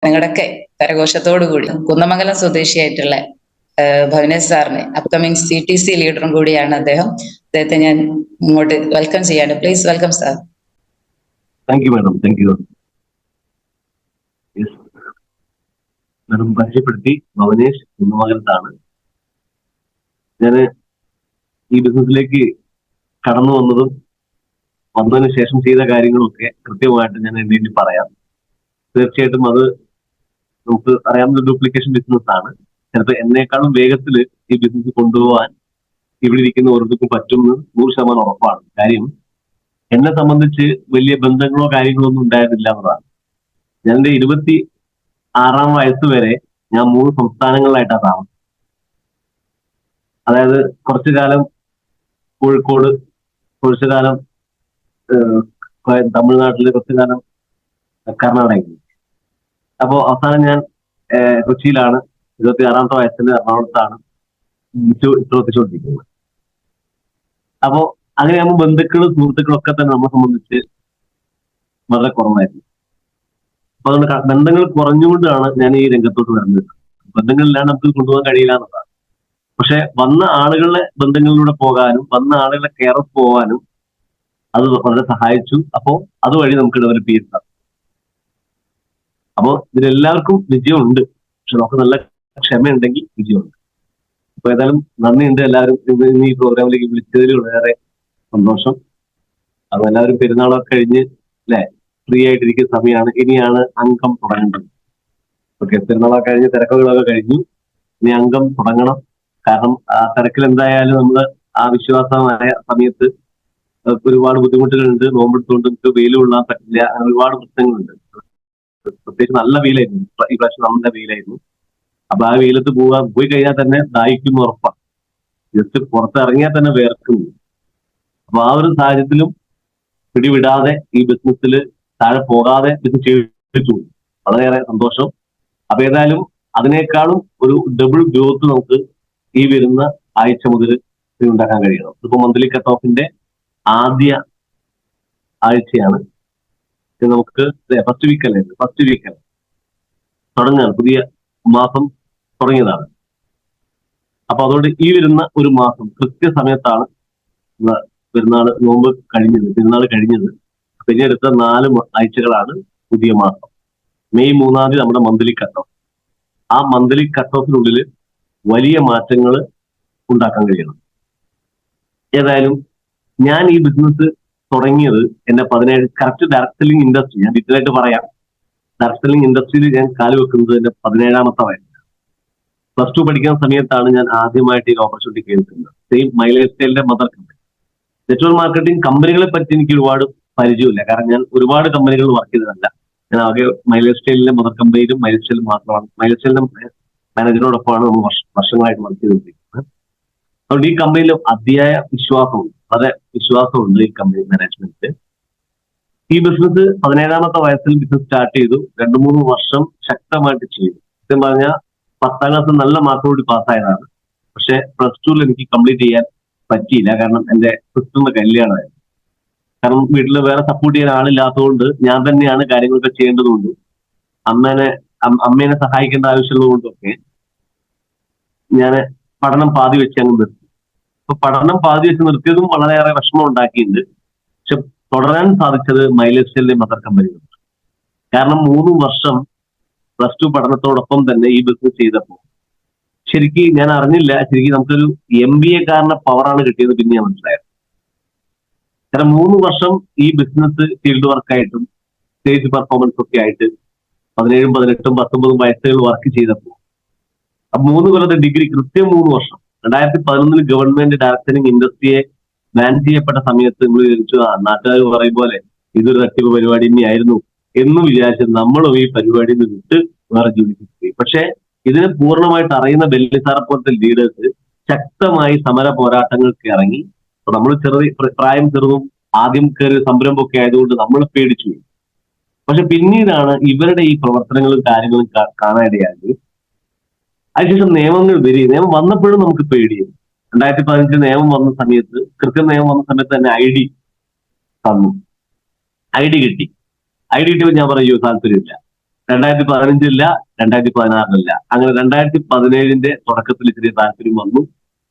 നിങ്ങളുടെയൊക്കെ കരഘോഷത്തോടു കൂടി കുന്നമംഗലം സ്വദേശിയായിട്ടുള്ള ഭവനേഷ് സാറിന് അപ്കമിങ് CTC ലീഡറും കൂടിയാണ് അദ്ദേഹം. അദ്ദേഹത്തെ ഞാൻ ഇങ്ങോട്ട് വെൽക്കം ചെയ്യാണ്. Please welcome sir. Thank you madam. Thank you madam. പരിചയപ്പെടുത്തി, ഭവനേഷ് കുന്നമംഗലത്താണ്. ഞാൻ ഈ ബിസിനസ്സിലേക്ക് കടന്നു വന്നതിന് ശേഷം ചെയ്ത കാര്യങ്ങളൊക്കെ കൃത്യമായിട്ട് ഞാൻ എന്തെങ്കിലും പറയാം. തീർച്ചയായിട്ടും അത് നമുക്ക് അറിയാവുന്ന ഡ്യൂപ്ലിക്കേഷൻ ബിസിനസ് ആണ്. ചിലപ്പോൾ എന്നേക്കാളും വേഗത്തിൽ ഈ ബിസിനസ് കൊണ്ടുപോകാൻ ഇവിടെ ഇരിക്കുന്ന ഓരോരുത്തർക്കും പറ്റുമെന്ന് 100% ഉറപ്പാണ്. കാര്യം എന്നെ സംബന്ധിച്ച് വലിയ ബന്ധങ്ങളോ കാര്യങ്ങളോ ഒന്നും ഉണ്ടായിരുന്നില്ല എന്നതാണ്. ഞാൻ എൻ്റെ 26-ാം വയസ്സ് വരെ ഞാൻ 3 സംസ്ഥാനങ്ങളിലായിട്ടാണ് താമസം. അതായത് കുറച്ചു കാലം കോഴിക്കോട്, കുറച്ചു കാലം തമിഴ്നാട്ടില്, കുറച്ചു കാലം കർണാടകയിൽ. അപ്പോൾ അവസാനം ഞാൻ കൊച്ചിയിലാണ് 26-ാമത്തെ വയസ്സിൽ എറണാകുളത്താണ് പ്രവർത്തിച്ചുകൊണ്ടിരിക്കുന്നത്. അപ്പോൾ അങ്ങനെയാകുമ്പോൾ ബന്ധുക്കളും സുഹൃത്തുക്കളും ഒക്കെ തന്നെ നമ്മളെ സംബന്ധിച്ച് വളരെ കുറവായിരുന്നു. അപ്പൊ അതുകൊണ്ട് ബന്ധങ്ങൾ കുറഞ്ഞുകൊണ്ടാണ് ഞാൻ ഈ രംഗത്തോട്ട് വരുന്നത്. ബന്ധങ്ങളില്ലാണ്ട് നമുക്ക് കൊണ്ടുപോകാൻ കഴിയില്ല എന്നതാണ്. പക്ഷെ വന്ന ആളുകളുടെ ബന്ധങ്ങളിലൂടെ പോകാനും വന്ന ആളുകളെ കെയർ ഓഫ് പോകാനും അത് വളരെ സഹായിച്ചു. അപ്പോൾ അതുവഴി നമുക്ക് ഡെവലപ്പ് ചെയ്യാൻ. അപ്പോൾ ഇതിലെല്ലാവർക്കും വിജയമുണ്ട്. പക്ഷെ നമുക്ക് നല്ല ക്ഷമയുണ്ടെങ്കിൽ വിജയമുണ്ട്. അപ്പൊ ഏതായാലും നന്ദിയുണ്ട് എല്ലാവരും ഇന്ന് ഈ പ്രോഗ്രാമിലേക്ക് വിളിച്ചതിൽ വളരെ സന്തോഷം. അപ്പൊ എല്ലാവരും പെരുന്നാളൊക്കെ കഴിഞ്ഞ് അല്ലെ ഫ്രീ ആയിട്ടിരിക്കുന്ന സമയമാണ്. ഇനിയാണ് അംഗം തുടങ്ങേണ്ടത്. ഓക്കെ, പെരുന്നാളൊക്കെ കഴിഞ്ഞ് തിരക്കുകളൊക്കെ കഴിഞ്ഞു. ഇനി അംഗം തുടങ്ങണം. കാരണം ആ തിരക്കിൽ എന്തായാലും നമ്മൾ ആ വിശ്വാസമായ സമയത്ത് ഒരുപാട് ബുദ്ധിമുട്ടുകളുണ്ട്. നോമ്പെടുത്തുകൊണ്ട് നമുക്ക് വെയിൽ കൊള്ളാൻ പറ്റില്ല. അങ്ങനെ ഒരുപാട് പ്രശ്നങ്ങളുണ്ട്. പ്രത്യേകിച്ച് നല്ല വെയിലായിരുന്നു. ഈ പ്രാവശ്യം നല്ല വെയിലായിരുന്നു. അപ്പൊ ആ വെയിലത്ത് പോയി കഴിഞ്ഞാൽ തന്നെ ദാഹിക്കുന്ന ഉറപ്പാണ്. ജസ്റ്റ് പുറത്തിറങ്ങിയാൽ തന്നെ വേർക്കുന്നു. അപ്പൊ ആ ഒരു സാഹചര്യത്തിലും പിടിവിടാതെ ഈ ബിസിനസ്സിൽ താഴെ പോകാതെ ബിസിനസ് ചെയ്തിട്ടു. വളരെയേറെ സന്തോഷം. അപ്പൊ ഏതായാലും അതിനേക്കാളും ഒരു ഡബിൾ ഗ്രോത്ത് നമുക്ക് ഈ വരുന്ന ആഴ്ച മുതൽ ഉണ്ടാക്കാൻ കഴിയണം. ഇതിപ്പോ മന്ത്ലി കട്ട് ഓഫിന്റെ ആദ്യ ആഴ്ചയാണ്. നമുക്ക് ഫസ്റ്റ് വീക്കല്ല തുടങ്ങുകയാണ്. പുതിയ മാസം തുടങ്ങിയതാണ്. അപ്പൊ അതുകൊണ്ട് ഈ വരുന്ന ഒരു മാസം കൃത്യസമയത്താണ് പെരുന്നാൾ കഴിഞ്ഞത്. പിന്നെ അടുത്ത 4 ആഴ്ചകളാണ് പുതിയ മാസം. മെയ് 3-ാം തീയതി നമ്മുടെ മന്ത്ലി കട്ട് ഓഫ്. ആ മന്ത്ലി കട്ട് ഓഫിനുള്ളിൽ വലിയ മാറ്റങ്ങൾ ഉണ്ടാക്കാൻ കഴിയണം. ഏതായാലും ഞാൻ ഈ ബിസിനസ് തുടങ്ങിയത് എന്റെ 17 കറക്റ്റ് ഡയറക്ട് സെല്ലിംഗ് ഇൻഡസ്ട്രി, ഞാൻ ഡീറ്റെയിൽ ആയിട്ട് പറയാം. ഡയറക്ട് സെല്ലിംഗ് ഇൻഡസ്ട്രിയിൽ ഞാൻ കാലുവെക്കുന്നത് എന്റെ 17-ാമത്തെ വയസ്സിലാണ്. +2 പഠിക്കുന്ന സമയത്താണ് ഞാൻ ആദ്യമായിട്ട് ഈ ഓപ്പർച്യൂണിറ്റി കേൾക്കുന്നത്. സെയിം മൈലേജ് സ്റ്റൈലിന്റെ മദർ കമ്പനി. നെറ്റ്വർക്ക് മാർക്കറ്റിംഗ് കമ്പനികളെ പറ്റി എനിക്ക് ഒരുപാട് പരിചയമില്ല. കാരണം ഞാൻ ഒരുപാട് കമ്പനികൾ വർക്ക് ചെയ്തതല്ല. ഞാൻ ആകെ മൈലേജ് സ്റ്റൈലിന്റെ മദർ കമ്പനിയിലും മൈലേജ് സ്റ്റൈലും മാത്രമാണ്. മൈലേജ് സ്റ്റൈലിന്റെ മാനേജറിനോടൊപ്പമാണ് നമ്മൾ വർഷങ്ങളായിട്ട് വർക്ക് ചെയ്തുകൊണ്ടിരിക്കുന്നത്. അതുകൊണ്ട് ഈ കമ്പനിയിൽ അതിയായ വിശ്വാസമുണ്ട്, വളരെ വിശ്വാസമുണ്ട് ഈ കമ്പനി മാനേജ്മെന്റ്. ഈ ബിസിനസ് 17-ാമത്തെ വയസ്സിൽ ബിസിനസ് സ്റ്റാർട്ട് ചെയ്തു. 2-3 വർഷം ശക്തമായിട്ട് ചെയ്തു. സത്യം പറഞ്ഞാൽ 10-ാം ക്ലാസ് നല്ല മാർക്കോട് പാസ്സായതാണ്. പക്ഷെ +2 എനിക്ക് കംപ്ലീറ്റ് ചെയ്യാൻ പറ്റിയില്ല. കാരണം എന്റെ സിസ്റ്ററിന്റെ കല്യാണമായിരുന്നു. കാരണം വീട്ടിൽ വേറെ സപ്പോർട്ട് ചെയ്യാൻ ആളില്ലാത്തതുകൊണ്ട് ഞാൻ തന്നെയാണ് കാര്യങ്ങളൊക്കെ ചെയ്യേണ്ടതുകൊണ്ട് അമ്മേനെ സഹായിക്കേണ്ട ആവശ്യമുള്ളതുകൊണ്ടൊക്കെ ഞാൻ പഠനം പാതി വെച്ച് അങ്ങ് നിർത്തി. അപ്പൊ പഠനം പാതി വെച്ച് നിർത്തിയതും വളരെയേറെ വിഷമം ഉണ്ടാക്കിയിട്ടുണ്ട്. പക്ഷെ തുടരാൻ സാധിച്ചത് മൈലേജ് സ്റ്റൈലിന്റെ മദർ കമ്പനികളുണ്ട്. കാരണം 3 വർഷം +2 പഠനത്തോടൊപ്പം തന്നെ ഈ ബിസിനസ് ചെയ്തപ്പോൾ ശരിക്കും ഞാൻ അറിഞ്ഞില്ല, ശരിക്കും നമുക്കൊരു MBA കാരന്റെ പവറാണ് കിട്ടിയത്. പിന്നെ ഞാൻ മനസ്സിലായത്. കാരണം 3 വർഷം ഈ ബിസിനസ് ഫീൽഡ് വർക്കായിട്ടും സ്റ്റേജ് പെർഫോമൻസ് ഒക്കെ ആയിട്ട് 17, 18, 19 വയസ്സുകൾ വർക്ക് ചെയ്തപ്പോൾ 3 കൊല്ലത്തെ ഡിഗ്രി കൃത്യം 3 വർഷം 2011 ഗവൺമെന്റ് ഡയറക്ട് സെല്ലിംഗ് ഇൻഡസ്ട്രിയെ ബാൻ ചെയ്യപ്പെട്ട സമയത്ത് നമ്മൾ വിചാരിച്ചു നാട്ടുകാർ പറയും പോലെ ഇതൊരു തട്ടിപ്പ് പരിപാടി തന്നെയായിരുന്നു എന്ന് വിചാരിച്ച് നമ്മളും ഈ പരിപാടിയിൽ നിന്ന് വിട്ട് വേറെ ജോലിക്ക് പോയി. പക്ഷെ ഇതിനെ പൂർണ്ണമായിട്ട് അറിയുന്ന ബെല്ലി സാറെ പോലത്തെ ലീഡേഴ്സ് ശക്തമായി സമര പോരാട്ടങ്ങൾക്ക് ഇറങ്ങി. നമ്മൾ പ്രായം ചെറുതും ആദ്യം കയറിയ സംരംഭമൊക്കെ ആയതുകൊണ്ട് നമ്മൾ പേടിച്ചു പോയി. പക്ഷെ പിന്നീടാണ് ഇവരുടെ ഈ പ്രവർത്തനങ്ങളും കാര്യങ്ങളും കാണാനിടയായത്. അതിനുശേഷം നിയമം വന്നപ്പോഴും നമുക്ക് പേടിയായി. 2015 നിയമം വന്ന സമയത്ത്, നിയമം വന്ന സമയത്ത് തന്നെ ID തന്നു. ID കിട്ടിയപ്പോൾ ഞാൻ പറയൂ താല്പര്യമില്ല. 2015 2016 അങ്ങനെ 2017 തുടക്കത്തിൽ ചെറിയ താല്പര്യം വന്നു.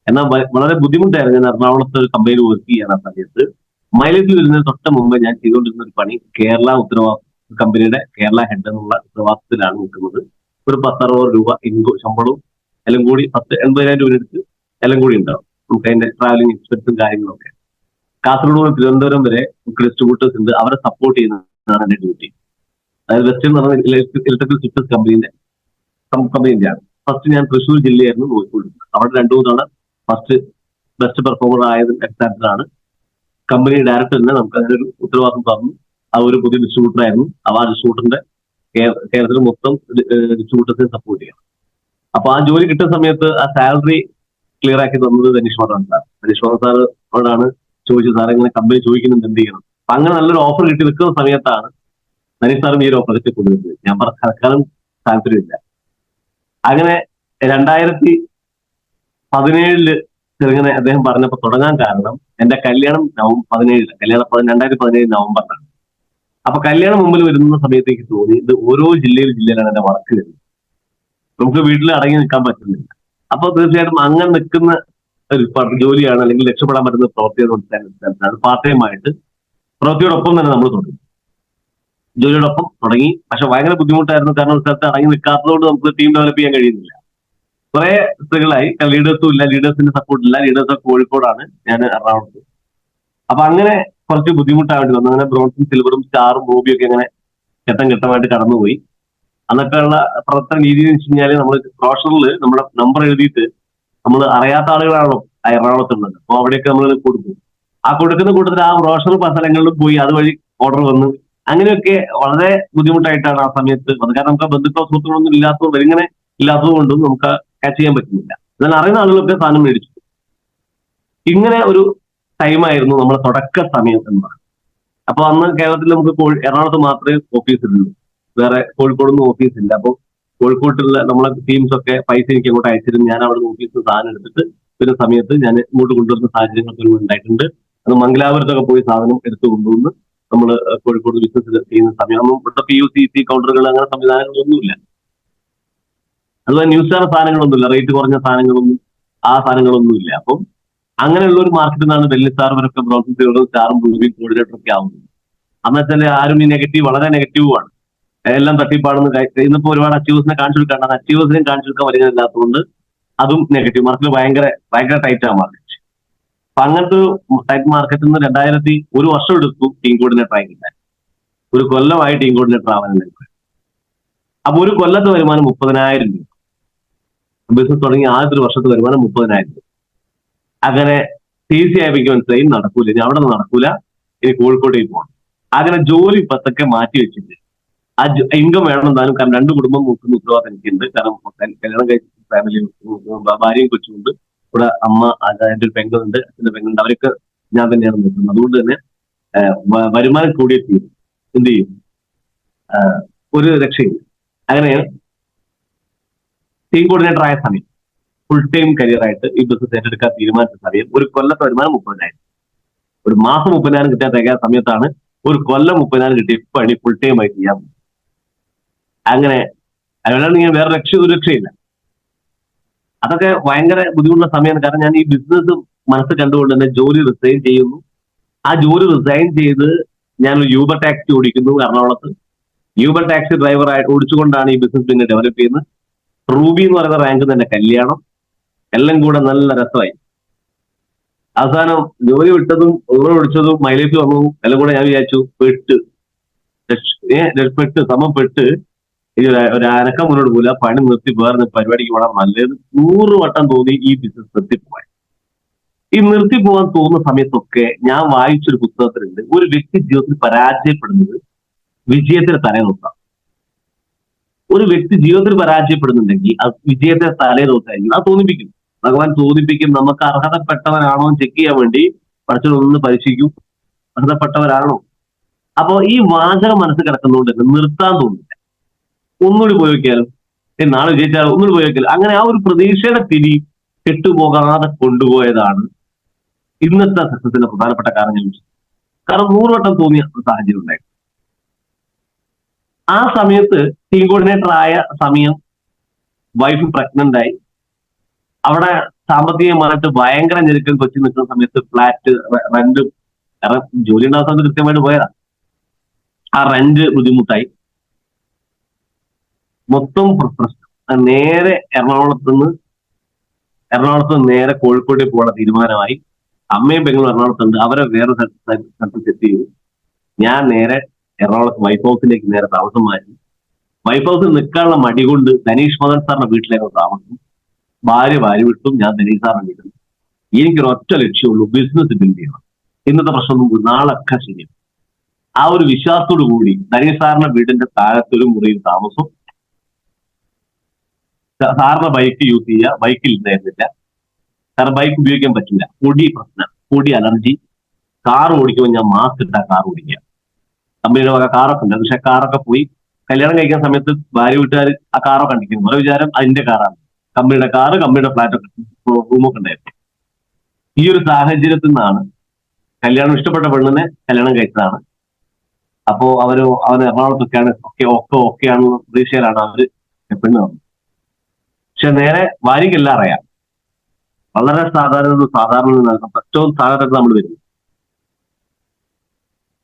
എന്നാൽ വളരെ ബുദ്ധിമുട്ടായിരുന്നു. ഞാൻ എറണാകുളത്ത് ഒരു കമ്പനിയിൽ വർക്ക് ചെയ്യാൻ ആ സമയത്ത്. മൈലേജിൽ വരുന്നതിന് തൊട്ട് മുമ്പ് ഞാൻ ചെയ്തുകൊണ്ടിരുന്ന ഒരു പണി കേരള കമ്പനിയുടെ കേരള ഹെഡ് എന്നുള്ള ഉത്തരവാദിത്തത്തിലാണ് നിൽക്കുന്നത്. ഒരു 10-60 രൂപ ശമ്പളവും എല്ലാം കൂടി 80,000 രൂപ എടുത്ത് എല്ലാം കൂടി ഉണ്ടാവും. നമുക്ക് അതിന്റെ ട്രാവലിംഗ് എക്സ്പെൻസും കാര്യങ്ങളൊക്കെ. കാസർഗോഡ് മുതൽ തിരുവനന്തപുരം വരെ നമുക്ക് ഡിസ്ട്രിബ്യൂട്ടേഴ്സ് ഉണ്ട്. അവരെ സപ്പോർട്ട് ചെയ്യുന്നതാണ് എന്റെ ഡ്യൂട്ടി. അതായത് വെസ്റ്റ് എന്ന് പറഞ്ഞ ഇലക്ട്രിക്കൽ സ്വിച്ചസ് കമ്പനിന്റെ ആണ്. ഫസ്റ്റ് ഞാൻ തൃശ്ശൂർ ജില്ലയായിരുന്നു നോക്കിക്കൊണ്ടിരുന്നത്. അവിടെ 2-3 തവണ ഫസ്റ്റ് ബെസ്റ്റ് പെർഫോമർ ആയത് അടിസ്ഥാനത്തിലാണ് കമ്പനി ഡയറക്ടറിനെ നമുക്ക് അങ്ങനെ ഒരു ഉത്തരവാദിത്വം തന്നു. ആ ഒരു പുതിയ ഡിസ്ട്രിബ്യൂട്ടർ ആയിരുന്നു. ആ ഡിസ്ട്രിബ്യൂട്ടറിന്റെ കേരളത്തിൽ മൊത്തം ഡിസ്ട്രിബ്യൂട്ടേഴ്സിനെ സപ്പോർട്ട് ചെയ്യാം. അപ്പൊ ആ ജോലി കിട്ടുന്ന സമയത്ത് ആ സാലറി ക്ലിയർ ആക്കി തന്നത് ധനീഷ് വർദ്ധൻ സാർ. ധനീഷ് വർദ്ധൻ സാറോടാണ് ചോദിച്ചത്, സാർ ഇങ്ങനെ കമ്പനി ചോദിക്കുന്നുണ്ട് എന്ത് ചെയ്യണം. അപ്പൊ അങ്ങനെ നല്ലൊരു ഓഫർ കിട്ടി നിൽക്കുന്ന സമയത്താണ് ധനീഷ് സാറും ഈ ഒരു ഓഫറിലേക്ക് കൊണ്ടുവരുന്നത്. ഞാൻ പറഞ്ഞ സർക്കാരും താല്പര്യമില്ല. അങ്ങനെ 2017 ചെറുങ്ങനെ അദ്ദേഹം പറഞ്ഞപ്പോ തുടങ്ങാൻ കാരണം എന്റെ കല്യാണം November 17 2017 നവംബറിലാണ്. അപ്പൊ കല്യാണം മുമ്പിൽ വരുന്ന സമയത്തേക്ക് തോന്നി ഇത് ഓരോ ജില്ലയിലാണ് എന്റെ വർക്ക് വരുന്നത്. നമുക്ക് വീട്ടിൽ അടങ്ങി നിൽക്കാൻ പറ്റുന്നില്ല. അപ്പൊ തീർച്ചയായിട്ടും അങ്ങനെ നിൽക്കുന്ന ഒരു ജോലിയാണ് അല്ലെങ്കിൽ രക്ഷപ്പെടാൻ പറ്റുന്ന പ്രവൃത്തി എന്ന് മനസ്സിലാക്കാൻ പാർട്ട് ടൈം ആയിട്ട് പ്രവൃത്തിയോടൊപ്പം തന്നെ നമ്മൾ തുടങ്ങി. ജോലിയോടൊപ്പം തുടങ്ങി. പക്ഷെ ഭയങ്കര ബുദ്ധിമുട്ടായിരുന്നു. കാരണം ഒരു സ്ഥലത്ത് അടങ്ങി നിൽക്കാത്തതുകൊണ്ട് നമുക്ക് ടീം ഡെവലപ്പ് ചെയ്യാൻ കഴിയുന്നില്ല. കുറെ സ്ത്രീകളായി, ലീഡേഴ്സും ഇല്ല, ലീഡേഴ്സിന്റെ സപ്പോർട്ട് ഇല്ല. ലീഡേഴ്സ് ഒക്കെ കോഴിക്കോടാണ്, ഞാൻ എറണാകുളത്ത്. അപ്പൊ അങ്ങനെ കുറച്ച് ബുദ്ധിമുട്ടാവേണ്ടി വന്നു. അങ്ങനെ ബ്രോൺസും സിൽവറും സ്റ്റാറും റൂബിയും ഒക്കെ അങ്ങനെ ഘട്ടമായിട്ട് കടന്നുപോയി. അന്നൊക്കെയുള്ള പ്രവർത്തന രീതി എന്ന് വെച്ച് കഴിഞ്ഞാൽ നമ്മൾ റോഷറിൽ നമ്മുടെ നമ്പർ എഴുതിയിട്ട് നമ്മൾ അറിയാത്ത ആളുകളാണല്ലോ എറണാകുളത്തുള്ളത്. അപ്പൊ അവിടെയൊക്കെ നമ്മൾ കൊടുക്കും. ആ കൊടുക്കുന്ന കൂട്ടത്തിൽ ആ റോഷർ പല സ്ഥലങ്ങളിലും പോയി അതുവഴി ഓർഡർ വന്ന് അങ്ങനെയൊക്കെ വളരെ ബുദ്ധിമുട്ടായിട്ടാണ് ആ സമയത്ത് വന്നത്. കാരണം നമുക്ക് ബന്ധുക്കളോ സുഹൃത്തുക്കളൊന്നും ഇങ്ങനെ ഇല്ലാത്തത് കൊണ്ടും നമുക്ക് ക്യാച്ച് ചെയ്യാൻ പറ്റുന്നില്ല. എന്നാൽ അറിയുന്ന ആളുകളൊക്കെ സാധനം മേടിച്ചു. ഇങ്ങനെ ഒരു ടൈമായിരുന്നു നമ്മുടെ തുടക്ക സമയം എന്ന് പറയുന്നത്. അപ്പൊ അന്ന് കേരളത്തിൽ നമുക്ക് എറണാകുളത്ത് മാത്രമേ ഓഫീസുള്ളൂ, വേറെ കോഴിക്കോടൊന്നും ഓഫീസില്ല. അപ്പോൾ കോഴിക്കോട്ടുള്ള നമ്മളെ ടീംസ് ഒക്കെ പൈസ എനിക്ക് അങ്ങോട്ട് അയച്ചിരുന്നു. ഞാൻ അവിടെ ഓഫീസിൽ സാധനം എടുത്തിട്ട് ഒരു സമയത്ത് ഞാൻ ഇങ്ങോട്ട് കൊണ്ടുവരുന്ന സാഹചര്യങ്ങളൊക്കെ ഉണ്ടായിട്ടുണ്ട്. അത് മംഗലാപുരത്തൊക്കെ പോയി സാധനം എടുത്തു കൊണ്ടുവന്ന് നമ്മൾ കോഴിക്കോട് ബിസിനസ് ചെയ്യുന്ന സമയം ഇവിടുത്തെ PUCC കൗണ്ടറുകൾ അങ്ങനെ സംവിധാനങ്ങളൊന്നുമില്ല. അതുപോലെ ന്യൂസ് സ്റ്റാർ സാധനങ്ങളൊന്നുമില്ല, റേറ്റ് കുറഞ്ഞ സാധനങ്ങളൊന്നും ആ സാധനങ്ങളൊന്നുമില്ല. അപ്പം അങ്ങനെയുള്ള ഒരു മാർക്കറ്റിൽ നിന്നാണ് വെല്ലി സ്റ്റാർ വരൊക്കെ ബ്രോൺസും സ്റ്റാറും ബ്ലൂബിയും കോർഡിനേറ്റർ ഒക്കെ ആവുന്നത്. അന്ന് വെച്ചാൽ ആരും ഈ നെഗറ്റീവ് വളരെ നെഗറ്റീവുമാണ്, എല്ലാം തട്ടിപ്പാടുന്ന. ഇന്നിപ്പോ ഒരുപാട് അച്ചീവേഴ്സിനെ കാണിച്ചു കൊടുക്കാണ്ട് അച്ചീവേഴ്സിനെയും കാണിച്ചു കൊടുക്കാൻ വരുന്നില്ലാത്തതുകൊണ്ട് അതും നെഗറ്റീവ്. മാർക്കറ്റ് ഭയങ്കര ടൈറ്റാണ് മാർക്കറ്റ്. അപ്പൊ അങ്ങനത്തെ ടൈറ്റ് മാർക്കറ്റിൽ നിന്ന് 1 വർഷം എടുത്തു ടീം കോർഡിനേറ്റർ ആയി കിട്ടാൻ. ഒരു കൊല്ലമായി ടീം കോർഡിനേറ്റർ ആവാൻ. അപ്പൊ ഒരു കൊല്ലത്തെ വരുമാനം 30,000 രൂപ. ബിസിനസ് തുടങ്ങി ആദ്യത്തെ ഒരു വർഷത്തെ വരുമാനം 30,000 രൂപ. അങ്ങനെ TC ആയപ്പോൾ മനസ്സിലായി നടക്കൂല, ഇനി അവിടെ നിന്ന് നടക്കൂല, ഇനി കോഴിക്കോട്ടേക്ക് പോകണം. അങ്ങനെ ജോലി പത്തൊക്കെ മാറ്റി വെച്ചിട്ട് ആ ഇൻകം വേണം എന്തായാലും. കാരണം 2 കുടുംബം നോക്കുന്ന ഉത്തരവാദിത്തം എനിക്കുണ്ട്. കാരണം കല്യാണം കഴിച്ച ഫാമിലി, ഭാര്യയും കൊച്ചുണ്ട്. ഇവിടെ അമ്മ, എൻ്റെ ഒരു പെങ്ങളുണ്ട്, അച്ഛൻ്റെ പെങ്ങളുണ്ട്. അവരൊക്കെ ഞാൻ തന്നെയാണ് നോക്കുന്നത്. അതുകൊണ്ട് തന്നെ വരുമാനം കൂടിയ തീരും. എന്ത് ചെയ്യും, ഒരു രക്ഷയില്ല. അങ്ങനെ ടീം കോർഡിനേറ്റർ ആയ സമയം ഫുൾ ടൈം കരിയർ ആയിട്ട് ഈ ബിസിനസ് ഏറ്റെടുക്കാൻ തീരുമാനിച്ച സമയം ഒരു കൊല്ലത്തെ വരുമാനം 30,000. ഒരു മാസം 30,000 കിട്ടാൻ തികയാത്ത സമയത്താണ് ഒരു കൊല്ലം 30,000 കിട്ടിയ പണി ഫുൾ ടൈം ആയി ചെയ്യാൻ. അങ്ങനെ അതുകൊണ്ടാണ് ഇങ്ങനെ വേറെ രക്ഷയില്ല. അതൊക്കെ ഭയങ്കര ബുദ്ധിമുട്ടുള്ള സമയമാണ്. കാരണം ഞാൻ ഈ ബിസിനസ് മനസ്സ് കണ്ടുകൊണ്ട് തന്നെ ജോലി റിസൈൻ ചെയ്യുന്നു. ആ ജോലി റിസൈൻ ചെയ്ത് ഞാനൊരു യൂബർ ടാക്സി ഓടിക്കുന്നു എറണാകുളത്ത്. യൂബർ ടാക്സി ഡ്രൈവറായിട്ട് ഓടിച്ചുകൊണ്ടാണ് ഈ ബിസിനസ് പിന്നെ ഡെവലപ്പ് ചെയ്യുന്നത്. റൂബി എന്ന് പറയുന്ന റാങ്ക് തന്നെ കല്യാണം എല്ലാം കൂടെ നല്ല രസമായി. അവസാനം ജോലി വിട്ടതും ഊറ് ഒടിച്ചതും മൈലേജ് വന്നതും എല്ലാം കൂടെ ഞാൻ വിചാരിച്ചു പെട്ട് ഒരു അനക്കം മുന്നോട്ട് പോല പണി നിർത്തി വേറെ പരിപാടിക്ക് വളരെ നല്ലത് 100 വട്ടം തോന്നി ഈ ബിസിനസ് നിർത്തിപ്പോവാൻ. ഈ നിർത്തിപ്പോകാൻ തോന്നുന്ന സമയത്തൊക്കെ ഞാൻ വായിച്ചൊരു പുസ്തകത്തിലുണ്ട്, ഒരു വ്യക്തി ജീവിതത്തിൽ പരാജയപ്പെടുന്നത് വിജയത്തിന് തലേനോക്കാം. ഒരു വ്യക്തി ജീവിതത്തിൽ പരാജയപ്പെടുന്നുണ്ടെങ്കിൽ അത് വിജയത്തെ തലേനോക്കായിരിക്കും. അത് തോന്നിപ്പിക്കും, ഭഗവാൻ തോന്നിപ്പിക്കും. നമുക്ക് അർഹതപ്പെട്ടവരാണോ എന്ന് ചെക്ക് ചെയ്യാൻ വേണ്ടി പഠിച്ചൊന്ന് പരീക്ഷിക്കും, അർഹതപ്പെട്ടവരാണോ. അപ്പൊ ഈ വാചകം മനസ്സിൽ കിടക്കുന്നതുകൊണ്ട് തന്നെ നിർത്താൻ തോന്നില്ല. ഒന്നുകൂടി പോയി വെക്കാലും, നാളെ വിജയിച്ചാലും ഒന്നുകൂടി പോയി വെക്കാലും. അങ്ങനെ ആ ഒരു പ്രതീക്ഷയുടെ തിരി കെട്ടുപോകാതെ കൊണ്ടുപോയതാണ് ഇന്നത്തെ സക്സസിന്റെ പ്രധാനപ്പെട്ട കാരണം. ഞാൻ കാരണം 100 വട്ടം തോന്നിയ സാഹചര്യം ഉണ്ടായിരുന്നു. ആ സമയത്ത് ടീം കോർഡിനേറ്റർ ആയ സമയം വൈഫ് പ്രഗ്നന്റ് ആയി. അവിടെ സാമ്പത്തികമായിട്ട് ഭയങ്കര ഞെരുക്കം കൊച്ചി നിൽക്കുന്ന സമയത്ത് ഫ്ലാറ്റ് റെന്റ്, ജോലി ഉണ്ടാകുന്ന സമയത്ത് കൃത്യമായിട്ട് പോയതാ. ആ റെന്റ് ബുദ്ധിമുട്ടായി, മൊത്തം പ്രശ്നം. നേരെ എറണാകുളത്ത് നിന്ന് നേരെ കോഴിക്കോട്ടേക്ക് പോകാനുള്ള തീരുമാനമായി. അമ്മയും പെങ്ങളും എറണാകുളത്തുണ്ട്, അവരെ വേറെ സ്ഥലത്ത് സെറ്റ് ചെയ്തു. ഞാൻ നേരെ എറണാകുളത്ത് വൈഫ് ഹൗസിലേക്ക് നേരെ താമസം മാറ്റി. വൈഫ് ഹൗസിൽ നിൽക്കാനുള്ള മടി കൊണ്ട് ധനീഷ് മദൻ സാറിന്റെ വീട്ടിലേക്ക് താമസം. ഭാര്യ വിട്ടും, ഞാൻ ധനീഷ് സാറിന്റെ വീട്ടിൽ. എനിക്കൊരു ഒറ്റ ലക്ഷ്യമുള്ളൂ, ബിസിനസ് ബിൽഡ് ചെയ്യണം. ഇന്നത്തെ പ്രശ്നമൊന്നും നാളൊക്കെ ശരിയാണ്. ആ ഒരു വിശ്വാസത്തോടു കൂടി ധനീഷ് സാറിന്റെ വീടിന്റെ താഴത്തൊരു മുറിയിൽ താമസം. സാറിന്റെ ബൈക്ക് യൂസ് ചെയ്യുക, ബൈക്കിൽ ഉണ്ടായിരുന്നില്ല, കാരണം ബൈക്ക് ഉപയോഗിക്കാൻ പറ്റില്ല, പൊടി പ്രശ്നം, പൊടി അലർജി. കാർ ഓടിക്കുമ്പോൾ ഞാൻ മാസ്ക് ഇട്ടാ കാർ ഓടിക്കുക. കമ്പനിയുടെ വക കാറൊക്കെ ഉണ്ട്, പക്ഷെ കാറൊക്കെ പോയി. കല്യാണം കഴിക്കുന്ന സമയത്ത് ഭാര്യ വീട്ടുകാർ ആ കാറൊക്കെ കണ്ടിരിക്കുന്നു. ഓരോ വിചാരം അതിന്റെ കാറാണ്, കമ്പനിയുടെ കാറ്, കമ്പനിയുടെ ഫ്ലാറ്റൊക്കെ റൂമൊക്കെ ഉണ്ടായിരുന്നു. ഈ ഒരു സാഹചര്യത്തിൽ നിന്നാണ് കല്യാണം, ഇഷ്ടപ്പെട്ട പെണ്ണിനെ കല്യാണം കഴിച്ചതാണ്. അപ്പോ അവൻ എറണാകുളത്തൊക്കെയാണ്, ഒക്കെയാണെന്ന പ്രതീക്ഷയിലാണ് അവര് പെണ്ണ് വന്നത്. പക്ഷെ നേരെ ഭാര്യയ്ക്കെല്ലാം അറിയാം, വളരെ സാധാരണ ഏറ്റവും സാധാരണ നമ്മൾ വരുന്നു.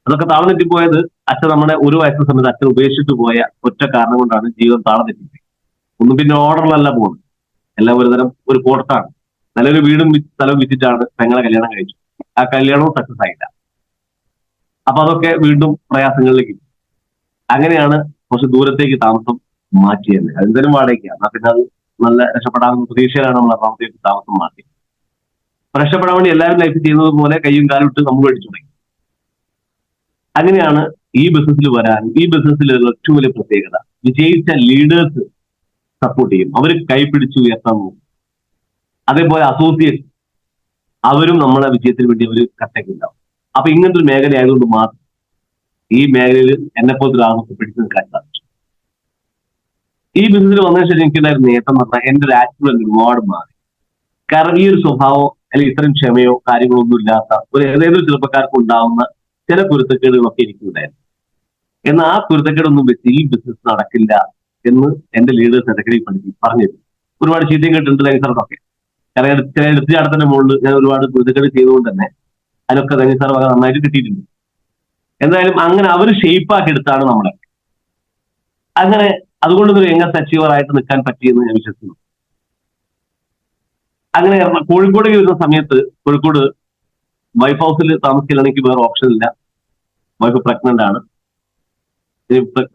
അതൊക്കെ താളം തെറ്റിപ്പോയത് അച്ഛൻ നമ്മുടെ 1 വയസ്സുള്ള സമയത്ത് അച്ഛൻ ഉപേക്ഷിച്ചിട്ട് പോയ ഒറ്റ കാരണം കൊണ്ടാണ് ജീവിതം താളം തെറ്റിപ്പോയി. ഒന്നും പിന്നെ ഓർഡറിലല്ല പോകുന്നത്, എല്ലാം ഒരു കോർത്താണ്. നല്ലൊരു വീടും സ്ഥലവും വിറ്റിട്ടാണ് പെങ്ങളെ കല്യാണം കഴിച്ചു. ആ കല്യാണവും സക്സസ് ആയില്ല. അപ്പൊ അതൊക്കെ വീണ്ടും പ്രയാസങ്ങളിലേക്ക്. അങ്ങനെയാണ് കുറച്ച് ദൂരത്തേക്ക് താമസം മാറ്റിയത്. അതെന്തായാലും വാടകയ്ക്കാണ്. എന്നാ പിന്നെ അത് നല്ല രക്ഷപ്പെടാവുന്ന പ്രതീക്ഷയിലാണ് നമ്മൾ എറണാകുളത്തേക്ക് താമസം മാറ്റിയത്. രക്ഷപ്പെടാൻ വേണ്ടി എല്ലാവരും ലൈഫ് ചെയ്യുന്നത് പോലെ കയ്യും കാലും ഇട്ട് നമ്മൾ മേടിച്ചു തുടങ്ങി. അങ്ങനെയാണ് ഈ ബിസിനസ്സിൽ വരാൻ. ഈ ബിസിനസ്സിൽ ഏറ്റവും വലിയ പ്രത്യേകത, വിജയിച്ച ലീഡേഴ്സ് സപ്പോർട്ട് ചെയ്യും, അവർ കൈപിടിച്ച് ഉയർത്താൻ നോക്കും. അതേപോലെ അസോസിയേറ്റ്, അവരും നമ്മളെ വിജയത്തിന് വേണ്ടി അവർ കട്ടയ്ക്കുണ്ടാവും. അപ്പൊ ഇങ്ങനത്തെ ഒരു മേഖല ആയതുകൊണ്ട് മാത്രം ഈ മേഖലയിൽ എന്നെപ്പോലത്തെ ഒരാൾക്ക് പിടിച്ചു നിൽക്കാൻ സാധിച്ചു. ഈ ബിസിനസ്സിൽ വന്നതിന് ശേഷം എനിക്കുണ്ടായിരുന്ന നേട്ടം എന്ന് പറഞ്ഞാൽ എന്റെ ഒരു ആറ്റിറ്റ്യൂഡ് ഒരുപാട് മാറി. കാരണം ഈ ഒരു സ്വഭാവം അല്ലെങ്കിൽ ഇത്രയും ക്ഷമയോ കാര്യങ്ങളോ ഒന്നും ഇല്ലാത്ത ഏതൊരു ചെറുപ്പക്കാർക്കും ഉണ്ടാവുന്ന ചില കുരുത്തക്കേടുകളൊക്കെ എനിക്കുണ്ടായിരുന്നു. എന്നാൽ ആ കുരുത്തക്കേടൊന്നും വെച്ച് ഈ ബിസിനസ് നടക്കില്ല എന്ന് എന്റെ ലീഡേഴ്സ് ഇടയ്ക്കിടയിൽ പറഞ്ഞിരുന്നു. ഒരുപാട് ചീത്തയും കേട്ടിട്ടുണ്ട് ധനിസാറൊക്കെ. കാരണം എടുത്ത് ചാടത്തിന്റെ മുകളിൽ ഞാൻ ഒരുപാട് കുരുത്തക്കേട് ചെയ്തുകൊണ്ട് തന്നെ അതിനൊക്കെ ധനിസാർ വക നന്നായിട്ട് കിട്ടിയിട്ടുണ്ട്. എന്തായാലും അങ്ങനെ അവർ ഷേപ്പാക്കി എടുത്താണ് നമ്മളെ. അങ്ങനെ അതുകൊണ്ടൊരു യങ്ങസ്റ്റ് അച്ചീവർ ആയിട്ട് നിൽക്കാൻ പറ്റിയെന്ന് ഞാൻ വിശ്വസിക്കുന്നു. അങ്ങനെ കോഴിക്കോടേക്ക് വരുന്ന സമയത്ത്, കോഴിക്കോട് വൈഫ് ഹൗസിൽ താമസിക്കലാണ്, എനിക്ക് വേറെ ഓപ്ഷൻ ഇല്ല. വൈഫ് പ്രഗ്നന്റ് ആണ്.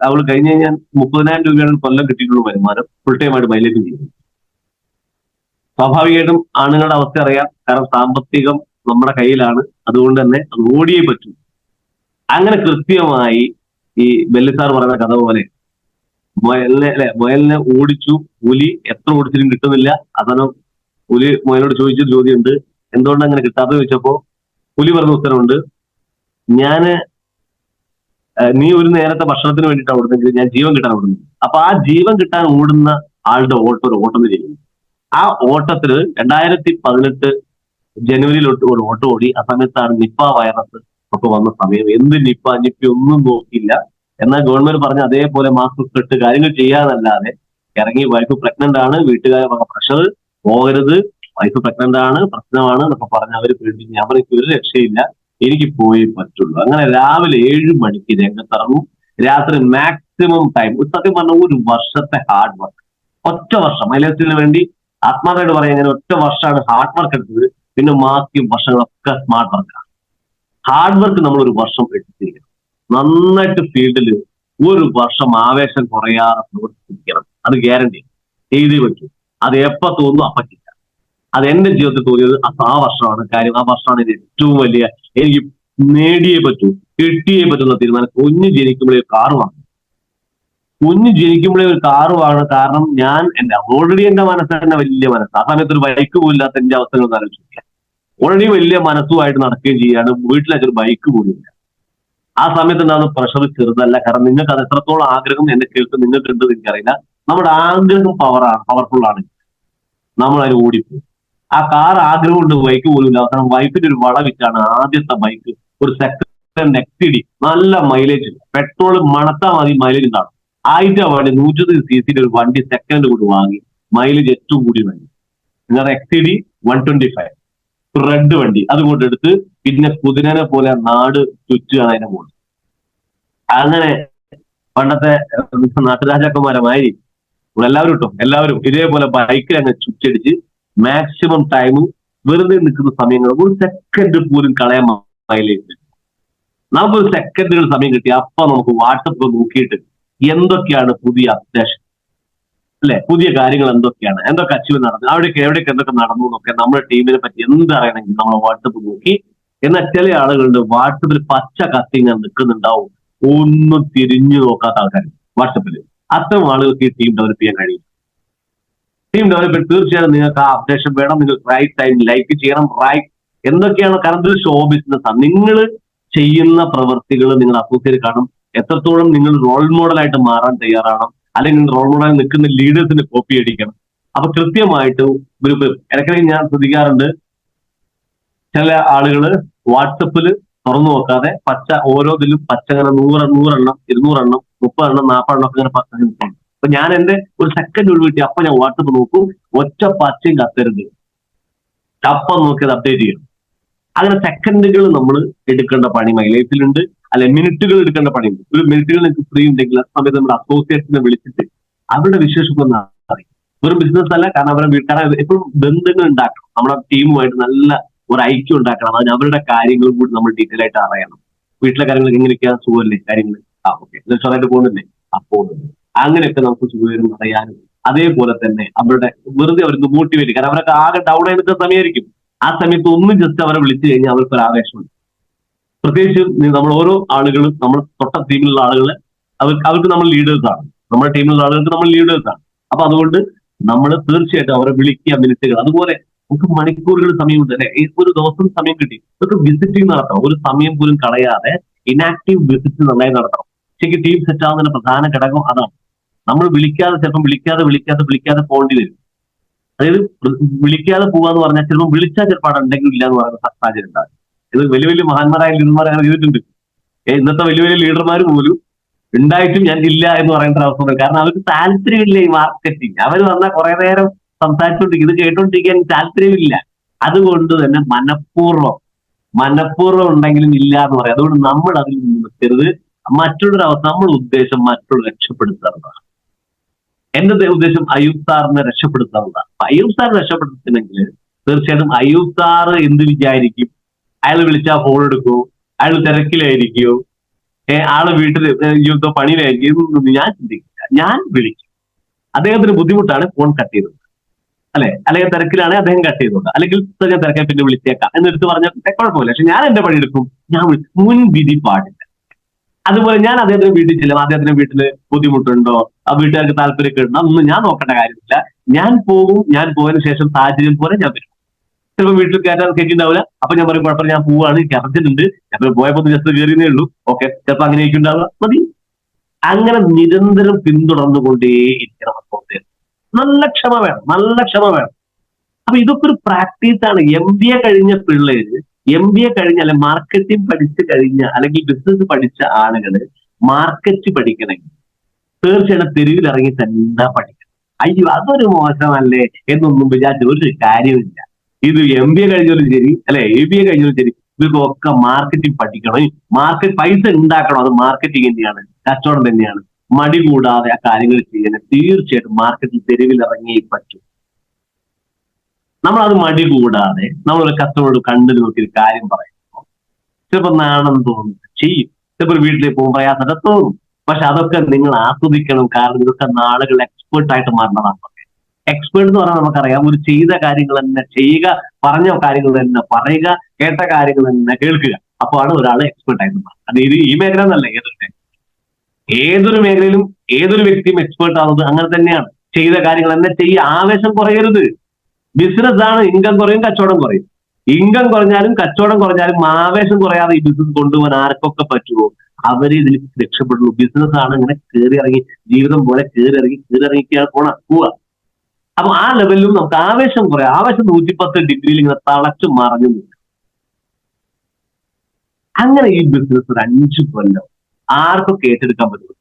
അവൾ കഴിഞ്ഞ് കഴിഞ്ഞാൽ 30,000 രൂപയാണ് കൊല്ലം കിട്ടിയിട്ടുള്ള വരുമാനം. ഫുൾ ടൈം ആയിട്ട് മൈലേജും ചെയ്യുന്നു. സ്വാഭാവികമായിട്ടും ആണുങ്ങളുടെ അവസ്ഥ അറിയാം, കാരണം സാമ്പത്തികം നമ്മുടെ കയ്യിലാണ്. അതുകൊണ്ട് തന്നെ അത് ഓടിയേ പറ്റൂ. അങ്ങനെ കൃത്യമായി ഈ ബെല്ലിസാർ പറയുന്ന കഥ പോലെ മുയലിനെ ഓടിച്ചു. പുലി എത്ര ഓടിച്ചിട്ടും കിട്ടുന്നില്ല. അതാണ് പുലി മുയലോട് ചോദിച്ചൊരു ചോദ്യമുണ്ട്, എന്തുകൊണ്ട് അങ്ങനെ കിട്ടാതെ ചോദിച്ചപ്പോ പുലി പറഞ്ഞ ഉത്തരവുണ്ട്, നീ ഒരു നേരത്തെ ഭക്ഷണത്തിന് വേണ്ടിയിട്ടാണ് ഓടുന്നെങ്കിൽ ഞാൻ ജീവൻ കിട്ടാൻ ഓടുന്നു. അപ്പൊ ആ ജീവൻ കിട്ടാൻ ഓടുന്ന ആളുടെ ഓട്ടം ഒരു ഓട്ടം ചെയ്യുന്നു. ആ ഓട്ടത്തിന് 2018 ജനുവരിയിൽ ഒരു ഓട്ടം ഓടി. ആ സമയത്താണ് നിപ്പ വൈറസ് ഒക്കെ വന്ന സമയം. എന്ത് നിപ്പ ഒന്നും നോക്കിയില്ല. എന്നാൽ ഗവൺമെന്റ് പറഞ്ഞ അതേപോലെ മാസ്ക് ഇട്ട് കാര്യങ്ങൾ ചെയ്യാനല്ലാതെ ഇറങ്ങി. വൈഫ് പ്രഗ്നന്റ് ആണ്, വീട്ടുകാരെ പ്രഷർ, പോകരുത്, വൈഫ് പ്രഗ്നന്റ് ആണ്, പ്രശ്നമാണ് എന്നൊക്കെ പറഞ്ഞ് അവർ പേടിപ്പിച്ചു. ഞാൻ എനിക്ക് ഒരു രക്ഷയില്ല, എനിക്ക് പോയേ പറ്റുള്ളൂ. അങ്ങനെ രാവിലെ 7 മണിക്ക് രംഗത്തിറങ്ങും. രാത്രി മാക്സിമം ടൈം, സത്യം പറഞ്ഞ 1 വർഷത്തെ ഹാർഡ് വർക്ക്. ഒറ്റ വർഷം മൈലേജിന് വേണ്ടി ആത്മാർത്ഥമായിട്ട് പറയാം, ഞാൻ ഒറ്റ വർഷമാണ് ഹാർഡ് വർക്ക് എടുത്തത്. പിന്നെ ബാക്കി വർഷങ്ങളൊക്കെ സ്മാർട്ട് വർക്കാണ്. ഹാർഡ് വർക്ക് നമ്മൾ 1 വർഷം എടുത്തിരിക്കണം. നന്നായിട്ട് ഫീൽഡിൽ 1 വർഷം ആവേശം കുറയാതെ പ്രവർത്തിക്കണം. അത് ഗ്യാരണ്ടി ചെയ്തേ പറ്റൂ. അത് എപ്പോ തോന്നുന്നു അപ്പറ്റില്ല. അത് എന്റെ ജീവിതത്തിൽ തോന്നിയത് ആ വർഷമാണ്. കാര്യം ആ വർഷമാണ് ഇത് ഏറ്റവും വലിയ, എനിക്ക് നേടിയേ പറ്റൂ, കിട്ടിയേ പറ്റുന്ന തീരുമാനം. കുഞ്ഞ് ജനിക്കുമ്പോഴേ ഒരു കാറ് വാങ്ങും. കുഞ്ഞ് ജനിക്കുമ്പോഴേ ഒരു കാറ് വാങ്ങണം. കാരണം ഞാൻ ഓൾറെഡി എന്റെ മനസ്സ് തന്നെ വലിയ മനസ്സ്. ആ സമയത്ത് ഒരു ബൈക്ക് പോലില്ലാത്ത എന്റെ അവസ്ഥകൾ ആലോചിക്കുക. ഓൾറെഡി വലിയ മനസ്സുമായിട്ട് നടക്കുകയും ചെയ്യാണ്. വീട്ടിലൊരു ബൈക്ക് പോലില്ല. ആ സമയത്ത് ഉണ്ടാകുന്ന പ്രഷർ ചെറുതല്ല. കാരണം നിങ്ങൾക്ക് അത് എത്രത്തോളം ആഗ്രഹം എന്നെ കേൾക്കും നിങ്ങൾക്ക് ഉണ്ടെന്ന് എനിക്കറിയില്ല. നമ്മുടെ ആഗ്രഹം പവർഫുൾ ആണ്. നമ്മൾ അതിന് ഓടിപ്പോയി. ആ കാർ ആഗ്രഹം കൊണ്ട് ബൈക്ക് പോലും ഇല്ല. അവസാനം വൈഫിന്റെ ഒരു വളവിറ്റാണ് ആദ്യത്തെ ബൈക്ക്. ഒരു സെക്കൻഡ് XCD, നല്ല മൈലേജ്. പെട്രോൾ മണത്താൽ മതി മൈലേജ് ഉണ്ടാകും. വണ്ടി 120cc ഒരു വണ്ടി സെക്കൻഡ് കൂടി വാങ്ങി, മൈലേജ് ഏറ്റവും കൂടി വണ്ടി, നിങ്ങളുടെ XCD 125 റെഡ് വണ്ടി അതുകൊണ്ട് എടുത്ത് പിന്നെ കുതിരനെ പോലെ നാട് ചുറ്റുകയാണ് അതിനെ പോകുന്നത്. അങ്ങനെ പണ്ടത്തെ നാട്ടുരാജാക്കന്മാരമായി എല്ലാവരും കിട്ടും, എല്ലാവരും ഇതേപോലെ ബൈക്കിൽ അങ്ങ് ചുറ്റടിച്ച് മാക്സിമം ടൈം വെറുതെ നിൽക്കുന്ന സമയങ്ങൾ ഒരു സെക്കൻഡ് പോലും കളയാൻ മൈലേജ്. നമുക്കൊരു സെക്കൻഡുകൾ സമയം കിട്ടി, അപ്പൊ നമുക്ക് വാട്സപ്പ് നോക്കിയിട്ട് എന്തൊക്കെയാണ് പുതിയ അപ്ഡേഷൻ, അല്ലെ, പുതിയ കാര്യങ്ങൾ എന്തൊക്കെയാണ്, എന്തൊക്കെ അച്ചീവ് നടന്നു, എവിടേക്ക് എന്തൊക്കെ നടന്നു എന്നൊക്കെ നമ്മുടെ ടീമിനെ പറ്റി എന്തറിയണമെങ്കിൽ നമ്മൾ വാട്സപ്പ് നോക്കി. എന്നാൽ ചില ആളുകളുണ്ട് വാട്സപ്പിൽ പച്ച കത്തിങ്ങാൻ നിൽക്കുന്നുണ്ടാവും, ഒന്നും തിരിഞ്ഞു നോക്കാത്ത ആൾക്കാർ വാട്സപ്പിൽ. അത്തരം ആളുകൾക്ക് ഈ ടീം ഡെവലപ്പ് ചെയ്യാൻ കഴിയും. ടീം ഡെവലപ്മെന്റ് തീർച്ചയായും നിങ്ങൾക്ക് ആ അപ്ഡേഷൻ വേണം, നിങ്ങൾക്ക് റൈറ്റ് ടൈം ലൈക്ക് ചെയ്യണം. എന്തൊക്കെയാണ്, കാരണം ഇതൊരു ഷോ ബിസിനസ് ആണ്. നിങ്ങൾ ചെയ്യുന്ന പ്രവൃത്തികൾ നിങ്ങൾ അസോസിയേറ്റ് കാണും, എത്രത്തോളം നിങ്ങൾ റോൾ മോഡലായിട്ട് മാറാൻ തയ്യാറാണ്, അല്ലെങ്കിൽ റോൾ മോഡലായി നിൽക്കുന്ന ലീഡേഴ്സിന് കോപ്പി അടിക്കണം. അപ്പൊ കൃത്യമായിട്ട് ഗ്രൂപ്പ് ഇടയ്ക്കിടയ്ക്ക് ഞാൻ ശ്രദ്ധിക്കാറുണ്ട്, ചില ആളുകൾ വാട്സപ്പിൽ തുറന്നു നോക്കാതെ ഓരോതിലും പച്ച അങ്ങനെ 100 എണ്ണം 200 എണ്ണം 30 എണ്ണം 40 എണ്ണം ഒക്കെ ഇങ്ങനെ. അപ്പൊ ഞാൻ എന്റെ ഒരു സെക്കൻഡ് ഒഴിവിട്ടി അപ്പൊ ഞാൻ വാട്സപ്പ് നോക്കും, ഒറ്റ പച്ചയും കത്തരുത്, അപ്പം നോക്കിയത് അപ്ഡേറ്റ് ചെയ്യണം. അങ്ങനെ സെക്കൻഡുകൾ നമ്മൾ എടുക്കേണ്ട പണി മൈ ലൈഫിലുണ്ട്, അല്ലെ മിനിറ്റുകൾ എടുക്കേണ്ട പണിയുണ്ട്. ഒരു മിനിറ്റുകൾ നിങ്ങൾക്ക് ഫ്രീ ഉണ്ടെങ്കിൽ ആ സമയത്ത് നമ്മുടെ അസോസിയേറ്റ്സിനെ വിളിച്ചിട്ട് അവരുടെ വിശേഷം ഒന്ന് അറിയും. ഒരു ബിസിനസ് അല്ല, കാരണം അവരുടെ വീട്ടുകാരെ എപ്പോഴും ബന്ധങ്ങൾ ഉണ്ടാക്കണം, നമ്മുടെ ടീമുമായിട്ട് നല്ല ഒരു ഐക്യം ഉണ്ടാക്കണം. അതിന് അവരുടെ കാര്യങ്ങളും കൂടി നമ്മൾ ഡീറ്റെയിൽ ആയിട്ട് അറിയണം. വീട്ടിലെ കാര്യങ്ങൾ എങ്ങനെയൊക്കെയാണ്, സുഖമല്ലേ കാര്യങ്ങൾ, ഓക്കെ ചെറുതായിട്ട് പോകുന്നില്ലേ, പോകുന്നുണ്ട്, അങ്ങനെയൊക്കെ നമുക്ക് സുഖം അറിയാനും. അതേപോലെ തന്നെ അവരുടെ വെറുതെ അവർക്ക് മോട്ടിവേറ്റ്, കാരണം അവരൊക്കെ ആകെ ഡൗൺ ആയി നിൽക്കുന്ന സമയമായിരിക്കും. ആ സമയത്ത് ഒന്നും ജസ്റ്റ് അവരെ വിളിച്ചു കഴിഞ്ഞാൽ അവർക്ക് ഒരു ആവേശമുണ്ട്. പ്രത്യേകിച്ച് നമ്മൾ ഓരോ ആളുകളും നമ്മൾ തൊട്ട ടീമിലുള്ള ആളുകൾ അവർക്ക് നമ്മൾ ലീഡേഴ്സാണ്, നമ്മുടെ ടീമിലുള്ള ആളുകൾക്ക് നമ്മൾ ലീഡേഴ്സാണ്. അപ്പൊ അതുകൊണ്ട് നമ്മൾ തീർച്ചയായിട്ടും അവരെ വിളിക്കുക, മിനിറ്റുകൾ. അതുപോലെ നമുക്ക് മണിക്കൂറുകൾ സമയമുണ്ട്, അല്ലെ, ഒരു ദിവസം സമയം കിട്ടി നമുക്ക് വിസിറ്റിംഗ് നടത്തണം. ഒരു സമയം പോലും കളയാതെ ഇനാക്റ്റീവ് വിസിറ്റ് നന്നായി നടത്തണം. ശരിക്കും ടീം സെറ്റ് ആവുന്നതിന്റെ പ്രധാന ഘടകം അതാണ്. നമ്മൾ വിളിക്കാതെ ചിലപ്പോൾ വിളിക്കാതെ പോകേണ്ടി വരും. അതായത് വിളിക്കാതെ പോകാന്ന് പറഞ്ഞാൽ ചിലപ്പോൾ വിളിച്ചാൽ ചിലപ്പോൾ അവിടെ ഉണ്ടെങ്കിലും ഇല്ല എന്ന് പറയുന്ന സാഹചര്യം ഉണ്ടാകും. ഇത് വലിയ വലിയ മഹാന്മാരായ ലീഡർമാർ അങ്ങനെ ചെയ്തിട്ടുണ്ട്. ഇന്നത്തെ വലിയ വലിയ ലീഡർമാർ പോലും ഉണ്ടായിട്ടും ഞാൻ ഇല്ല എന്ന് പറയുന്ന അവസ്ഥ. കാരണം അവർക്ക് താല്പര്യമില്ല ഈ മാർക്കറ്റിംഗ്. അവർ വന്നാൽ കുറെ നേരം സംസാരിച്ചുകൊണ്ടിരിക്കും, ഇത് കേട്ടോണ്ടിരിക്കാൻ താല്പര്യമില്ല. അതുകൊണ്ട് തന്നെ മനഃപൂർവ്വം ഉണ്ടെങ്കിലും ഇല്ല എന്ന് പറയാം. അതുകൊണ്ട് നമ്മൾ അതിൽ നിൽക്കരുത്. മറ്റുള്ളൊരു അവസ്ഥ, നമ്മുടെ ഉദ്ദേശം മറ്റുള്ള രക്ഷപ്പെടുത്തുന്നതാണ്. എന്റെ ഉദ്ദേശം അയ്യൂബ് സാറിനെ രക്ഷപ്പെടുത്തുന്നതാണ്. അയ്യൂബ് സാറിനെ രക്ഷപ്പെടുത്തുന്നെങ്കിൽ തീർച്ചയായിട്ടും അയ്യൂബ് സാറ് എന്ത് വിചാരിക്കും, അയാൾ വിളിച്ചാൽ ഫോൺ എടുക്കുമോ, അയാൾ തിരക്കിലായിരിക്കുമോ, ആള് വീട്ടിൽ യുദ്ധ പണിയിലായിരിക്കും, ഞാൻ ചിന്തിക്കില്ല. ഞാൻ വിളിക്കും, അദ്ദേഹത്തിന് ബുദ്ധിമുട്ടാണ് ഫോൺ കട്ട് ചെയ്തത്, അല്ലെങ്കിൽ തിരക്കിലാണ് അദ്ദേഹം കട്ട് ചെയ്തോണ്ട്, അല്ലെങ്കിൽ തിരക്കാൻ പിന്നെ വിളിച്ചേക്കാം എന്നെടുത്ത് പറഞ്ഞാൽ കുഴപ്പമില്ല. പക്ഷെ ഞാൻ എന്റെ പണിയെടുക്കും, ഞാൻ മുൻവിധി പാടില്ല. അതുപോലെ ഞാൻ അദ്ദേഹത്തിന്റെ വീട്ടിൽ ചെല്ലും, അദ്ദേഹത്തിന്റെ വീട്ടില് ബുദ്ധിമുട്ടുണ്ടോ, ആ വീട്ടുകാർക്ക് താല്പര്യമൊക്കെ അതൊന്നും ഞാൻ നോക്കേണ്ട കാര്യമില്ല. ഞാൻ പോകും, ഞാൻ പോയതിനു ശേഷം സാഹചര്യം പോലെ ഞാൻ വരും. ചിലപ്പോൾ വീട്ടിൽ കയറ്റാൻ കേട്ടിട്ടുണ്ടാവില്ല, അപ്പൊ ഞാൻ പറയും കുഴപ്പമില്ല, ഞാൻ പോവാണ്, എനിക്ക് അർജന്റുണ്ട്, ഞാൻ പോയപ്പോ ജസ്റ്റ് കയറിയേ ഉള്ളൂ, ഓക്കെ, ചിലപ്പോൾ അങ്ങനെയൊക്കെ ഉണ്ടാവുക, മതി. അങ്ങനെ നിരന്തരം പിന്തുടർന്നുകൊണ്ടേയിരിക്കണം. നല്ല ക്ഷമ വേണം. അപ്പൊ ഇതൊക്കെ ഒരു പ്രാക്ടീസാണ്. MBA കഴിഞ്ഞ പിള്ളേര്, MBA കഴിഞ്ഞ അല്ലെ മാർക്കറ്റിംഗ് പഠിച്ചു കഴിഞ്ഞ അല്ലെങ്കിൽ ബിസിനസ് പഠിച്ച ആളുകള് മാർക്കറ്റ് പഠിക്കണമെങ്കിൽ തീർച്ചയായിട്ടും തെരുവിലിറങ്ങി തന്നെ പഠിക്കണം. അയ്യോ അതൊരു മോശമല്ലേ എന്നൊന്നും വിചാരിച്ച ഒരു കാര്യമില്ല. ഇത് MBA കഴിഞ്ഞാലും ശരി, അല്ലെ ABA കഴിഞ്ഞാലും ശരി, ഇതൊക്കെ മാർക്കറ്റിംഗ് പഠിക്കണം. പൈസ ഉണ്ടാക്കണം. അത് മാർക്കറ്റിംഗ് തന്നെയാണ്, കച്ചവടം തന്നെയാണ്. മടി കൂടാതെ ആ കാര്യങ്ങൾ ചെയ്യാൻ തീർച്ചയായിട്ടും മാർക്കറ്റിൽ തെരുവിലിറങ്ങി പറ്റും. നമ്മളത് മടി കൂടാതെ നമ്മളൊരു കസ്റ്റമറോട് കണ്ടു നോക്കി ഒരു കാര്യം പറയുമ്പോൾ ചിലപ്പോൾ നാണം തോന്നും, ചെയ്യും. ചിലപ്പോൾ വീട്ടിലേക്ക് പോകുമ്പോൾ പ്രയാസം തോന്നും. പക്ഷെ അതൊക്കെ നിങ്ങൾ ആസ്വദിക്കണം. കാരണം ഇതൊക്കെ നാളുകൾ എക്സ്പേർട്ടായിട്ട് മാറണതാണ്. എക്സ്പേർട്ട് എന്ന് പറഞ്ഞാൽ നമുക്കറിയാം, ഒരു ചെയ്ത കാര്യങ്ങൾ തന്നെ ചെയ്യുക, പറഞ്ഞ കാര്യങ്ങൾ തന്നെ പറയുക, കേട്ട കാര്യങ്ങൾ തന്നെ കേൾക്കുക. അപ്പോഴാണ് ഒരാൾ എക്സ്പേർട്ടായിട്ട് മാറുന്നത്. അത് ഈ മേഖല എന്നല്ല, ഏതൊരു മേഖലയിലും ഏതൊരു വ്യക്തിയും എക്സ്പേർട്ട് ആവുന്നത് അങ്ങനെ തന്നെയാണ്. ചെയ്ത കാര്യങ്ങൾ തന്നെ ചെയ്യുക, ആവേശം കുറയരുത്. ബിസിനസ് ആണ്, ഇൻകം കുറയും, കച്ചവടം കുറയും. ഇൻകം കുറഞ്ഞാലും കച്ചവടം കുറഞ്ഞാലും ആവേശം കുറയാതെ ഈ ബിസിനസ് കൊണ്ടുപോകാൻ ആർക്കൊക്കെ പറ്റുമോ അവര് ഇതിൽ രക്ഷപ്പെടുള്ളൂ. ബിസിനസ് ആണ് ഇങ്ങനെ കയറി ഇറങ്ങി, ജീവിതം പോലെ കയറി ഇറങ്ങിക്കാൻ പോവുക. അപ്പൊ ആ ലെവലിലും നമുക്ക് ആവേശം കുറയാം. ആവേശം 110 ഡിഗ്രിയിൽ ഇങ്ങനെ തളച്ചു മറഞ്ഞു നിൽക്കും. അങ്ങനെ ഈ ബിസിനസ് ഒരു 5 കൊല്ലം ആർക്കൊക്കെ ഏറ്റെടുക്കാൻ പറ്റും.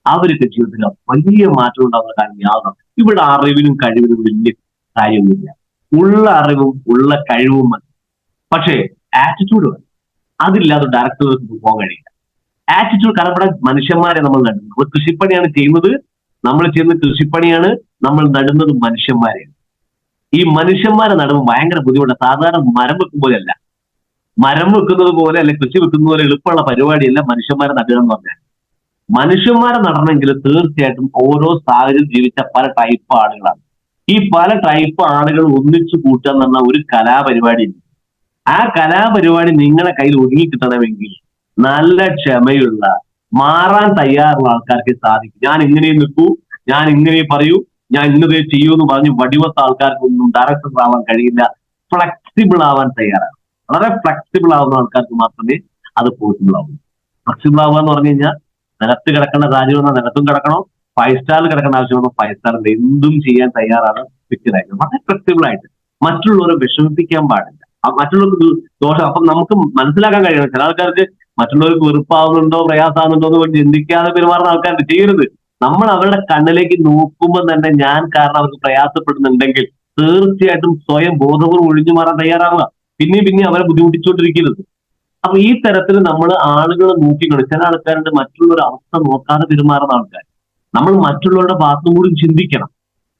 അവർക്ക് ജീവിതത്തിൽ വലിയ മാറ്റം ഉണ്ടാകുന്ന കാര്യം യാതൊരു. ഇവിടെ അറിവിനും കഴിവിനും വലിയ കാര്യമൊന്നുമില്ല. ഉള്ള അറിവും ഉള്ള കഴിവും മതി. പക്ഷേ ആറ്റിറ്റ്യൂഡ് മതി. അതില്ലാതെ ഡയറക്ടർക്ക് പോകാൻ കഴിയില്ല. ആറ്റിറ്റ്യൂഡ്, കാരണം ഇവിടെ മനുഷ്യന്മാരെ നമ്മൾ നടുന്നത്, നമ്മൾ കൃഷിപ്പണിയാണ് ചെയ്യുന്നത്. നമ്മൾ ചെയ്യുന്ന കൃഷിപ്പണിയാണ്, നമ്മൾ നടുന്നത് മനുഷ്യന്മാരെയാണ്. ഈ മനുഷ്യന്മാരെ നടുമ്പോൾ ഭയങ്കര ബുദ്ധിമുട്ടാണ്. സാധാരണ മരം വെക്കും പോലെയല്ല, മരം വെക്കുന്നത് പോലെ അല്ലെ കൃഷി വെക്കുന്നത് പോലെ എളുപ്പമുള്ള പരിപാടിയല്ല മനുഷ്യന്മാരെ നടുക എന്ന് പറഞ്ഞാൽ. മനുഷ്യന്മാരെ നടണമെങ്കിൽ തീർച്ചയായിട്ടും ഓരോ സാഹചര്യം ജീവിച്ച പല ടൈപ്പ് ആളുകളാണ്. ഈ പല ടൈപ്പ് ആളുകൾ ഒന്നിച്ചു കൂട്ടുക എന്ന് പറഞ്ഞാൽ ഒരു കലാപരിപാടിയുണ്ട്. ആ കലാപരിപാടി നിങ്ങളുടെ കയ്യിൽ ഒതുങ്ങി കിട്ടണമെങ്കിൽ നല്ല ക്ഷമയുള്ള, മാറാൻ തയ്യാറുള്ള ആൾക്കാർക്ക് സാധിക്കും. ഞാൻ ഇങ്ങനെ നിൽക്കൂ, ഞാൻ ഇങ്ങനെ പറയൂ, ഞാൻ ഇന്നത് ചെയ്യൂ എന്ന് പറഞ്ഞ് വടിവത്ത ആൾക്കാർക്കൊന്നും ഡയറക്ടർ ആവാൻ കഴിയില്ല. ഫ്ലെക്സിബിൾ ആവാൻ തയ്യാറാണ്. വളരെ ഫ്ലെക്സിബിൾ ആവുന്ന ആൾക്കാർക്ക് മാത്രമേ അത് പോസിബിൾ ആവൂ. ഫ്ലെക്സിബിൾ ആവുക എന്ന് പറഞ്ഞു കഴിഞ്ഞാൽ നിലത്ത് കിടക്കേണ്ട കാര്യം വന്നാൽ നിലത്തും കിടക്കണം, 5 സ്റ്റാറിൽ കിടക്കേണ്ട ആവശ്യം വന്നാൽ 5 സ്റ്റാറിൽ എന്തും ചെയ്യാൻ തയ്യാറാണ് വ്യക്തികളായിട്ട്. വളരെ ഫ്ലെക്സിബിൾ ആയിട്ട് മറ്റുള്ളവരെ വിഷമിപ്പിക്കാൻ പാടില്ല. മറ്റുള്ളവർക്ക് ദോഷം. അപ്പം നമുക്ക് മനസ്സിലാക്കാൻ കഴിയണം. ചില ആൾക്കാർക്ക് മറ്റുള്ളവർക്ക് വെറുപ്പാവുന്നുണ്ടോ പ്രയാസമാകുന്നുണ്ടോ എന്ന് ചിന്തിക്കാതെ പെരുമാറുന്ന ആൾക്കാർക്ക് ചെയ്യരുത്. നമ്മൾ അവരുടെ കണ്ണിലേക്ക് നോക്കുമ്പോൾ തന്നെ ഞാൻ കാരണം അവർക്ക് പ്രയാസപ്പെടുന്നുണ്ടെങ്കിൽ തീർച്ചയായിട്ടും സ്വയം ബോധപൂർവ്വം ഒഴിഞ്ഞു മാറാൻ തയ്യാറാവുക. പിന്നെയും അവരെ ബുദ്ധിമുട്ടിച്ചുകൊണ്ടിരിക്കരുത്. അപ്പൊ ഈ തരത്തിൽ നമ്മൾ ആളുകളെ നോക്കിക്കൊണ്ട്, ചില ആൾക്കാരുടെ മറ്റുള്ളവരുടെ അവസ്ഥ നോക്കാതെ പെരുമാറുന്ന ആൾക്കാർ, നമ്മൾ മറ്റുള്ളവരുടെ ഭാഗത്തും കൂടി ചിന്തിക്കണം.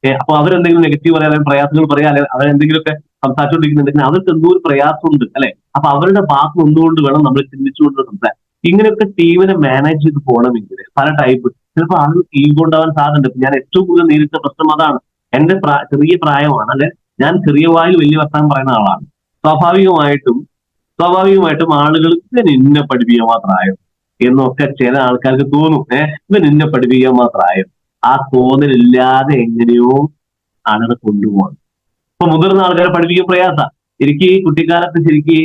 അപ്പൊ അവരെന്തെങ്കിലും നെഗറ്റീവ് പറയാൻ, അല്ലെങ്കിൽ പ്രയാസങ്ങൾ പറയാൻ, അല്ലെങ്കിൽ അവരെന്തെങ്കിലുമൊക്കെ സംസാരിച്ചുകൊണ്ടിരിക്കുന്നുണ്ടെങ്കിൽ അവർക്ക് എന്തോ ഒരു പ്രയാസമുണ്ട് അല്ലെ. അപ്പൊ അവരുടെ ഭാഗത്ത് നിന്നുകൊണ്ട് വേണം നമ്മൾ ചിന്തിച്ചുകൊണ്ട് സംസാരം. ഇങ്ങനെയൊക്കെ ടീമിനെ മാനേജ് ചെയ്ത് പോകണമെങ്കിൽ പല ടൈപ്പ്, ചിലപ്പോൾ ആളുകൾ ഈഗോ ഉണ്ടാവാൻ സാധ്യതയുണ്ട്. ഞാൻ ഏറ്റവും കൂടുതൽ നേരിട്ട പ്രശ്നം അതാണ്. എന്റെ ചെറിയ പ്രായമാണ്, അല്ലെ, ഞാൻ ചെറിയ വായിൽ വലിയ വർത്തമാനം പറയുന്ന ആളാണ്. സ്വാഭാവികമായിട്ടും ആളുകൾ ഇവൻ ഇന്നെ പഠിപ്പിക്കാൻ മാത്രമായോ എന്നൊക്കെ ചില ആൾക്കാർക്ക് തോന്നും. ഇവൻ ഇന്നെ പഠിപ്പിക്കാൻ മാത്രമായോ. ആ തോന്നലില്ലാതെ എങ്ങനെയോ ആളുകളെ കൊണ്ടുപോകണം. ഇപ്പൊ മുതിർന്ന ആൾക്കാരെ പഠിപ്പിക്കാൻ പ്രയാസ. എനിക്ക് കുട്ടിക്കാലത്ത് ശരിക്ക്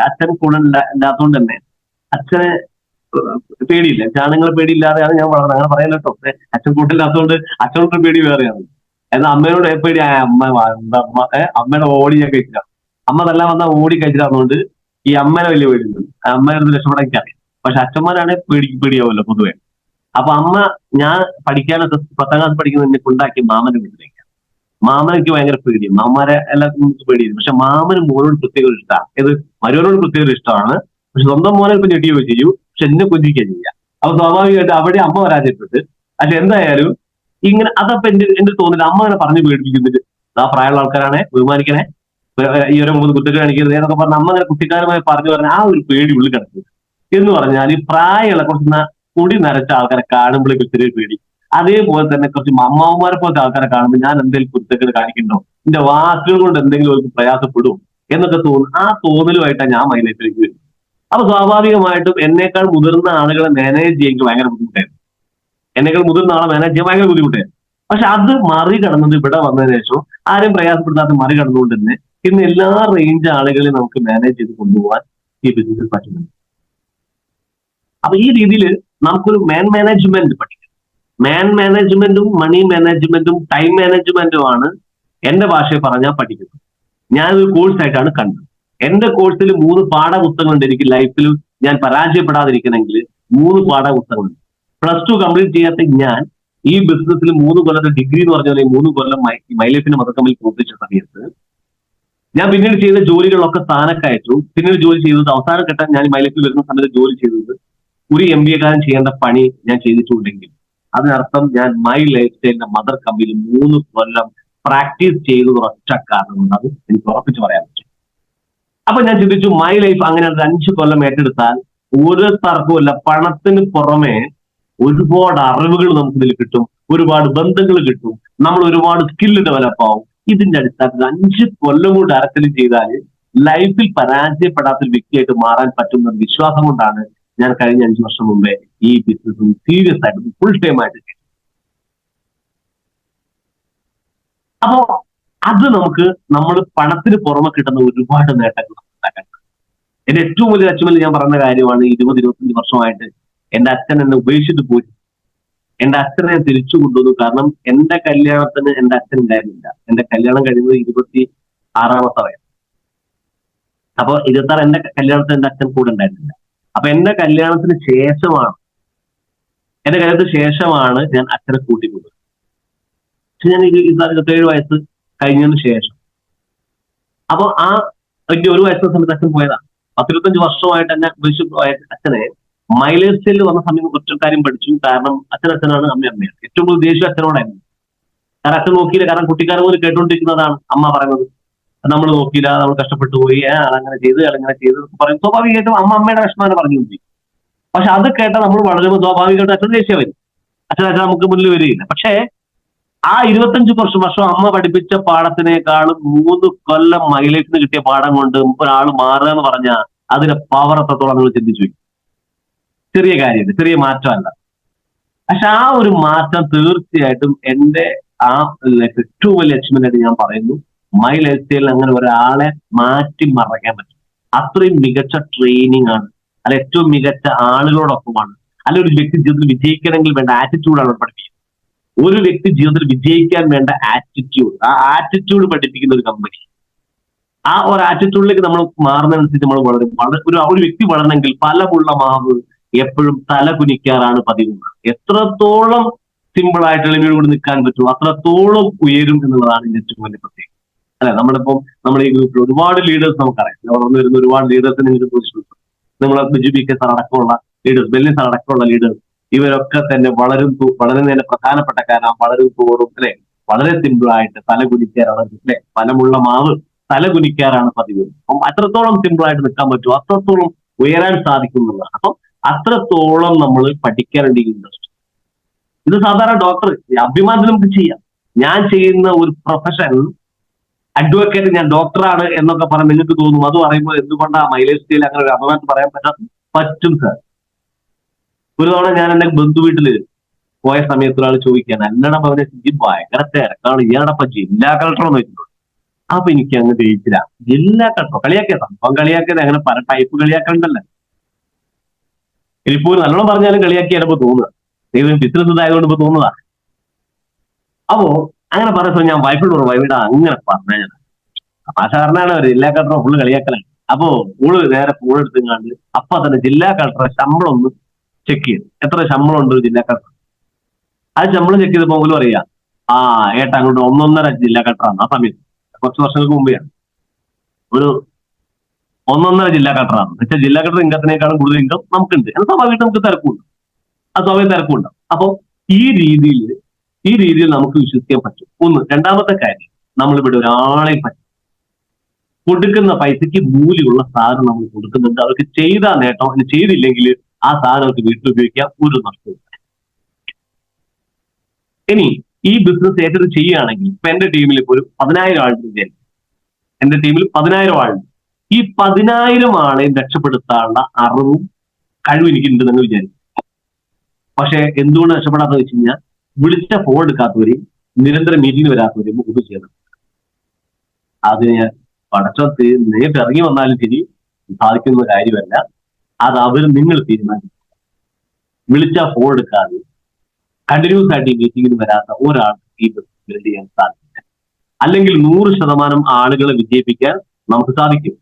അച്ഛൻ കൂടെ ഇല്ലാത്തതുകൊണ്ട് തന്നെ അച്ഛനെ പേടിയില്ല. ആണുങ്ങളെ പേടിയില്ലാതെയാണ് ഞാൻ വളർന്നത്. അങ്ങനെ പറയാൻ കേട്ടോ. അച്ഛൻ കൂട്ടില്ലാത്തതുകൊണ്ട് അച്ഛനോട് പേടി വേറെയാണ്. എന്നാൽ അമ്മയോട് പേടി. അമ്മയുടെ ഓടി ഞാൻ കഴിച്ചില്ല. അമ്മ തല്ലാൻ വന്നാൽ ഓടി കഴിച്ചില്ലാത്തതുകൊണ്ട് ഈ അമ്മനെ വലിയ പേടിയുണ്ട്. അമ്മയുടെ രക്ഷപ്പെടാൻ എനിക്കറിയാം. പക്ഷെ അച്ഛന്മാരാണെങ്കിൽ പേടിയാവുമല്ലോ പൊതുവെ. അപ്പൊ അമ്മ, ഞാൻ പഠിക്കാനൊക്കെ 10ാം ക്ലാസ് പഠിക്കുന്ന എന്നെ കൊണ്ടാക്കി മാമന്റെ വീട്ടിലേക്ക്. മാമനെനിക്ക് ഭയങ്കര പേടിയാണ്. മാമന്മാരെ എല്ലാവർക്കും നമുക്ക് പേടിയാണ്. പക്ഷെ മാമന് മോനോട് പ്രത്യേക ഒരു ഇഷ്ടമാണ്. ഇത് മരുവനോട് പ്രത്യേക ഒരു ഇഷ്ടമാണ്. പക്ഷെ സ്വന്തം മോനെ ഇപ്പൊ ഞെട്ടിയോ ചെയ്യൂ, പക്ഷെ എന്നെ കൊഞ്ചിക്കുക ചെയ്യുക. അപ്പൊ സ്വാഭാവികമായിട്ട് അവിടെ അമ്മ പരാജയപ്പെട്ട്. പക്ഷെ എന്തായാലും ഇങ്ങനെ അതപ്പൊ എന്റെ തോന്നില്ല. അമ്മ അങ്ങനെ പറഞ്ഞു പേടിപ്പിക്കുന്നുണ്ട്. ആ പ്രായമുള്ള ആൾക്കാരാണ്, ബഹുമാനിക്കണേ, ഈ ഒരു 3 കുട്ടികൾ കാണിക്കരുത് എന്നൊക്കെ പറഞ്ഞ അമ്മ അങ്ങനെ കുട്ടിക്കാരമായി പറഞ്ഞു പറഞ്ഞ ആ ഒരു പേടി ഉള്ളിൽ കിടക്കുക എന്ന് പറഞ്ഞാൽ, ഈ പ്രായമുള്ള കുറച്ച് കുടി നരച്ച ആൾക്കാരെ കാണുമ്പോഴേക്കും ചെറിയ പേടി. അതേപോലെ തന്നെ കുറച്ച് അമ്മാവന്മാരെ പോലത്തെ ആൾക്കാരെ കാണുമ്പോൾ ഞാൻ എന്തെങ്കിലും കുരുത്തക്കേട് കാണിക്കണ്ടോ, എന്റെ വാക്കുകൾ കൊണ്ട് എന്തെങ്കിലും അവർക്ക് പ്രയാസപ്പെടും എന്നൊക്കെ തോന്നും. ആ തോന്നലുമായിട്ടാണ് ഞാൻ മൈലൈഫിലേക്ക് വരുന്നത്. അപ്പൊ സ്വാഭാവികമായിട്ടും എന്നേക്കാൾ മുതിർന്ന ആളുകളെ മാനേജ് ചെയ്യാൻ ഭയങ്കര ബുദ്ധിമുട്ടായിരുന്നു. എന്നേക്കാൾ മുതിർന്ന ആളെ മാനേജ് ചെയ്യാൻ ഭയങ്കര ബുദ്ധിമുട്ടായിരുന്നു. പക്ഷെ അത് മറികടന്നത് ഇവിടെ വന്നതിന് ശേഷം ആരും പ്രയാസപ്പെടുത്താതെ മറികടന്നുകൊണ്ട് തന്നെ ഇന്ന് എല്ലാ റേഞ്ച് ആളുകളെയും നമുക്ക് മാനേജ് ചെയ്ത് കൊണ്ടുപോകാൻ ഈ ബിസിനസ്സിൽ പറ്റുന്നുണ്ട്. അപ്പൊ ഈ രീതിയിൽ നമുക്കൊരു മാനേജ്മെന്റ് പഠിക്കാം. മാനേജ്മെന്റും മണി മാനേജ്മെന്റും ടൈം മാനേജ്മെന്റുമാണ് എന്റെ ഭാഷയിൽ പറഞ്ഞാൽ പഠിക്കുന്നത്. ഞാനൊരു കോഴ്സായിട്ടാണ് കണ്ടത്. എന്റെ കോഴ്സിൽ 3 പാഠപുസ്തകങ്ങളുണ്ട്. എനിക്ക് ലൈഫിൽ ഞാൻ പരാജയപ്പെടാതിരിക്കണമെങ്കിൽ 3 പാഠപുസ്തകങ്ങളുണ്ട്. +2 കംപ്ലീറ്റ് ചെയ്യാത്ത ഞാൻ ഈ ബിസിനസ്സിൽ 3 കൊല്ലത്തെ ഡിഗ്രി എന്ന് പറഞ്ഞ 3 കൊല്ലം മൈലൈഫിന്റെ മതക്കമ്മിൽ പൂർത്തിച്ച സമയത്ത് ഞാൻ പിന്നീട് ചെയ്ത ജോലികളൊക്കെ സ്ഥാനക്കയറ്റു. പിന്നീട് ജോലി ചെയ്തത് അവസാന ഘട്ടം ഞാൻ മൈലൈഫിൽ വരുന്ന സമയത്ത് ജോലി ചെയ്തത് ഒരു MBA കാരൻ ചെയ്യേണ്ട പണി ഞാൻ ചെയ്തിട്ടുണ്ടെങ്കിൽ അതിനർത്ഥം ഞാൻ മൈ ലൈഫ് സ്റ്റൈലിന്റെ മദർ കമ്പനിയിൽ 3 കൊല്ലം പ്രാക്ടീസ് ചെയ്തത് ഒറ്റ കാരണം കൊണ്ട് അത് എനിക്ക് ഉറപ്പിച്ച് പറയാൻ പറ്റും. അപ്പൊ ഞാൻ ചിന്തിച്ചു, മൈ ലൈഫ് അങ്ങനെ 5 കൊല്ലം ഏറ്റെടുത്താൽ ഒരു തർക്കവുമില്ല, പണത്തിന് പുറമെ ഒരുപാട് അറിവുകൾ നമുക്കിതിൽ കിട്ടും, ഒരുപാട് ബന്ധങ്ങൾ കിട്ടും, നമ്മൾ ഒരുപാട് സ്കില്ല് ഡെവലപ്പ് ആവും. ഇതിന്റെ അടിസ്ഥാനത്തിൽ 5 കൊല്ലം കൊണ്ട് അരക്കലും ചെയ്താൽ ലൈഫിൽ പരാജയപ്പെടാത്തൊരു വ്യക്തിയായിട്ട് മാറാൻ പറ്റുന്ന വിശ്വാസം കൊണ്ടാണ് ഞാൻ കഴിഞ്ഞ 5 വർഷം മുമ്പേ ഈ ബിസിനസ് സീരിയസ് ആയിട്ട് ഫുൾ ടൈം ആയിട്ട് ചെയ്തു. അപ്പോ അത് നമ്മൾ പണത്തിന് പുറമെ കിട്ടുന്ന ഒരുപാട് നേട്ടങ്ങൾ ഉണ്ടാക്കാൻ. എന്റെ ഏറ്റവും വലിയ അച്ചീവ്മെന്റ് ഞാൻ പറഞ്ഞ കാര്യമാണ്, 20-25 വർഷമായിട്ട് എന്റെ അച്ഛൻ എന്നെ ഉപേക്ഷിച്ചിട്ട് പോയി. എന്റെ അച്ഛനെ ഞാൻ തിരിച്ചു കൊണ്ടുവന്നു. കാരണം എന്റെ കല്യാണത്തിന് എന്റെ അച്ഛൻ ഉണ്ടായിരുന്നില്ല. എന്റെ കല്യാണം കഴിയുന്നത് 26ാമത്തെ വയസ്സ്. അപ്പൊ 26 എന്റെ കല്യാണത്തിന് എന്റെ അച്ഛൻ കൂടെ ഉണ്ടായിരുന്നില്ല. അപ്പൊ എന്റെ കല്യാണത്തിന് ശേഷമാണ് എന്റെ കല്യാണത്തിന് ശേഷമാണ് ഞാൻ അച്ഛനെ കൂട്ടിക്കൊണ്ടത്. പക്ഷെ ഞാൻ 27 വയസ്സ് കഴിഞ്ഞതിന് ശേഷം. അപ്പൊ എനിക്ക് 1 വയസ്സുള്ള സമയത്ത് അച്ഛൻ പോയതാണ്. 10-25 വർഷമായിട്ട് എന്നെ ഉപേക്ഷിച്ച് അച്ഛനെ മൈലേജ് സ്റ്റൈലിൽ വന്ന സമയം ഒറ്റ കാര്യം പഠിച്ചു. കാരണം അച്ഛനാണ്, അമ്മയാണ്. ഏറ്റവും കൂടുതൽ ദേഷ്യം അച്ഛനോടായിരുന്നു. കാരണം അച്ഛൻ നോക്കിയില്ല. കാരണം കുട്ടിക്കാലം പോലും കേട്ടുകൊണ്ടിരിക്കുന്നതാണ് അമ്മ പറയുന്നത്. നമ്മൾ നോക്കിയില്ല, നമ്മൾ കഷ്ടപ്പെട്ടു പോയി, അങ്ങനെ ചെയ്ത് പറയും. സ്വാഭാവികമായിട്ടും അമ്മയുടെ വിഷമാണ് പറഞ്ഞുകൊണ്ടിരിക്കും. പക്ഷെ അത് കേട്ട നമ്മൾ വളരുമ്പോൾ സ്വാഭാവികമായിട്ട് അച്ഛൻ ദേഷ്യം വരും. അച്ഛൻ നമുക്ക് മുന്നിൽ വരികയില്ല. പക്ഷേ ആ 25 വർഷം അമ്മ പഠിപ്പിച്ച പാഠത്തിനേക്കാളും 3 കൊല്ലം മൈലേജിന് കിട്ടിയ പാഠം കൊണ്ട് ഒരാൾ മാറുക എന്ന് പറഞ്ഞാൽ അതിന്റെ പവർ എത്രത്തോളം നിങ്ങൾ ചിന്തിച്ചു. ചെറിയ കാര്യമില്ല, ചെറിയ മാറ്റമല്ല. പക്ഷെ ആ ഒരു മാറ്റം തീർച്ചയായിട്ടും എന്റെ ഏറ്റവും വലിയ അച്ചീവ്മെന്റ് ആയിട്ട് ഞാൻ പറയുന്നു. മൈ ലൈഫ് സ്റ്റൈലിൽ അങ്ങനെ ഒരാളെ മാറ്റി മറയ്ക്കാൻ പറ്റും. അത്രയും മികച്ച ട്രെയിനിങ് ആണ്. അല്ല, ഏറ്റവും മികച്ച ആളുകളോടൊപ്പമാണ്. അല്ല, ഒരു വ്യക്തി ജീവിതത്തിൽ വിജയിക്കണമെങ്കിൽ വേണ്ട ആറ്റിറ്റ്യൂഡാണ് പഠിപ്പിക്കുന്നത്. ഒരു വ്യക്തി ജീവിതത്തിൽ വിജയിക്കാൻ വേണ്ട ആറ്റിറ്റ്യൂഡ്, ആ ആറ്റിറ്റ്യൂഡ് പഠിപ്പിക്കുന്ന ഒരു കമ്പനി. ആ ഒരു ആറ്റിറ്റ്യൂഡിലേക്ക് നമ്മൾ മാറുന്നതനുസരിച്ച് നമ്മൾ വളരും. ഒരു വ്യക്തി വളരണമെങ്കിൽ ഫലമുള്ള മാവ് എപ്പോഴും തല കുനിക്കാറാണ് പതിവ്. എത്രത്തോളം സിമ്പിൾ ആയിട്ട് എളിമയോട് നിൽക്കാൻ പറ്റും അത്രത്തോളം ഉയരും എന്നുള്ളതാണ് ഇതിന്റെ ഏറ്റവും വലിയ പ്രത്യേകത. അല്ലെ, നമ്മുടെ ഈ ഗ്രൂപ്പിൽ ഒരുപാട് ലീഡേഴ്സ് നമുക്കറിയാം. വളർന്നു വരുന്ന ഒരുപാട് ലീഡേഴ്സിനെ നിങ്ങൾക്ക് ചോദിച്ചിട്ടുണ്ട്. നമ്മളെ ബിജു പി കെ സാർ അടക്കമുള്ള ലീഡേഴ്സ്, ബെല്ലി സാർ അടക്കമുള്ള ലീഡേഴ്സ്, ഇവരൊക്കെ തന്നെ വളരുന്നതിന്റെ പ്രധാനപ്പെട്ട കാരണം വളരും തോറും അല്ലെ വളരെ സിമ്പിൾ ആയിട്ട് തല കുനിക്കാറാണ് അല്ലെ, ഫലമുള്ള മാവ് തല കുനിക്കാറാണ് പതിവ്. അപ്പം അത്രത്തോളം സിമ്പിൾ ആയിട്ട് നിൽക്കാൻ പറ്റും, അത്രത്തോളം ഉയരാൻ സാധിക്കും എന്നുള്ളതാണ്. അപ്പം അത്രത്തോളം നമ്മൾ പഠിക്കാനുണ്ട് ഈ ഇൻഡസ്ട്രി. ഇത് സാധാരണ ഡോക്ടർ അഭിമാനത്തിൽ നമുക്ക് ചെയ്യാം. ഞാൻ ചെയ്യുന്ന ഒരു പ്രൊഫഷൻ അഡ്വക്കേറ്റ്, ഞാൻ ഡോക്ടറാണ് എന്നൊക്കെ പറഞ്ഞാൽ നിങ്ങൾക്ക് തോന്നും. അത് പറയുമ്പോൾ എന്തുകൊണ്ടാ മൈലേജ് സ്റ്റൈൽ അങ്ങനെ ഒരു അഭിമാനത്തിൽ പറയാൻ പറ്റും സാർ. ഒരു തവണ ഞാൻ എന്റെ ബന്ധു വീട്ടില് പോയ സമയത്ത് ഒരാൾ ചോദിക്കാൻ, എന്നട അവനെ ഭയങ്കര തിരക്കാണ്, ഇയാളടപ്പം ജില്ലാ കളക്ടർ എന്ന് വെച്ചിട്ടുണ്ട്. അപ്പൊ എനിക്ക് അങ്ങ് ജയിച്ചില്ല. ജില്ലാ കളക്ടർ കളിയാക്കിയ സംഭവം കളിയാക്കിയത് അങ്ങനെ പല ടൈപ്പ് കളിയാക്കണ്ടല്ലോ. ഇനിയിപ്പോ നല്ലോണം പറഞ്ഞാലും കളിയാക്കിയാലിപ്പോ തോന്നുക, ബിസിനസ് ഇതായതുകൊണ്ട് ഇപ്പൊ തോന്നുന്നതാ. അപ്പോ അങ്ങനെ പറയുമ്പോൾ ഞാൻ വൈഫിനോട് പറഞ്ഞു, വൈഫിടാ അങ്ങനെ പറഞ്ഞ സാധാരണയാണ് ഒരു ജില്ലാ കളക്ടറെ ഫുള്ള് കളിയാക്കലാണ്. അപ്പോ നേരെ ഫോൺ എടുത്തുങ്ങാണ്ട് അപ്പൊ തന്നെ ജില്ലാ കളക്ടറെ ശമ്പളം ഒന്ന് ചെക്ക് ചെയ്തു. എത്ര ശമ്പളം ഉണ്ട് ഒരു ജില്ലാ കളക്ടർ? അത് ശമ്പളം ചെക്ക് ചെയ്തപ്പോൾ പോലും അറിയാം, ഏട്ടാ അങ്ങോട്ട് 1.5 ജില്ലാ കളക്ടറാണ്. ആ സമയത്ത് കുറച്ച് വർഷങ്ങൾക്ക് മുമ്പെയാണ്. ഒരു 1.5 ജില്ലാ കളക്ടറാണ്. വെച്ചാൽ ജില്ലാ കളക്ടർ ഇൻകത്തിനേക്കാളും കൂടുതൽ ഇൻകം നമുക്കുണ്ട്. എന്നാൽ സ്വാഭാവികമായിട്ട് നമുക്ക് തിരക്കുണ്ട്, അത് സ്വാഭാവിക തിരക്കുണ്ടാവും. അപ്പൊ ഈ രീതിയിൽ നമുക്ക് വിശ്വസിക്കാൻ പറ്റും. ഒന്ന്. രണ്ടാമത്തെ കാര്യം, നമ്മളിവിടെ ഒരാളെ പറ്റും കൊടുക്കുന്ന പൈസയ്ക്ക് മൂല്യമുള്ള സാധനം നമ്മൾ കൊടുക്കുന്നുണ്ട്. അവർക്ക് ചെയ്ത നേട്ടം, അതിന് ചെയ്തില്ലെങ്കിൽ ആ സാധനം അവർക്ക് വീട്ടിൽ ഉപയോഗിക്കാം, ഒരു നഷ്ടവും. ഇനി ഈ ബിസിനസ് ഏറ്റെടുത്ത് ചെയ്യുകയാണെങ്കിൽ ഇപ്പൊ എന്റെ ടീമിൽ ഇപ്പോൾ ഒരു 10,000 ആളുണ്ട് വിചാരിക്കും. എന്റെ ടീമിൽ 10,000 ആളുണ്ട്. ഈ 10,000 ആളെ രക്ഷപ്പെടുത്താനുള്ള അറിവും കഴിവും എനിക്കുണ്ട് എന്ന് വിചാരിക്കും. പക്ഷെ എന്തുകൊണ്ട് രക്ഷപ്പെടാത്തത് വെച്ച് കഴിഞ്ഞാൽ വിളിച്ച ഫോൺ എടുക്കാത്തവരെയും നിരന്തരം മീറ്റിംഗ് വരാത്തവരെയും ഇത് ചെയ്യണം. അത് ഞാൻ പടച്ചോത്ത് നേരിട്ട് ഇറങ്ങി വന്നാലും ശരി സാധിക്കുന്ന കാര്യമല്ല. അത് നിങ്ങൾ തീരുമാനിക്കും. വിളിച്ച ഫോൺ എടുക്കാതെ കണ്ടിന്യൂസ് ആയിട്ട് ഈ മീറ്റിംഗിന് വരാത്ത ഒരാൾക്ക് ഈ ബിൽഡ് ചെയ്യാൻ സാധിക്കില്ല. അല്ലെങ്കിൽ 100% ആളുകളെ വിജയിപ്പിക്കാൻ നമുക്ക് സാധിക്കും.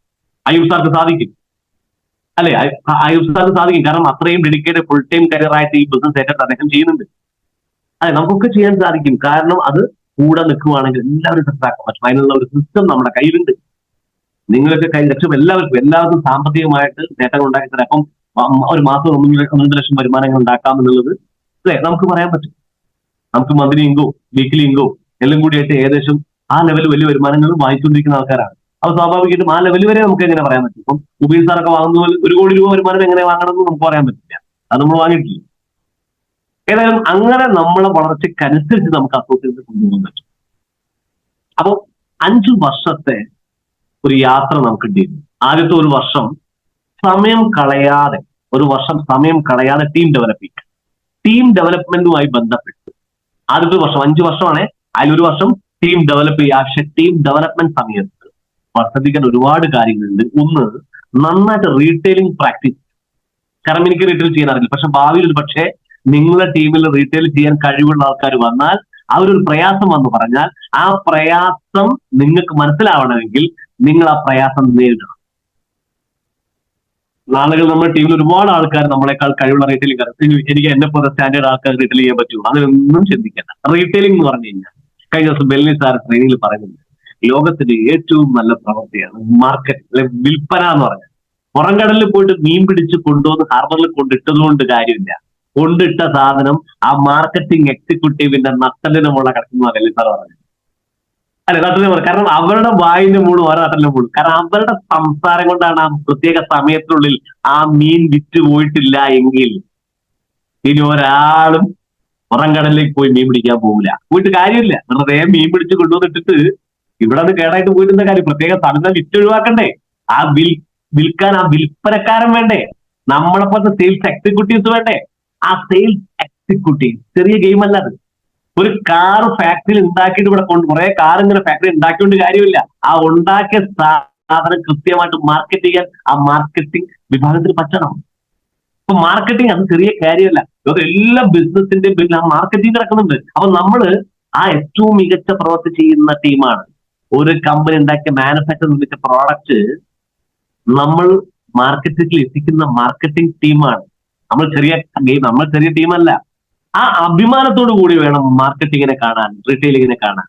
അയ്യൂബ് സാർക്ക് സാധിക്കും, അല്ലെ? അയ്യൂബ് സാർക്ക് സാധിക്കും. കാരണം അത്രയും ഡെഡിക്കേറ്റഡ് ഫുൾ ടൈം കരിയർ ആയിട്ട് ഈ ബിസിനസ് ഏറ്റെടുത്ത് അദ്ദേഹം ചെയ്യുന്നുണ്ട്. അതെ, നമുക്കൊക്കെ ചെയ്യാൻ സാധിക്കും. കാരണം അത് കൂടെ നിൽക്കുവാണെങ്കിൽ എല്ലാവരും സെറ്റാക്കാൻ പറ്റും. അതിനുള്ള ഒരു സിസ്റ്റം നമ്മുടെ കയ്യിലുണ്ട്. നിങ്ങളൊക്കെ രക്ഷപ്പെടും. എല്ലാവർക്കും സാമ്പത്തികമായിട്ട് നേട്ടങ്ങൾ ഉണ്ടാക്കി തരാം. അപ്പം ഒരു മാസം 1 ലക്ഷം വരുമാനങ്ങൾ ഉണ്ടാക്കാം എന്നുള്ളത് അല്ലെ നമുക്ക് പറയാൻ പറ്റും. നമുക്ക് മന്ത്ലി ഇൻകോ വീക്ക്ലി ഇൻകോ എല്ലാം കൂടിയായിട്ട് ഏകദേശം ആ ലെവൽ വലിയ വരുമാനങ്ങൾ വാങ്ങിച്ചുകൊണ്ടിരിക്കുന്ന ആൾക്കാരാണ്. അപ്പൊ സ്വാഭാവികമായിട്ടും ആ ലെവൽ വരെ നമുക്ക് എങ്ങനെ പറയാൻ പറ്റും? ഇപ്പം മുബീൻ സാറൊക്കെ വാങ്ങുന്ന പോലെ 1 കോടി രൂപ വരുമാനം എങ്ങനെ വാങ്ങണമെന്ന് നമുക്ക് പറയാൻ പറ്റില്ല. അത് നമ്മൾ വാങ്ങിയിട്ടില്ല. ഏതായാലും അങ്ങനെ നമ്മളെ വളർച്ചയ്ക്കനുസരിച്ച് നമുക്ക് അസോസിയേറ്റ് കൊണ്ടുപോകാൻ പറ്റും. അപ്പൊ 5 വർഷത്തെ ഒരു യാത്ര നമുക്ക് ഉണ്ടായിരുന്നു. ആദ്യത്തെ ഒരു വർഷം സമയം കളയാതെ ടീം ഡെവലപ്പ് ചെയ്യുക. ടീം ഡെവലപ്മെന്റുമായി ബന്ധപ്പെട്ട് ആദ്യത്തെ വർഷം 5 വർഷമാണ്. അതിലൊരു വർഷം ടീം ഡെവലപ്പ് ചെയ്യുക. പക്ഷെ ടീം ഡെവലപ്മെന്റ് സമയത്ത് വർദ്ധിപ്പിക്കാൻ ഒരുപാട് കാര്യങ്ങളുണ്ട്. ഒന്ന്, നന്നായിട്ട് റീറ്റെയിലിംഗ് പ്രാക്ടീസ്. കാരണം എനിക്ക് റീറ്റെയിൽ ചെയ്യാൻ അറിയില്ല. പക്ഷെ ഭാവിയിൽ ഒരു പക്ഷേ നിങ്ങളുടെ ടീമിൽ റീറ്റെയിൽ ചെയ്യാൻ കഴിവുള്ള ആൾക്കാർ വന്നാൽ അവരൊരു പ്രയാസം വന്ന് പറഞ്ഞാൽ ആ പ്രയാസം നിങ്ങൾക്ക് മനസ്സിലാവണമെങ്കിൽ നിങ്ങൾ ആ പ്രയാസം നേരിടണം. നാളുകൾ നമ്മുടെ ടീമിൽ ഒരുപാട് ആൾക്കാർ നമ്മളെക്കാൾ കഴിവുള്ള റീറ്റെയിലിംഗ്, എനിക്ക് എന്നെ പോലെ സ്റ്റാൻഡേർഡ് ആൾക്കാർ റീറ്റെയിൽ ചെയ്യാൻ പറ്റുമോ, അങ്ങനെയൊന്നും ചിന്തിക്കണ്ട. റീറ്റെയിലിംഗ് എന്ന് പറഞ്ഞു കഴിഞ്ഞാൽ കഴിഞ്ഞ ദിവസം ബെല്ലി സാർ ട്രെയിനിങ്ങിൽ പറയുന്നുണ്ട്, ലോകത്തിന്റെ ഏറ്റവും നല്ല പ്രവൃത്തിയാണ് മാർക്കറ്റ്, അല്ലെ വിൽപ്പന എന്ന് പറഞ്ഞാൽ. പുറംകടലിൽ പോയിട്ട് മീൻ പിടിച്ച് കൊണ്ടുവന്ന് ഹാർബറിൽ കൊണ്ടിട്ടത് കൊണ്ട് കാര്യമില്ല. കൊണ്ടിട്ട സാധനം ആ മാർക്കറ്റിംഗ് എക്സിക്യൂട്ടീവിന്റെ നട്ടലിന് മുകളിൽ കിടക്കുന്ന ബെല്ലി സാർ പറഞ്ഞു. അല്ലെ നട്ടലിന് മുകളിൽ, കാരണം അവരുടെ വായിന്റെ മൂടും ഓരോ നട്ടലിന്റെ മൂടും. കാരണം അവരുടെ സംസാരം കൊണ്ടാണ് ആ പ്രത്യേക സമയത്തിനുള്ളിൽ ആ മീൻ വിറ്റ് പോയിട്ടില്ല എങ്കിൽ ഇനി ഒരാളും പുറംകടലിലേക്ക് പോയി മീൻ പിടിക്കാൻ പോകില്ല. പോയിട്ട് കാര്യമില്ല. വെറുതെ മീൻ പിടിച്ച് കൊണ്ടുവന്നിട്ടിട്ട് ഇവിടെ നിന്ന് കേടായിട്ട് പോയിരുന്ന കാര്യം. പ്രത്യേക സ്ഥലം വിറ്റ് ഒഴിവാക്കണ്ടേ? ആ വിൽക്കാൻ ആ വിൽപ്പനക്കാരൻ വേണ്ടേ? നമ്മളെ പോലത്തെ സെയിൽസ് എക്സിക്യൂട്ടീവ്സ് വേണ്ടേ? ആ സെയിൽസ് എക്സിക്യൂട്ടീവ് ചെറിയ ഗെയിം അല്ല അത്. ഒരു കാർ ഫാക്ടറിയിൽ ഉണ്ടാക്കിയിട്ട് ഇവിടെ കുറെ കാർ ഇങ്ങനെ ഫാക്ടറി ഉണ്ടാക്കിക്കൊണ്ട് കാര്യമില്ല. ആ ഉണ്ടാക്കിയ സാധനം കൃത്യമായിട്ട് മാർക്കറ്റ് ചെയ്യാൻ ആ മാർക്കറ്റിംഗ് വിഭാഗത്തിന് പറ്റണം. അപ്പൊ മാർക്കറ്റിംഗ് അത് ചെറിയ കാര്യമല്ല. എല്ലാ ബിസിനസിന്റെയും പേരിൽ ആ മാർക്കറ്റിംഗ് കിടക്കുന്നുണ്ട്. അപ്പൊ നമ്മള് ആ ഏറ്റവും മികച്ച പ്രവൃത്തി ചെയ്യുന്ന ടീമാണ്. ഒരു കമ്പനി ഉണ്ടാക്കിയ മാനുഫാക്ചർ നിർമ്മിച്ച പ്രോഡക്റ്റ് നമ്മൾ മാർക്കറ്റിൽ എത്തിക്കുന്ന മാർക്കറ്റിംഗ് ടീമാണ്. നമ്മൾ ചെറിയ ടീമല്ല. ആ അഭിമാനത്തോടു കൂടി വേണം മാർക്കറ്റിങ്ങിനെ കാണാൻ, റീറ്റെയിലിങ്ങിനെ കാണാൻ.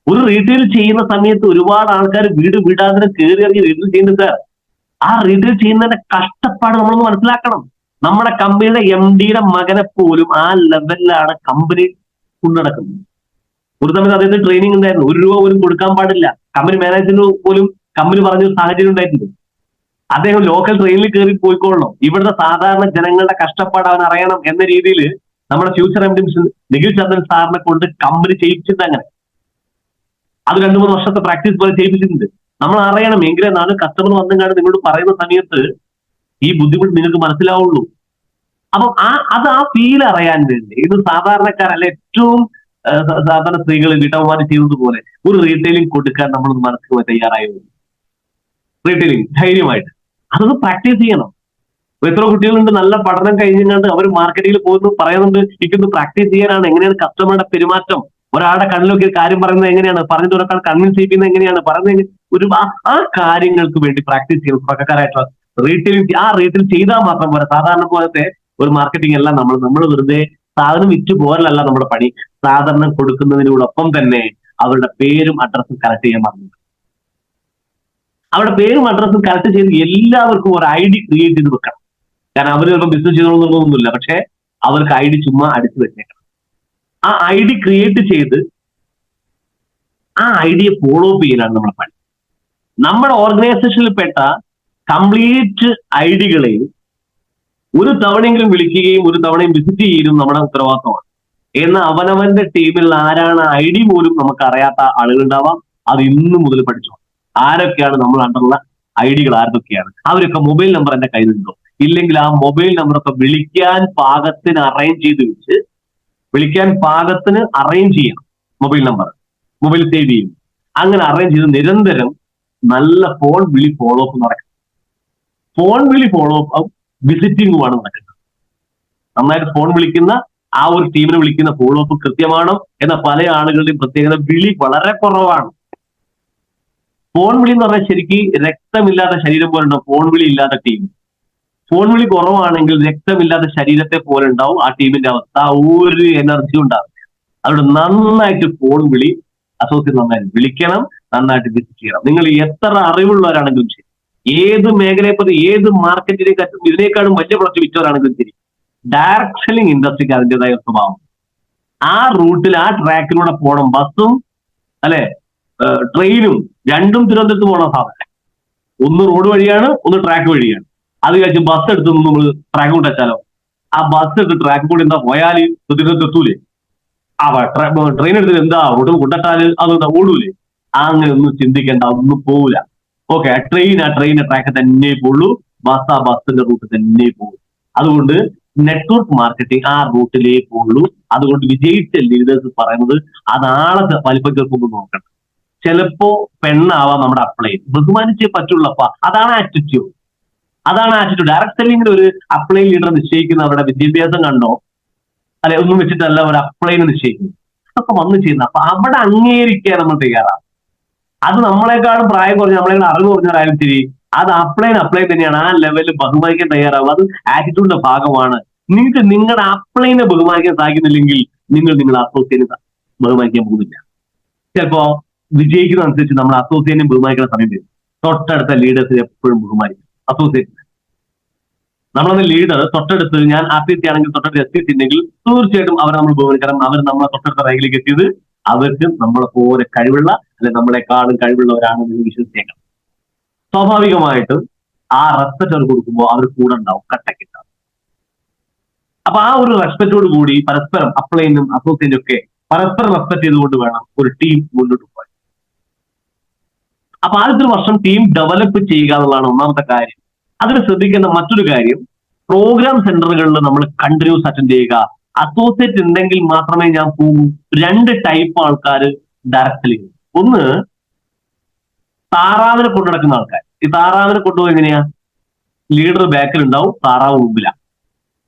ഒരു റീറ്റെയിൽ ചെയ്യുന്ന സമയത്ത് ഒരുപാട് ആൾക്കാർ വീട് വീടാതിനെ കയറി ഇറങ്ങി റീറ്റെയിൽ ചെയ്യുന്നത്. ആ റീറ്റെയിൽ ചെയ്യുന്നതിന്റെ കഷ്ടപ്പാട് നമ്മളൊന്ന് മനസ്സിലാക്കണം. നമ്മുടെ കമ്പനിയുടെ MD-യുടെ മകനെ പോലും ആ ലെവലിലാണ് കമ്പനി കൊണ്ടുനടക്കുന്നത്. ഒരു സമയത്ത് അദ്ദേഹത്തിന് ട്രെയിനിങ് ഉണ്ടായിരുന്നു. 1 രൂപ പോലും കൊടുക്കാൻ പാടില്ല. കമ്പനി മാനേജറിന് പോലും കമ്പനി പറഞ്ഞ സാഹചര്യം ഉണ്ടായിട്ടുണ്ട്. അദ്ദേഹം ലോക്കൽ ട്രെയിനിൽ കയറി പോയിക്കൊള്ളണം. ഇവിടുത്തെ സാധാരണ ജനങ്ങളുടെ കഷ്ടപ്പാട് അവൻ അറിയണം എന്ന രീതിയിൽ നമ്മുടെ ഫ്യൂച്ചർ MD നിഖിൽ ചന്ദ്രൻ സാറിനെ കൊണ്ട് കമ്പനി ചെയ്യിച്ചിട്ടുണ്ട്. അങ്ങനെ അത് 2-3 വർഷത്തെ പ്രാക്ടീസ് പോലെ ചെയ്യിപ്പിച്ചിട്ടുണ്ട്. നമ്മൾ അറിയണം. എങ്കിലേ നാളെ കസ്റ്റമർ വന്നുകാണ്ട് നിങ്ങളോട് പറയുന്ന സമയത്ത് ഈ ബുദ്ധിമുട്ട് നിങ്ങൾക്ക് മനസ്സിലാവുള്ളൂ. അപ്പം ആ ഫീൽ അറിയാൻ വേണ്ടി ഇത് സാധാരണക്കാരല്ല, ഏറ്റവും സാധാരണ സ്ത്രീകൾ വീട്ടമ്മമാർ ചെയ്യുന്നത് പോലെ ഒരു റീറ്റെയിലിംഗ് കൊടുക്കാൻ നമ്മൾ മനസ്സിൽ തയ്യാറായി. റീറ്റെയിലിംഗ് ധൈര്യമായിട്ട് അതൊന്ന് പ്രാക്ടീസ് ചെയ്യണം. എത്ര കുട്ടികളുണ്ട് നല്ല പഠനം കഴിഞ്ഞുകൊണ്ട് അവർ മാർക്കറ്റിൽ പോകുന്നു, പറയുന്നുണ്ട് എനിക്കൊന്ന് പ്രാക്ടീസ് ചെയ്യാനാണ്. എങ്ങനെയാണ് കസ്റ്റമറുടെ പെരുമാറ്റം, ഒരാളുടെ കണ്ണിലൊക്കെ ഒരു കാര്യം പറയുന്നത് എങ്ങനെയാണ്, പറഞ്ഞിട്ട് ഒരാൾ കൺവിൻസ് ചെയ്യിക്കുന്നത് എങ്ങനെയാണ്, പറയുന്നത് ഒരു ആ കാര്യങ്ങൾക്ക് വേണ്ടി പ്രാക്ടീസ് ചെയ്യുന്ന തുടക്കക്കാരായിട്ടുള്ള റീറ്റെയിലിംഗ്. ആ റീറ്റെയിൽ ചെയ്താൽ മാത്രം പോലെ സാധാരണ പോലത്തെ ഒരു മാർക്കറ്റിംഗ് അല്ല. നമ്മൾ വെറുതെ സാധനം വിറ്റ് പോരല്ല നമ്മുടെ പണി. സാധനം കൊടുക്കുന്നതിനോടൊപ്പം തന്നെ അവരുടെ പേരും അഡ്രസ്സും കറക്റ്റ് ചെയ്യാൻ പറഞ്ഞു. അവരുടെ പേരും അഡ്രസ്സും കറക്റ്റ് ചെയ്ത് എല്ലാവർക്കും ഒരു ID ക്രിയേറ്റ് ചെയ്ത് വെക്കണം. കാരണം അവർ ചിലപ്പോൾ ബിസിനസ് ചെയ്യണമെന്നൊന്നുമില്ല, പക്ഷെ അവർക്ക് ID ചുമ്മാ അടിച്ചു വെച്ചേക്കണം. ആ ID ക്രിയേറ്റ് ചെയ്ത് ആ ഐഡിയെ ഫോളോ അപ്പ് ചെയ്യാനാണ് നമ്മുടെ പണി. നമ്മുടെ ഓർഗനൈസേഷനിൽപ്പെട്ട കംപ്ലീറ്റ് ഐഡികളെയും ഒരു തവണയെങ്കിലും വിളിക്കുകയും ഒരു തവണയും വിസിറ്റ് ചെയ്യുകയും നമ്മുടെ ഉത്തരവാദിത്തമാണ്. എന്നാൽ അവനവന്റെ ടീമിൽ ആരാണ് ID പോലും നമുക്ക് അറിയാത്ത ആളുകളുണ്ടാവാം. അത് ഇന്നു മുതൽ പഠിച്ചോ. ആരൊക്കെയാണ് നമ്മൾ അണ്ടറുള്ള ഐഡികൾ, ആരൊക്കെയാണ് അവരൊക്കെ മൊബൈൽ നമ്പർ എന്റെ കയ്യിലുണ്ടോ, ഇല്ലെങ്കിൽ ആ മൊബൈൽ നമ്പറൊക്കെ വിളിക്കാൻ പാകത്തിന് അറേഞ്ച് ചെയ്യണം. മൊബൈൽ സേവ് ചെയ്യും. അങ്ങനെ അറേഞ്ച് ചെയ്ത് നിരന്തരം നല്ല ഫോൺ വിളി ഫോളോ അപ്പ് നടക്കും. ഫോൺ വിളി ഫോളോ അപ്പ് വിസിറ്റിംഗുമാണ് നടക്കുന്നത്. നന്നായിട്ട് ഫോൺ വിളിക്കുന്ന ആ ഒരു ടീമിനെ വിളിക്കുന്ന ഫോളോ അപ്പ് കൃത്യമാണ്. എന്നാൽ പല ആളുകളുടെയും പ്രത്യേകത വിളി വളരെ കുറവാണ്. ഫോൺ വിളി എന്ന് പറഞ്ഞാൽ ശരിക്കും രക്തമില്ലാത്ത ശരീരം പോലെ ഉണ്ടാവും ഫോൺ വിളി ഇല്ലാത്ത ടീം. ഫോൺ വിളി കുറവാണെങ്കിൽ രക്തമില്ലാത്ത ശരീരത്തെ പോലെ ഉണ്ടാവും ആ ടീമിന്റെ അവസ്ഥ. ഒരു എനർജി ഉണ്ടാവില്ല. അതുകൊണ്ട് നന്നായിട്ട് ഫോൺ വിളി അസോസിയേറ്റ് നന്നായിട്ട് വിളിക്കണം, നന്നായിട്ട് വിസിറ്റ് ചെയ്യണം. നിങ്ങൾ എത്ര അറിവുള്ളവരാണെങ്കിലും ശരി, ഏത് മേഖലയെ പറ്റി ഏത് മാർക്കറ്റിലേക്കും ഇതിനേക്കാളും വലിയ പ്രൊഡക്റ്റ് വിറ്റവരാണെങ്കിലും ശരി, ഡയറക്ട് സെല്ലിംഗ് ഇൻഡസ്ട്രിക്ക് അതിൻ്റെതായ സ്വഭാവം. ആ റൂട്ടിൽ ആ ട്രാക്കിലൂടെ പോകണം. ബസ്സും അല്ലെ ട്രെയിനും രണ്ടും തിരുവനന്തപുരത്ത് പോകണ സാധനം. ഒന്ന് റോഡ് വഴിയാണ്, ഒന്ന് ട്രാക്ക് വഴിയാണ്. അത് കഴിച്ച് ബസ് എടുത്ത് നമ്മൾ ട്രാക്ക് കൊണ്ട് വെച്ചാലോ, ആ ബസ് എടുത്ത് ട്രാക്ക് കൂടി എന്താ പോയാൽ തിരുവനന്തപുരത്ത് എത്തൂലേ? ട്രെയിൻ എടുത്തിട്ട് എന്താ റോഡ് കൊണ്ടിട്ടാല് അതെന്താ ഓടൂലേ? അങ്ങനെ ഒന്നും ചിന്തിക്കേണ്ട, ഒന്നും പോവില്ല. ഓക്കെ, ട്രെയിനിന്റെ ട്രാക്ക് തന്നെ പോവുള്ളൂ, ബസ് ബസ്സിന്റെ റൂട്ട് തന്നെ പോകും. അതുകൊണ്ട് നെറ്റ്വർക്ക് മാർക്കറ്റിംഗ് ആ റൂട്ടിലേ പോകുള്ളൂ. അതുകൊണ്ട് വിജയിച്ച ലീഡേഴ്സ് പറയുന്നത് അതാളെ വലിപ്പം ചെറുപ്പം നോക്കണം. ചിലപ്പോ പെണ്ണാവാം നമ്മുടെ അപ്ലൈ, ബഹുമാനിച്ചേ പറ്റുള്ളപ്പ. അതാണ് ആറ്റിറ്റ്യൂഡ്. ഡയറക്ട് സെല്ലിങ്ങിൽ ഒരു അപ്ലൈ ലീഡർ നിശ്ചയിക്കുന്ന അവരുടെ വിദ്യാഭ്യാസം കണ്ടോ അല്ലെ ഒന്നും വെച്ചിട്ടല്ല ഒരു അപ്ലൈനെ നിശ്ചയിക്കുന്നത്. അതൊക്കെ വന്ന് ചെയ്യുന്ന അപ്പൊ അവിടെ അംഗീകരിക്കാൻ നമ്മൾ തയ്യാറാണ്. അത് നമ്മളെക്കാളും പ്രായം കുറഞ്ഞ നമ്മളെക്കാളും അറിവ് കുറഞ്ഞവരായാലും ശരി, അത് അപ്ലൈൻ തന്നെയാണ്. ആ ലെവലിൽ ബഹുമാനിക്കാൻ തയ്യാറാവുക, അത് ആറ്റിറ്റ്യൂഡിന്റെ ഭാഗമാണ്. നിങ്ങൾക്ക് നിങ്ങളുടെ അപ്ലൈനെ ബഹുമാനിക്കാൻ സാധിക്കുന്നില്ലെങ്കിൽ നിങ്ങൾ അസോസിയേറ്റിനെ ബഹുമാനിക്കാൻ പോകുന്നില്ല. ചിലപ്പോ വിജയിക്കുന്നതനുസരിച്ച് നമ്മൾ അസോസിയേറ്റിനെ ബഹുമാനിക്കുന്ന സമയം വരും. തൊട്ടടുത്ത ലീഡേഴ്സിനെ എപ്പോഴും ബഹുമാനിക്കും. അസോസിയേറ്റ് നമ്മളൊന്ന് ലീഡർ തൊട്ടടുത്ത്, ഞാൻ ആർട്ടിസ്റ്റ് ആണെങ്കിൽ തൊട്ടടുത്ത് എസ്റ്റിസ്റ്റ് ഉണ്ടെങ്കിൽ തീർച്ചയായിട്ടും അവരെ നമ്മൾ ബഹുമാനിക്കണം. അവർ നമ്മളെ തൊട്ടടുത്ത റേങ്കിലേക്ക് എത്തിയത് അവർക്ക് നമ്മളെ പോലെ കഴിവുള്ള, അല്ലെങ്കിൽ നമ്മളെക്കാളും കഴിവുള്ളവരാണെന്ന് നിങ്ങൾ വിശ്വസിച്ചേക്കണം. സ്വാഭാവികമായിട്ടും ആ റെസ്പെക്ട് അവർ കൊടുക്കുമ്പോൾ അവർ കൂടെ ഉണ്ടാവും, കട്ടക്കിട്ടാവും. അപ്പൊ ആ ഒരു റെസ്പെക്റ്റോട് കൂടി പരസ്പരം അപ്ലൈനും അസോസിയേറ്റും ഒക്കെ പരസ്പരം റെസ്പെക്ട് ചെയ്തുകൊണ്ട് വേണം ഒരു ടീം മുന്നോട്ട് പോകാൻ. അപ്പൊ ആദ്യത്തെ വർഷം ടീം ഡെവലപ്പ് ചെയ്യുക എന്നുള്ളതാണ് ഒന്നാമത്തെ കാര്യം. അതിന് ശ്രദ്ധിക്കേണ്ട മറ്റൊരു കാര്യം, പ്രോഗ്രാം സെന്ററുകളിൽ നമ്മൾ കണ്ടിന്യൂസ് അറ്റൻഡ് ചെയ്യുക. അസോസിയേറ്റ് ഉണ്ടെങ്കിൽ മാത്രമേ ഞാൻ പോകൂ. 2 ടൈപ്പ് ആൾക്കാർ ഡയറക്റ്റ്ലി. ഒന്ന്, താറാവിനെ കൊണ്ടു നടക്കുന്ന ആൾക്കാർ. ഈ താറാവിനെ കൊണ്ടുപോയി എങ്ങനെയാ? ലീഡർ ബാക്കിൽ ഉണ്ടാവും, താറാവ് മുമ്പിലാണ്.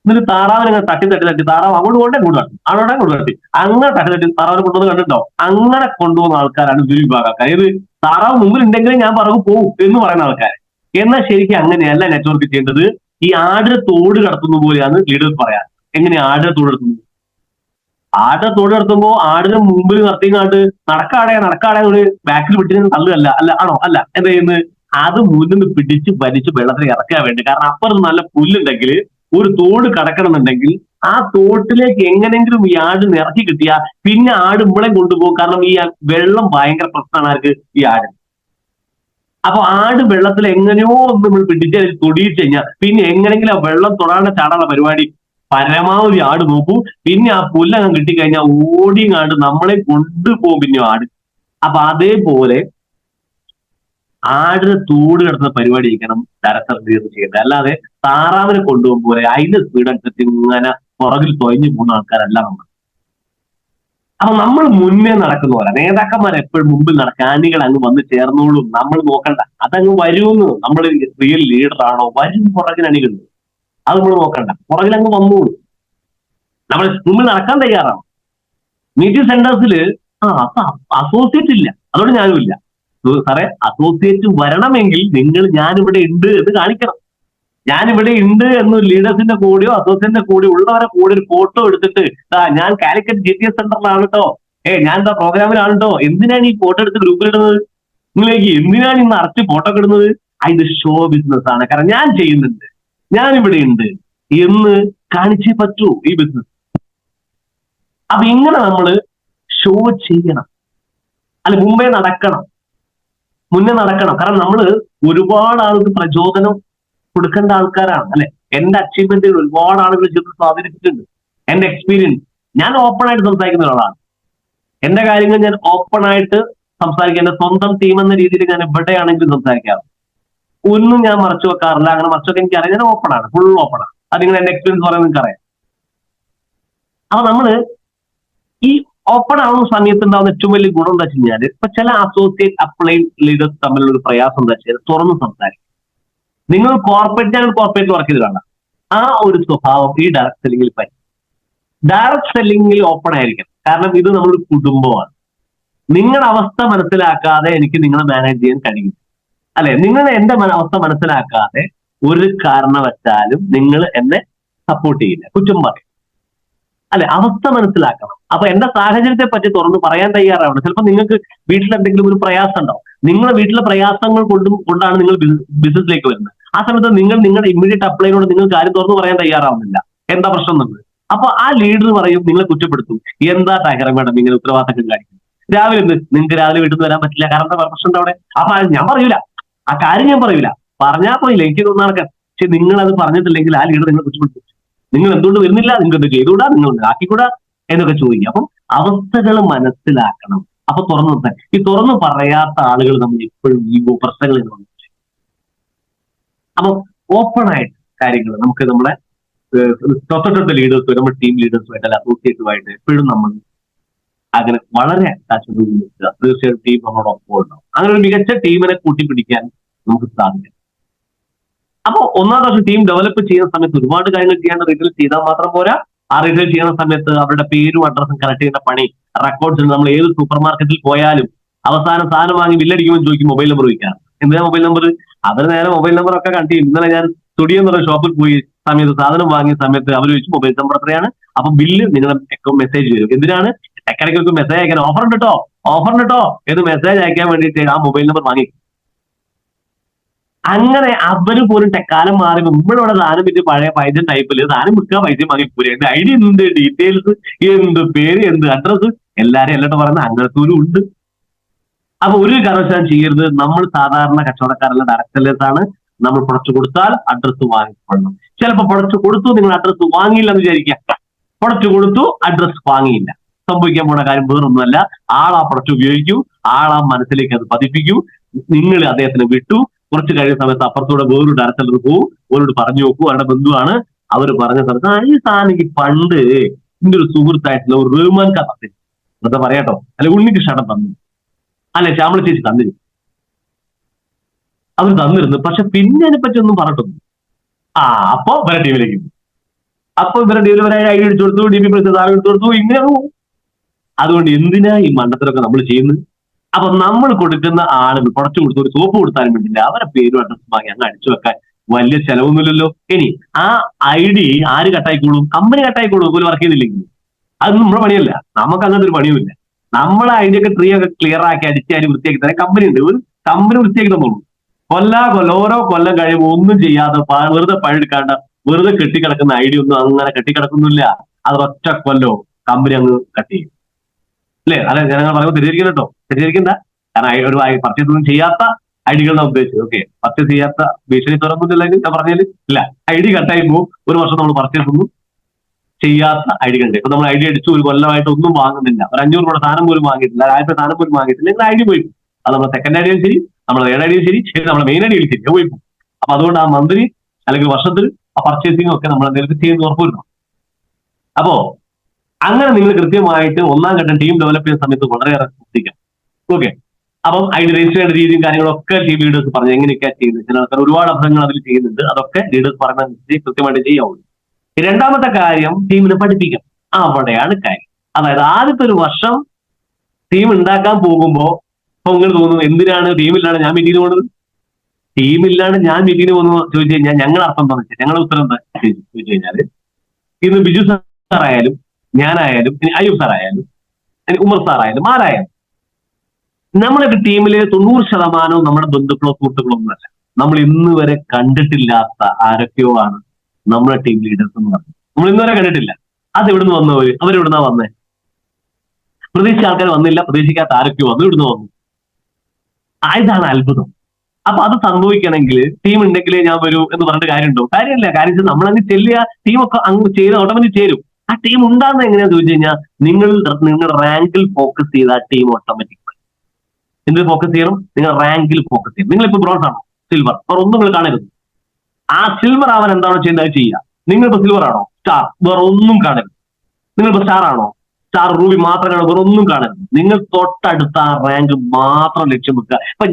എന്നിട്ട് താറാവിനെ ഇങ്ങനെ തട്ടി താറാവ് അങ്ങോട്ട് കൊണ്ടേ ഇങ്ങോട്ട് നടത്തി, അങ്ങോട്ട് നടത്തി, അങ്ങനെ തട്ടി താറാവിനെ കൊണ്ടുവന്ന് കണ്ടിട്ടുണ്ടാവും. അങ്ങനെ കൊണ്ടുപോകുന്ന ആൾക്കാരാണ് ദുരിഭാഗം ആൾക്കാർ. ഇത് താറാവ് മുമ്പിൽ ഉണ്ടെങ്കിലും ഞാൻ പറഞ്ഞു പോകും എന്ന് പറയുന്ന ആൾക്കാർ. എന്നാൽ ശരിക്കും അങ്ങനെയല്ല നെറ്റ്വർക്ക് ചെയ്യേണ്ടത്. ഈ ആടിനെ തോട് കടത്തുന്ന പോലെയാണ് ലീഡേഴ്സ് പറയാൻ. എങ്ങനെയാ ആടിനെ തോട് കടത്തുന്നത്? ആടിനെ തോട് കടത്തുമ്പോ ആടിന് മുമ്പിൽ നിർത്തിങ്ങാണ്ട് നടക്കാടെ ഒരു ബാക്കിൽ വിട്ടിന് തള്ളുകയല്ല. ആണോ? അല്ല. എന്താ ചെയ്യുന്നത്? അത് മുന്നിൽ നിന്ന് പിടിച്ച് വലിച്ച് വെള്ളത്തിൽ ഇറക്കാൻ വേണ്ടി. കാരണം അപ്പുറത്ത് നല്ല പുല്ലുണ്ടെങ്കിൽ, ഒരു തോട് കടക്കണമെന്നുണ്ടെങ്കിൽ ആ തോട്ടിലേക്ക് എങ്ങനെങ്കിലും ഈ ആട് ഇറക്കി കിട്ടിയാൽ പിന്നെ ആട് ഇമ്പളെ കൊണ്ടുപോകും. കാരണം ഈ വെള്ളം ഭയങ്കര പ്രശ്നമാണ് ആർക്ക്? ഈ ആട്. അപ്പൊ ആട് വെള്ളത്തിൽ എങ്ങനെയോ ഒന്ന് നമ്മൾ പിടിച്ച് തൊടിയിട്ട് കഴിഞ്ഞാൽ പിന്നെ എങ്ങനെങ്കിലും ആ വെള്ളം തൊടാണ്ട് ചാടാനുള്ള പരിപാടി പരമാവധി ആട് നോക്കൂ. പിന്നെ ആ പുല്ലങ്ങ് കിട്ടിക്കഴിഞ്ഞാൽ ഓടിങ്ങാണ്ട് നമ്മളെ കൊണ്ടുപോകും പിന്നെ ആട്. അപ്പൊ അതേപോലെ ആടിനെ തോട് കിടത്തുന്ന പരിപാടി ഇരിക്കണം ഡയറക്ടർ ചെയ്യേണ്ടത്. അല്ലാതെ താറാവിനെ കൊണ്ടുപോകുമ്പോൾ അതിന്റെ സ്പീഡ് അനുസരിച്ച് ഇങ്ങനെ പുറകിൽ തൊഴിഞ്ഞു പോകുന്ന ആൾക്കാരല്ല നമ്മൾ. അപ്പൊ നമ്മൾ മുന്നേ നടക്കുന്ന പോലെ നേതാക്കന്മാർ എപ്പോഴും മുമ്പിൽ നടക്കുക. അണികൾ അങ്ങ് വന്ന് ചേർന്നോളും, നമ്മൾ നോക്കണ്ട, അതങ്ങ് വരുമെന്ന്. നമ്മൾ റിയൽ ലീഡർ ആണോ? വരും പുറകിൽ അണികളുണ്ട്, അത് നമ്മൾ നോക്കണ്ട, പുറകിൽ അങ്ങ് വന്നോളൂ. നമ്മൾ മുമ്പിൽ നടക്കാൻ തയ്യാറാണ്. മീറ്റിംഗ് സെന്റേഴ്സിൽ അസോസിയേറ്റ് ഇല്ല, അതുകൊണ്ട് ഞാനും ഇല്ല. സാറേ, അസോസിയേറ്റ് വരണമെങ്കിൽ ഞാനിവിടെ ഉണ്ട് എന്ന് കാണിക്കണം. ഞാനിവിടെ ഉണ്ട് എന്ന് ലീഡേഴ്സിന്റെ കൂടെയോ അസോസിയേറ്റിന്റെ കൂടെ ഉള്ളവരെ കൂടെ ഒരു ഫോട്ടോ എടുത്തിട്ട്, ഞാൻ കാലിക്കറ്റ് GTS സെന്ററിലാണ് കേട്ടോ, ഞാൻ എന്താ പ്രോഗ്രാമിലാണ് കേട്ടോ. എന്തിനാണ് ഈ ഫോട്ടോ എടുത്ത് ഗ്രൂപ്പിലിടുന്നത്? നിങ്ങളേക്ക് എന്തിനാണ് ഇന്ന് അറച്ച് ഫോട്ടോ ഒക്കെ ഇടുന്നത്? ഇത് ഷോ ബിസിനസ് ആണ്. കാരണം ഞാൻ ചെയ്യുന്നുണ്ട്, ഞാനിവിടെ ഉണ്ട് എന്ന് കാണിച്ചേ പറ്റൂ ഈ ബിസിനസ്. അപ്പൊ ഇങ്ങനെ നമ്മൾ ഷോ ചെയ്യണം, അല്ല മുന്നേ നടക്കണം. കാരണം നമ്മൾ ഒരുപാട് ആൾക്ക് പ്രചോദനം കൊടുക്കേണ്ട ആൾക്കാരാണ്, അല്ലെ? എന്റെ അച്ചീവ്മെന്റുകൾ ഒരുപാട് ആളുകൾ ജീവിതത്തിൽ സ്വാധീനിച്ചിട്ടുണ്ട്. എന്റെ എക്സ്പീരിയൻസ്, ഞാൻ ഓപ്പൺ ആയിട്ട് സംസാരിക്കുന്ന ഒരാളാണ്. എന്റെ കാര്യങ്ങൾ ഞാൻ ഓപ്പൺ ആയിട്ട് സംസാരിക്കുക. എന്റെ സ്വന്തം ടീം എന്ന രീതിയിൽ ഞാൻ എവിടെയാണെങ്കിലും സംസാരിക്കാറ്. ഒന്നും ഞാൻ മറച്ചു വെക്കാറില്ല. അങ്ങനെ മറച്ചു വെക്കാൻ എനിക്കറിയാം. ഞാൻ ഓപ്പൺ ആണ്, ഫുൾ ഓപ്പൺ ആണ്. അതിങ്ങനെ എന്റെ എക്സ്പീരിയൻസ് പറയാൻ നിങ്ങൾക്ക് അറിയാം. അപ്പൊ നമ്മള് ഈ ഓപ്പൺ ആവുന്ന സമയത്ത് ഉണ്ടാവുന്ന ഏറ്റവും വലിയ ഗുണം എന്താ വെച്ച് കഴിഞ്ഞാൽ, ഇപ്പൊ ചില അസോസിയേറ്റ് അപ്ലൈൻ ലീഡേഴ്സ് തമ്മിലുള്ള ഒരു പ്രയാസം എന്താ വെച്ചാൽ തുറന്ന് സംസാരിക്കും. നിങ്ങൾ കോർപ്പറേറ്റിൽ വർക്ക് ചെയ്തിട്ടാണ് ആ ഒരു സ്വഭാവം ഈ ഡയറക്ട് സെല്ലിംഗിൽ പറ്റും. ഡയറക്ട് സെല്ലിംഗിൽ ഓപ്പൺ ആയിരിക്കണം. കാരണം ഇത് നമ്മളൊരു കുടുംബമാണ്. നിങ്ങളുടെ അവസ്ഥ മനസ്സിലാക്കാതെ എനിക്ക് നിങ്ങളെ മാനേജ് ചെയ്യാൻ കഴിയും, അല്ലെ? നിങ്ങൾ എന്റെ അവസ്ഥ മനസ്സിലാക്കാതെ ഒരു കാരണവശാലും നിങ്ങൾ എന്നെ സപ്പോർട്ട് ചെയ്യില്ല, കുറ്റം പറയും, അല്ലെ? അവസ്ഥ മനസ്സിലാക്കണം. അപ്പൊ എന്റെ സാഹചര്യത്തെ പറ്റി തുറന്ന് പറയാൻ തയ്യാറാവണം. ചിലപ്പോൾ നിങ്ങൾക്ക് വീട്ടിൽ എന്തെങ്കിലും ഒരു പ്രയാസം ഉണ്ടാവും. നിങ്ങളുടെ വീട്ടിലെ പ്രയാസങ്ങൾ കൊണ്ടാണ് നിങ്ങൾ ബിസിനസ്സിലേക്ക് വരുന്നത്. ആ സമയത്ത് നിങ്ങളുടെ ഇമ്മീഡിയറ്റ് അപ്ലൈനോട് നിങ്ങൾ കാര്യം തുറന്ന് പറയാൻ തയ്യാറാവുന്നില്ല, എന്താ പ്രശ്നം എന്നുള്ളത്. അപ്പൊ ആ ലീഡർ പറയും, നിങ്ങളെ കുറ്റപ്പെടുത്തും. എന്താ ടൈഗർ മാഡം ഇങ്ങനെ ഉത്തരവാദിത്തം കാണിക്കും? രാവിലെ നിങ്ങൾക്ക് രാവിലെ വീട്ടിൽ നിന്ന് വരാൻ പറ്റില്ല, കാരണം എന്താ പ്രശ്നം അവിടെ? അപ്പൊ ഞാൻ പറയൂല, ആ കാര്യം ഞാൻ പറയൂല. പറഞ്ഞാൽ പോയില്ല, എനിക്ക് തോന്നാണ്. പക്ഷെ നിങ്ങൾ അത് പറഞ്ഞിട്ടില്ലെങ്കിൽ ആ ലീഡർ നിങ്ങളെ കുറ്റപ്പെടുത്തും. നിങ്ങൾ എന്തുകൊണ്ട് വരുന്നില്ല, നിങ്ങൾക്ക് എന്ത് ചെയ്തുകൂടാ, നിങ്ങൾ ആക്കിക്കൂടാ എന്നൊക്കെ ചോദിക്കും. അപ്പം അവസ്ഥകൾ മനസ്സിലാക്കണം. അപ്പൊ തുറന്നു പറയാത്ത ആളുകൾ നമ്മൾ എപ്പോഴും ഈഗോ പ്രശ്നങ്ങളിൽ വന്നു. അപ്പൊ ഓപ്പൺ ആയിട്ട് കാര്യങ്ങൾ നമുക്ക് നമ്മളെ തൊട്ടടുത്ത ലീഡേഴ്സും നമ്മുടെ ടീം ലീഡേഴ്സുമായിട്ട് അല്ല അസോസിയേറ്റുമായിട്ട് എപ്പോഴും നമ്മൾ അങ്ങനെ വളരെ അറ്റാച്ച്മെന്റ് നിൽക്കുക. തീർച്ചയായിട്ടും ടീം നമ്മളോടൊപ്പം ഉണ്ടാവും. അങ്ങനെ ഒരു മികച്ച ടീമിനെ കൂട്ടിപ്പിടിക്കാൻ നമുക്ക് സാധിക്കും. അപ്പൊ ഒന്നാം വർഷം ടീം ഡെവലപ്പ് ചെയ്യുന്ന സമയത്ത് ഒരുപാട് കാര്യങ്ങൾ ചെയ്യാണ്ട് റീറ്റെയിൽ ചെയ്താൽ മാത്രം പോരാ. ആ റീറ്റെയിൽ ചെയ്യുന്ന സമയത്ത് അവരുടെ പേരും അഡ്രസ്സും കറക്റ്റ് ചെയ്യുന്ന പണി, റെക്കോർഡ്സ്. നമ്മൾ ഏത് സൂപ്പർ മാർക്കറ്റിൽ പോയാലും അവസാനം സാധനം വാങ്ങി ബില്ലടിക്കുമ്പോൾ ചോദിക്കും മൊബൈൽ നമ്പർ ചോദിക്കാം. എന്തിനാ മൊബൈൽ നമ്പർ? അവർ നേരെ മൊബൈൽ നമ്പർ ഒക്കെ കണ്ടിട്ട് ഇന്നലെ ഞാൻ സ്റ്റുഡിയോ എന്ന് പറയുന്ന ഷോപ്പിൽ പോയി സമയത്ത് സാധനം വാങ്ങിയ സമയത്ത് അവർ ചോദിച്ചു മൊബൈൽ നമ്പർ എത്രയാണ്, അപ്പൊ ബില്ല് നിങ്ങളുടെ മെസ്സേജ് വരും. എന്തിനാണ്? ഇടയ്ക്കിടയ്ക്ക് മെസ്സേജ് അയക്കാൻ, ഓഫർ ഉണ്ട് കേട്ടോ എന്ന് മെസ്സേജ് അയക്കാൻ വേണ്ടിയിട്ട് ആ മൊബൈൽ നമ്പർ വാങ്ങി. അങ്ങനെ അവര് പോലും കാലം മാറി നമ്മളിവിടെ സാധനം വിറ്റ് പഴയ പൈസ ടൈപ്പില് സാധനം വിൽക്കുക, പൈസ വാങ്ങിപ്പോരും. എന്റെ ഐഡി എന്ത്, ഡീറ്റെയിൽസ് എന്ത്, പേര് എന്ത്, അഡ്രസ്സ് എല്ലാരും എല്ലാവരും പറയുന്നത് അങ്ങനത്തെ ഒരു ഉണ്ട്. അപ്പൊ ഒരു കാരണവശാലും ചെയ്യരുത്. നമ്മൾ സാധാരണ കച്ചവടക്കാരല്ല, ഡയറക്ടറിലേക്കാണ്. നമ്മൾ പുറത്തു കൊടുത്താൽ അഡ്രസ്സ് വാങ്ങിക്കൊള്ളണം. ചിലപ്പോൾ പുറത്തു കൊടുത്തു, നിങ്ങൾ അഡ്രസ്സ് വാങ്ങിയില്ല എന്ന് വിചാരിക്കാം. പുറത്തു കൊടുത്തു, അഡ്രസ്സ് വാങ്ങിയില്ല. സംഭവിക്കാൻ പോണ കാര്യം വേറൊന്നുമല്ല. ആളാ പുറത്ത് ഉപയോഗിക്കൂ, ആളാ മനസ്സിലേക്ക് അത് പതിപ്പിക്കൂ. നിങ്ങൾ അദ്ദേഹത്തിന് വിട്ടു, കുറച്ച് കഴിയുന്ന സമയത്ത് അപ്പുറത്തൂടെ വേറൊരു ഡയറക്ടറിൽ പോകും, അവരോട് പറഞ്ഞു നോക്കൂ, അവരുടെ ബന്ധുവാണ്. അവർ പറഞ്ഞ സമയത്ത് ഈ സാധനം പണ്ട് എന്റെ ഒരു സുഹൃത്തായിട്ടുള്ള ഒരു റഹ്മാൻ കഥ എന്താ പറയാട്ടോ, അല്ലെ ഉണ്ണികൃഷ്ണൻ തന്നു, അല്ലെ ശ്യാമള ചേച്ചി തന്നിരുന്നു, അവർ തന്നിരുന്നു. പക്ഷെ പിന്നെ അതിനെപ്പറ്റി ഒന്നും പറഞ്ഞിട്ടൊന്നും. അപ്പൊ ഇവരെ ടീമിലേക്ക് പോകും. അപ്പൊ ഇവരെ ടീമിൽ ഇവരെ ഐ ഡി എടുത്തു കൊടുത്തു, DP സാധനം എടുത്തു കൊടുത്തു, ഇങ്ങനെ പോകും. അതുകൊണ്ട് എന്തിനാ ഈ മണ്ടത്തിലൊക്കെ നമ്മൾ ചെയ്യുന്നത്? അപ്പൊ നമ്മൾ കൊടുക്കുന്ന ആളുകൾ കുറച്ചു കൊടുത്ത് ഒരു സോപ്പ് കൊടുത്താലും വേണ്ടില്ല, അവരെ പേരും അഡ്രസ്സും വാങ്ങി അങ്ങ് അടിച്ചു വെക്കാൻ വലിയ ചെലവൊന്നുമില്ലല്ലോ. ഇനി ആ ID ആര് കട്ടായിക്കോളും? കമ്പനി കട്ടായിക്കോളും, ഒരു വർക്ക് ചെയ്തില്ലെങ്കിൽ. അതൊന്നും നമ്മുടെ പണിയല്ല, നമുക്ക് അങ്ങനത്തെ ഒരു പണിയുമില്ല. നമ്മളെ ID ഒക്കെ ട്രീ ഒക്കെ ക്ലിയർ ആക്കി അടിച്ചാരി വൃത്തിയാക്കി തരാൻ കമ്പനി ഉണ്ട്. ഒരു കമ്പനി വൃത്തിയാക്കി തന്നോളൂ. ഓരോ കൊല്ലം കഴിയുമ്പോൾ ഒന്നും ചെയ്യാതെ വെറുതെ പഴെടുക്കാണ്ട് വെറുതെ കെട്ടിക്കിടക്കുന്ന ID ഒന്നും അങ്ങനെ കെട്ടിക്കിടക്കുന്നില്ല. അത് ഒറ്റ കൊല്ലോ കമ്പനി അങ്ങ് കട്ട് ചെയ്യും. അല്ലേ? അല്ലെ ജനങ്ങൾ പറയുമ്പോൾ തെറ്റിദ്ധരിക്കണം കേട്ടോ, തെറ്റിദ്ധരിക്കണ്ട. കാരണം ഒരു പർച്ചേസ് ഒന്നും ചെയ്യാത്ത ഐഡികളാണ് ഉദ്ദേശിച്ചത്. ഓക്കെ, പർച്ചേസ് ചെയ്യാത്ത ഭീഷണി തുറന്നില്ലെങ്കിൽ ഞാൻ പറഞ്ഞാൽ ഇല്ല, ID കട്ടായിപ്പോ ഒരു വർഷം നമ്മൾ പർച്ചേസ് ഒന്നും ചെയ്യാത്ത ID ഉണ്ട്. ഇപ്പൊ നമ്മൾ ID അടിച്ചു ഒരു കൊല്ലമായിട്ട് ഒന്നും വാങ്ങുന്നില്ല, ഒരു 500 രൂപയുടെ സാധനം പോലും വാങ്ങിയിട്ടില്ല, 1000 സാധനം പോലും വാങ്ങിയിട്ടില്ല, നിങ്ങൾ ID പോയി. അത് നമ്മുടെ സെക്കൻഡ് ഐഡിയും ശരി, നമ്മുടെ തേർഡ് ഐഡിയും ശരി, നമ്മുടെ മെയിൻ ഐഡിയും ശരി, പോയി പോകും. അപ്പൊ അതുകൊണ്ട് ആ മന്ത്ലി അല്ലെങ്കിൽ വർഷത്തിൽ ആ പർച്ചേസിംഗ് ഒക്കെ നമ്മൾ എന്തെങ്കിലും ചെയ്യുന്ന ഉറപ്പുവരുന്നു. അപ്പോ അങ്ങനെ നിങ്ങൾ കൃത്യമായിട്ട് ഒന്നാം ഘട്ടം ടീം ഡെവലപ്പ് ചെയ്യുന്ന സമയത്ത് വളരെയേറെ ശ്രദ്ധിക്കാം. ഓക്കെ, അപ്പം ID രജിസ്റ്റർ ചെയ്യേണ്ട രീതിയും കാര്യങ്ങളൊക്കെ ടീം ലീഡേഴ്സ് പറഞ്ഞു എങ്ങനെയൊക്കെയാണ് ചെയ്യുന്നത്. ചില ആൾക്കാർ ഒരുപാട് അബദ്ധങ്ങൾ അതിൽ ചെയ്യുന്നുണ്ട്. അതൊക്കെ ലീഡേഴ്സ് പറഞ്ഞ കൃത്യമായിട്ട് ചെയ്യാവുള്ളൂ. രണ്ടാമത്തെ കാര്യം, ടീമിനെ പഠിപ്പിക്കാം. അവിടെയാണ് കാര്യം. അതായത് ആദ്യത്തെ ഒരു വർഷം ടീം ഉണ്ടാക്കാൻ പോകുമ്പോൾ ഇപ്പൊ നിങ്ങൾ തോന്നുന്നു എന്തിനാണ് ടീമില്ലാണ് ഞാൻ മീറ്റിംഗ് പോകുന്നത്, ടീമില്ലാണ് ഞാൻ മീറ്റിംഗ് പോകുന്നത് ചോദിച്ചു കഴിഞ്ഞാൽ ഞങ്ങൾ അർത്ഥം പറഞ്ഞു ഞങ്ങളുടെ ഉത്തരം എന്താ ചോദിച്ചു കഴിഞ്ഞാല്, ഇന്ന് ബിജു സാർ ആയാലും ഞാനായാലും ഇനി അയ്യൂബ് സാർ ആയാലും ഇനി ഉമർ സാർ ആയാലും ആരായാലും നമ്മുടെ ടീമിലെ 90% നമ്മുടെ ബന്ധുക്കളോ സുഹൃത്തുക്കളോ ഒന്നുമല്ല. നമ്മൾ ഇന്ന് വരെ കണ്ടിട്ടില്ലാത്ത ആരൊക്കെയോ ആണ് നമ്മുടെ ടീം ലീഡേഴ്സ് എന്ന് പറഞ്ഞത്. നമ്മൾ ഇന്നുവരെ കണ്ടിട്ടില്ല. അത് എവിടുന്ന് വന്നവര്, അവരെവിടുന്നാ വന്നേ? പ്രതീക്ഷിച്ച ആൾക്കാർ വന്നില്ല, പ്രതീക്ഷിക്കാത്ത ആരൊക്കെയോ വന്നു, ഇവിടുന്ന് വന്നു. ഇതാണ് അത്ഭുതം. അപ്പൊ അത് സംഭവിക്കണമെങ്കിൽ ടീം ഉണ്ടെങ്കിലേ ഞാൻ വരൂ എന്ന് പറഞ്ഞിട്ട് കാര്യമുണ്ടോ? കാര്യമില്ല. കാര്യം നമ്മളങ്ങ് ചെല്ലുക, ടീമൊക്കെ അങ്ങ് ചേരും, ഓട്ടോമാറ്റിക് ചേരും. ആ ടീം ഉണ്ടാകുന്ന എങ്ങനെയാന്ന് ചോദിച്ചു കഴിഞ്ഞാൽ നിങ്ങൾ റാങ്കിൽ ഫോക്കസ് ചെയ്ത ആ ടീം ഓട്ടോമാറ്റിക്. എന്ത് ഫോക്കസ് ചെയ്യണം? നിങ്ങൾ റാങ്കിൽ ഫോക്കസ് ചെയ്യണം. നിങ്ങളിപ്പോ ബ്രോൺസ് ആണോ, സിൽവർ, വേറെ ഒന്നും നിങ്ങൾ കാണരുത്. ആ സിൽവർ ആവാൻ എന്താണോ ചെയ്യുന്നത് ചെയ്യുക. നിങ്ങളിപ്പോ സിൽവർ ആണോ, സ്റ്റാർ, വേറെ ഒന്നും കാണരുത്. നിങ്ങളിപ്പോ സ്റ്റാർ ആണോ, സ്റ്റാർ, റൂബി മാത്രം കാണും, വേറെ ഒന്നും കാണരുത്. നിങ്ങൾ തൊട്ടടുത്ത ആ റാങ്ക് മാത്രം ലക്ഷ്യം വെക്കുക. ഇപ്പൊ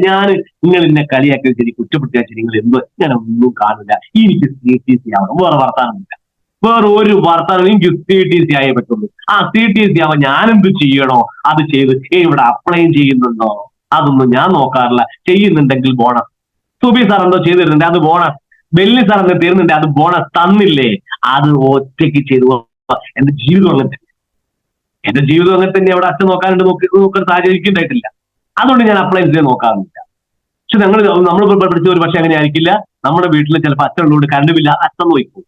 നിങ്ങൾ എന്നെ കളിയാക്കിയാൽ ശരി, കുറ്റപ്പെടുത്തിയാൽ ശരി, നിങ്ങൾ എന്തോ ഞാൻ ഒന്നും കാണില്ല, എനിക്ക് CTC ആവണം, വേറെ വർത്താനമില്ല. വേറെ ഒരു വർത്താനം, എനിക്ക് CTC ആയേ പറ്റുള്ളൂ. ആ CTC ആവാൻ ഞാനെന്ത് ചെയ്യണോ അത് ചെയ്ത് ഇവിടെ അപ്ലൈ ചെയ്യുന്നുണ്ടോ അതൊന്നും ഞാൻ നോക്കാറില്ല. ചെയ്യുന്നുണ്ടെങ്കിൽ ബോണസ്. സുബി സാർ എന്തോ ചെയ്തിരുന്നുണ്ട്, അത് ബോണസ്. ബെല്ലി സാർ എന്തോ തരുന്നുണ്ട്, അത് ബോണസ്. തന്നില്ലേ, അത് ഒറ്റയ്ക്ക് ചെയ്തു. എന്റെ ജീവിതം അങ്ങനെ തന്നെ. എന്റെ ജീവിതം അങ്ങനെ തന്നെ. അവിടെ അച്ഛൻ നോക്കാനുണ്ട്, നോക്കാൻ സാഹചര്യം ഉണ്ടായിട്ടില്ല. അതുകൊണ്ട് ഞാൻ അപ്ലൈ ചെയ്ത് നോക്കാറില്ല. പക്ഷെ നമ്മൾ പഠിച്ച ഒരു പക്ഷെ അങ്ങനെ ആയിരിക്കില്ല. നമ്മുടെ വീട്ടിൽ ചിലപ്പോൾ അച്ഛനുള്ളതുകൊണ്ട് കണ്ടുമില്ല, അച്ഛൻ നോക്കും.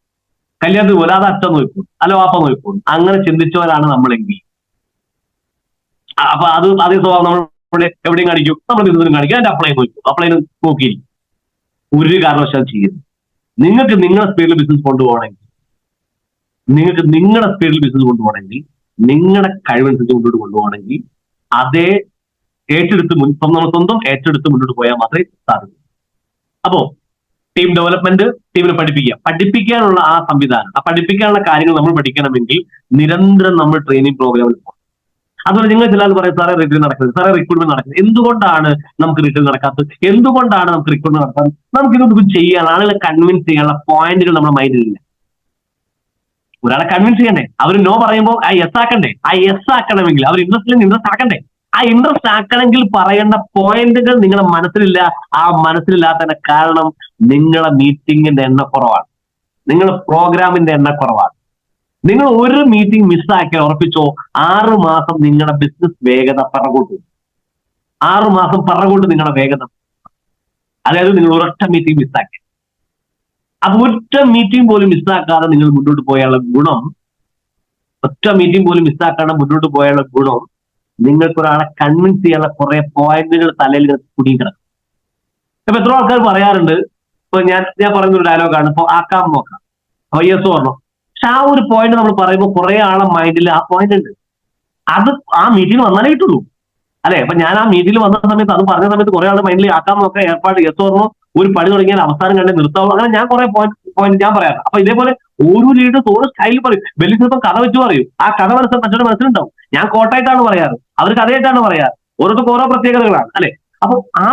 കല്യാണത്തിന് പോലെ അത് അച്ഛൻ നോക്കും, അല്ല വാപ്പ നോക്കും. അങ്ങനെ ചിന്തിച്ചവരാണ് നമ്മളെങ്കിൽ അപ്പൊ അതേ സ്വഭാവം നമ്മൾ എവിടെയും കാണിക്കും, നമ്മൾ നിന്നും കാണിക്കും. അതിന്റെ അപ്ലൈ നോക്കും, അപ്ലൈ നോക്കിയിരിക്കും. ഒരു കാരണവശാലും ചെയ്യരുത്. നിങ്ങൾക്ക് നിങ്ങളുടെ സ്പീഡിൽ ബിസിനസ് കൊണ്ടുപോകണമെങ്കിൽ, നിങ്ങളുടെ കഴിവനുസരിച്ച് മുന്നോട്ട് കൊണ്ടുപോകണമെങ്കിൽ അതേ സ്വന്തം ഏറ്റെടുത്ത് മുന്നോട്ട് പോയാൽ മാത്രമേ സാധിക്കൂ. അപ്പോ ടീം ഡെവലപ്മെന്റ്, ടീമിനെ പഠിപ്പിക്കാനുള്ള ആ സംവിധാനം, ആ പഠിപ്പിക്കാനുള്ള കാര്യങ്ങൾ നമ്മൾ പഠിക്കണമെങ്കിൽ നിരന്തരം നമ്മൾ ട്രെയിനിങ് പ്രോഗ്രാമിൽ പോകണം. അതുപോലെ നിങ്ങൾ ചില പറയും സാറേ റിക്രൂട്ട്മെന്റ് നടക്കുന്നത്, സാറേ റിക്രൂട്ട്മെന്റ് നടക്കുന്നത്. എന്തുകൊണ്ടാണ് നമുക്ക് റിക്രൂട്ട്മെന്റ് നടക്കാത്തത്? എന്തുകൊണ്ടാണ് നമുക്ക് റിക്രൂട്ട്മെന്റ് നടത്താത്തത്? നമുക്കിതൊക്കെ ചെയ്യാൻ, ആളുകളെ കൺവിൻസ് ചെയ്യാനുള്ള പോയിന്റുകൾ നമ്മുടെ മൈൻഡിലില്ല. ഒരാളെ കൺവിൻസ് ചെയ്യണ്ടേ, അവർ നോ പറയുമ്പോൾ ആ യെസ് ആക്കണ്ടേ, ആ യെസ് ആക്കണമെങ്കിൽ അവർ ഇൻട്രസ്റ്റ് ആക്കണ്ടേ. ആ ഇൻട്രസ്റ്റ് ആക്കണമെങ്കിൽ പറയേണ്ട പോയിന്റുകൾ നിങ്ങളുടെ മനസ്സിലില്ല. ആ മനസ്സിലില്ലാത്തതിന്റെ കാരണം നിങ്ങളെ മീറ്റിംഗിന്റെ എണ്ണക്കുറവാണ്, നിങ്ങളുടെ പ്രോഗ്രാമിന്റെ എണ്ണക്കുറവാണ്. നിങ്ങൾ ഒരു മീറ്റിംഗ് മിസ്സാക്കി ഉറപ്പിച്ചോ, 6 മാസം നിങ്ങളുടെ ബിസിനസ് വേഗത പിറകോട്ടും. 6 മാസം പിറകോട്ട് നിങ്ങളുടെ വേഗത. അതായത് നിങ്ങൾ ഒരൊറ്റ മീറ്റിംഗ് മിസ്സാക്കി. അപ്പൊ ഒറ്റ മീറ്റിംഗ് പോലും മിസ്സാക്കാതെ നിങ്ങൾ മുന്നോട്ട് പോയാലുള്ള ഗുണം, ഒറ്റ മീറ്റിംഗ് പോലും മിസ്സാക്കാതെ മുന്നോട്ട് പോയാലുള്ള ഗുണം, നിങ്ങൾക്ക് ഒരാളെ കൺവിൻസ് ചെയ്യാനുള്ള കുറെ പോയിന്റുകൾ തലയിൽ കുടുങ്ങി കിടക്കും. ഇപ്പൊ എത്ര ആൾക്കാർ പറയാറുണ്ട്, ഇപ്പൊ ഞാൻ പറയുന്നൊരു ഡയലോഗാണ്, ഇപ്പൊ ആക്കാം നോക്കാം, അപ്പൊ യെസ് പറഞ്ഞു. പക്ഷെ ആ ഒരു പോയിന്റ് നമ്മൾ പറയുമ്പോൾ കുറെ ആളെ മൈൻഡിൽ ആ പോയിന്റ് ഉണ്ട്. അത് ആ മീറ്റിംഗ് വന്നാലേ കിട്ടുള്ളൂ, അല്ലെ? അപ്പൊ ഞാൻ ആ മീറ്റിംഗിൽ വന്ന സമയത്ത്, അത് പറഞ്ഞ സമയത്ത് കുറെ ആളുടെ മൈൻഡിൽ ആക്കാൻ നോക്കാം ഏർപ്പാട്, യെസ് പറഞ്ഞു, ഒരു പണി തുടങ്ങിയാൽ അവസാനം കണ്ടേ നിർത്താവുള്ളൂ. അങ്ങനെ ഞാൻ കുറെ പോയിന്റ് ഞാൻ പറയാറ്. അപ്പൊ ഇതേപോലെ ഓരോ ലീഡേഴ്സ് ഓരോ സ്റ്റൈലിൽ പറയും. വലിയ ചിലപ്പോൾ കഥ വെച്ച് പറയും. ആ കഥ മറ്റൊരു മനസ്സിലുണ്ടാവും. ഞാൻ കോട്ടായിട്ടാണ് പറയാറ്, അവർ കഥയായിട്ടാണ് പറയാറ്. ഓരോരുത്തർക്ക് ഓരോ പ്രത്യേകതകളാണ്, അല്ലെ? അപ്പൊ ആ